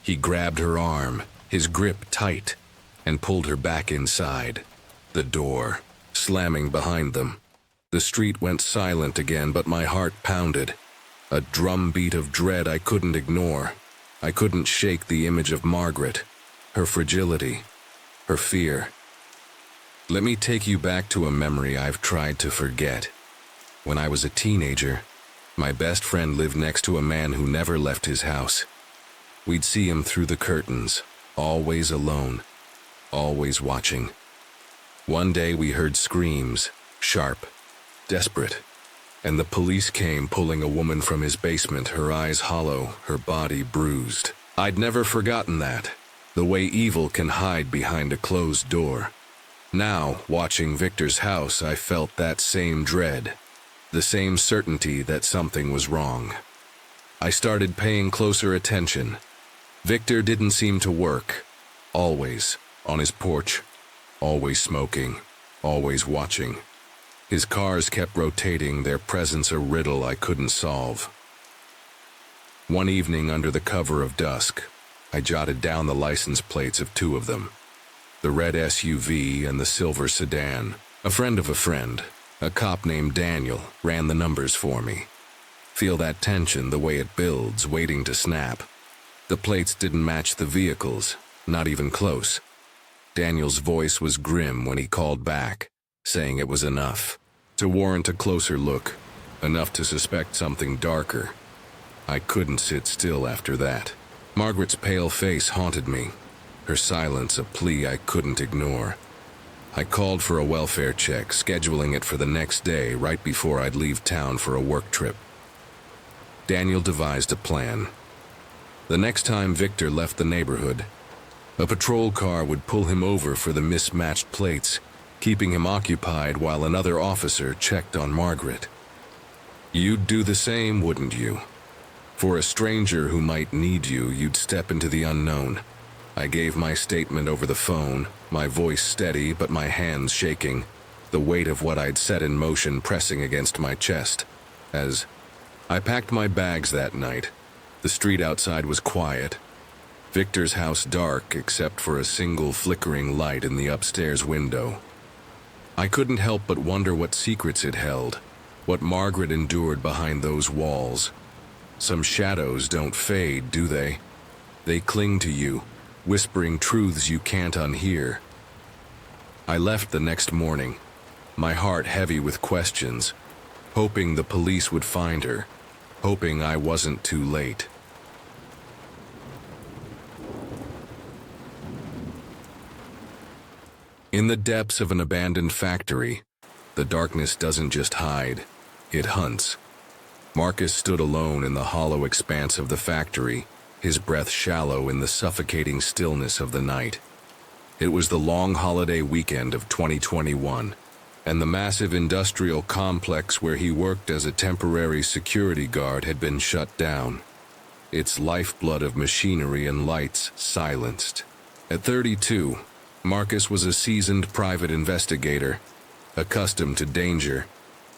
He grabbed her arm, his grip tight, and pulled her back inside. The door, slamming behind them. The street went silent again, but my heart pounded. A drumbeat of dread I couldn't ignore. I couldn't shake the image of Margaret, her fragility, her fear. Let me take you back to a memory I've tried to forget. When I was a teenager, my best friend lived next to a man who never left his house. We'd see him through the curtains, always alone, always watching. One day we heard screams, sharp, desperate, and the police came pulling a woman from his basement, her eyes hollow, her body bruised. I'd never forgotten that, the way evil can hide behind a closed door. Now, watching Victor's house, I felt that same dread, the same certainty that something was wrong. I started paying closer attention. Victor didn't seem to work. Always on his porch, always smoking, always watching. His cars kept rotating, their presence a riddle I couldn't solve. One evening under the cover of dusk, I jotted down the license plates of two of them, the red SUV and the silver sedan. A friend of a friend, a cop named Daniel, ran the numbers for me. Feel that tension, the way it builds, waiting to snap. The plates didn't match the vehicles, not even close. Daniel's voice was grim when he called back, saying it was enough to warrant a closer look, enough to suspect something darker. I couldn't sit still after that. Margaret's pale face haunted me, her silence a plea I couldn't ignore. I called for a welfare check, scheduling it for the next day, right before I'd leave town for a work trip. Daniel devised a plan. The next time Victor left the neighborhood, a patrol car would pull him over for the mismatched plates, keeping him occupied while another officer checked on Margaret. You'd do the same, wouldn't you? For a stranger who might need you, you'd step into the unknown. I gave my statement over the phone, my voice steady but my hands shaking, the weight of what I'd set in motion pressing against my chest. As I packed my bags that night, the street outside was quiet, Victor's house dark except for a single flickering light in the upstairs window. I couldn't help but wonder what secrets it held, what Margaret endured behind those walls. Some shadows don't fade, do they? They cling to you, whispering truths you can't unhear. I left the next morning, my heart heavy with questions, hoping the police would find her, hoping I wasn't too late. In the depths of an abandoned factory, the darkness doesn't just hide, it hunts. Marcus stood alone in the hollow expanse of the factory, his breath shallow in the suffocating stillness of the night. It was the long holiday weekend of 2021, and the massive industrial complex where he worked as a temporary security guard had been shut down, its lifeblood of machinery and lights silenced. At 32, Marcus was a seasoned private investigator, accustomed to danger.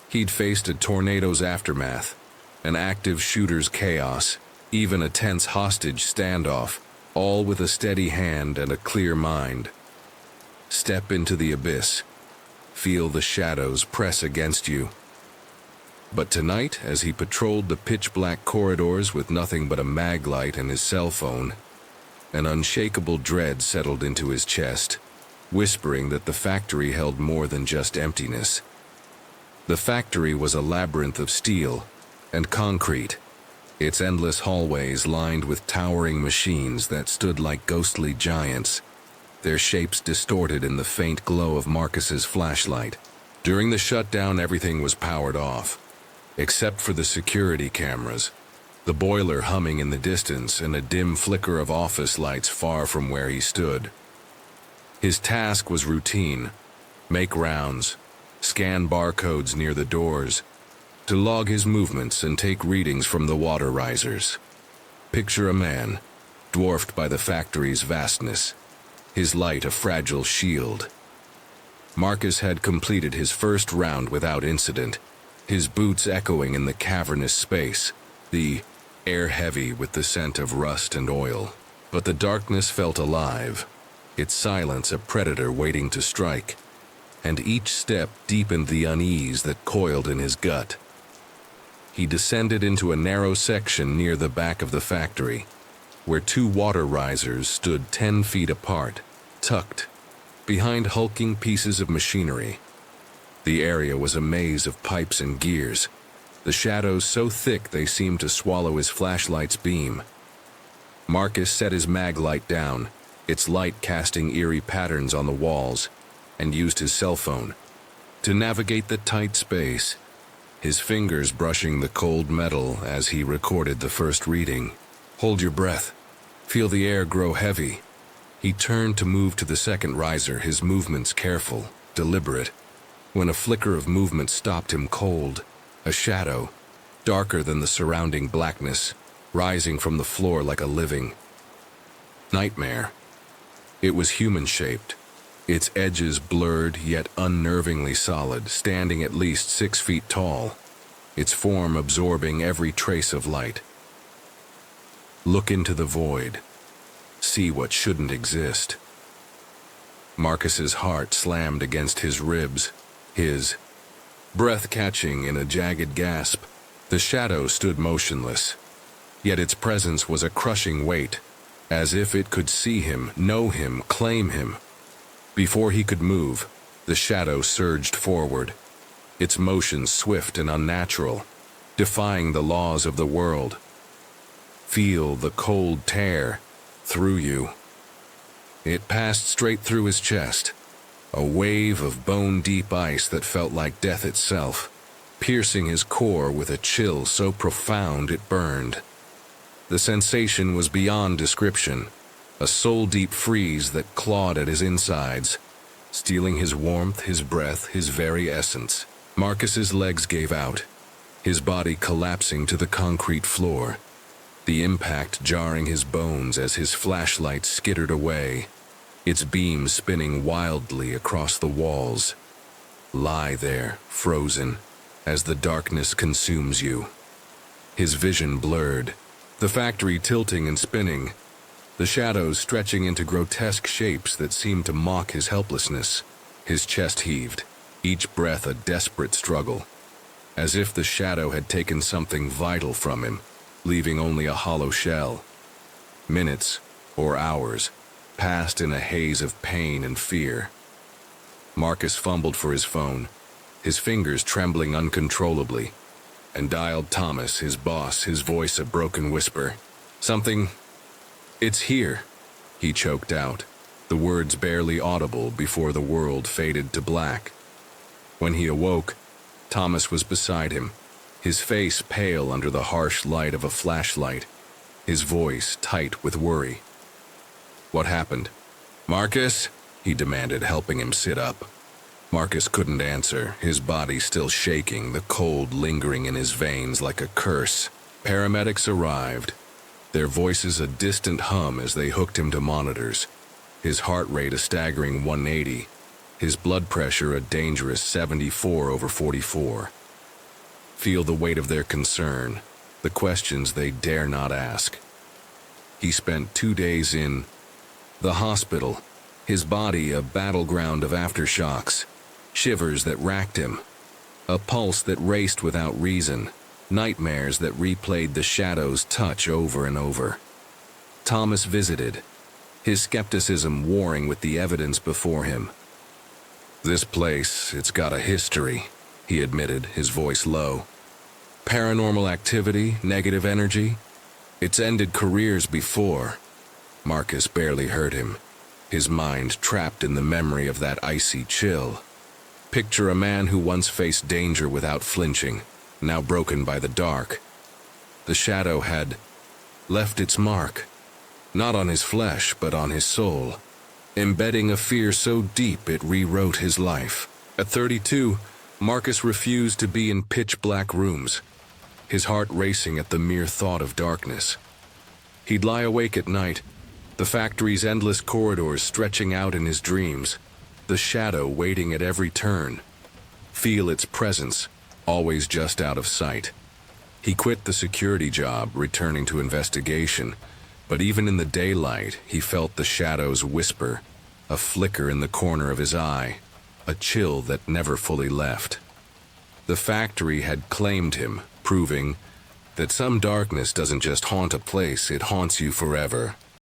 He'd faced a tornado's aftermath, an active shooter's chaos, even a tense hostage standoff, all with a steady hand and a clear mind. Step into the abyss. Feel the shadows press against you. But tonight, as he patrolled the pitch-black corridors with nothing but a mag light and his cell phone, an unshakable dread settled into his chest, whispering that the factory held more than just emptiness. The factory was a labyrinth of steel, and concrete, its endless hallways lined with towering machines that stood like ghostly giants, their shapes distorted in the faint glow of Marcus's flashlight. During the shutdown, everything was powered off, except for the security cameras, the boiler humming in the distance and a dim flicker of office lights far from where he stood. His task was routine: make rounds, scan barcodes near the doors, to log his movements and take readings from the water risers. Picture a man, dwarfed by the factory's vastness, his light a fragile shield. Marcus had completed his first round without incident, his boots echoing in the cavernous space, the air heavy with the scent of rust and oil. But the darkness felt alive, its silence a predator waiting to strike, and each step deepened the unease that coiled in his gut. He descended into a narrow section near the back of the factory, where two water risers stood 10 feet apart, tucked behind hulking pieces of machinery. The area was a maze of pipes and gears, the shadows so thick they seemed to swallow his flashlight's beam. Marcus set his mag light down, its light casting eerie patterns on the walls, and used his cell phone to navigate the tight space, his fingers brushing the cold metal as he recorded the first reading. Hold your breath. Feel the air grow heavy. He turned to move to the second riser, his movements careful, deliberate, when a flicker of movement stopped him cold. A shadow, darker than the surrounding blackness, rising from the floor like a living nightmare. It was human-shaped, its edges blurred yet unnervingly solid, standing at least 6 feet tall, its form absorbing every trace of light. Look into the void. See what shouldn't exist. Marcus's heart slammed against his ribs, his breath catching in a jagged gasp. The shadow stood motionless, yet its presence was a crushing weight, as if it could see him, know him, claim him. Before he could move, the shadow surged forward, its motion swift and unnatural, defying the laws of the world. Feel the cold tear through you. It passed straight through his chest, a wave of bone-deep ice that felt like death itself, piercing his core with a chill so profound it burned. The sensation was beyond description, a soul-deep freeze that clawed at his insides, stealing his warmth, his breath, his very essence. Marcus's legs gave out, his body collapsing to the concrete floor, the impact jarring his bones as his flashlight skittered away, its beam spinning wildly across the walls. Lie there, frozen, as the darkness consumes you. His vision blurred, the factory tilting and spinning, the shadows stretching into grotesque shapes that seemed to mock his helplessness. His chest heaved, each breath a desperate struggle, as if the shadow had taken something vital from him, leaving only a hollow shell. Minutes, or hours, passed in a haze of pain and fear. Marcus fumbled for his phone, his fingers trembling uncontrollably, and dialed Thomas, his boss, his voice a broken whisper. "Something... It's here," he choked out, the words barely audible before the world faded to black. When he awoke, Thomas was beside him, his face pale under the harsh light of a flashlight, his voice tight with worry. "What happened?" "Marcus?" he demanded, helping him sit up. Marcus couldn't answer, his body still shaking, the cold lingering in his veins like a curse. Paramedics arrived, their voices a distant hum as they hooked him to monitors, his heart rate a staggering 180, his blood pressure a dangerous 74/44. Feel the weight of their concern, the questions they dare not ask. He spent 2 days in the hospital, his body a battleground of aftershocks, shivers that racked him, a pulse that raced without reason, nightmares that replayed the shadow's touch over and over. Thomas visited, his skepticism warring with the evidence before him. "This place, it's got a history," he admitted, his voice low. Paranormal activity, negative energy. It's ended careers before. Marcus barely heard him, his mind trapped in the memory of that icy chill. Picture a man who once faced danger without flinching, now broken by the dark. The shadow had left its mark, not on his flesh, but on his soul, embedding a fear so deep it rewrote his life. At 32, Marcus refused to be in pitch-black rooms, his heart racing at the mere thought of darkness. He'd lie awake at night, the factory's endless corridors stretching out in his dreams, the shadow waiting at every turn. Feel its presence, always just out of sight. He quit the security job, returning to investigation, but even in the daylight, he felt the shadow's whisper, a flicker in the corner of his eye, a chill that never fully left. The factory had claimed him, proving that some darkness doesn't just haunt a place, it haunts you forever.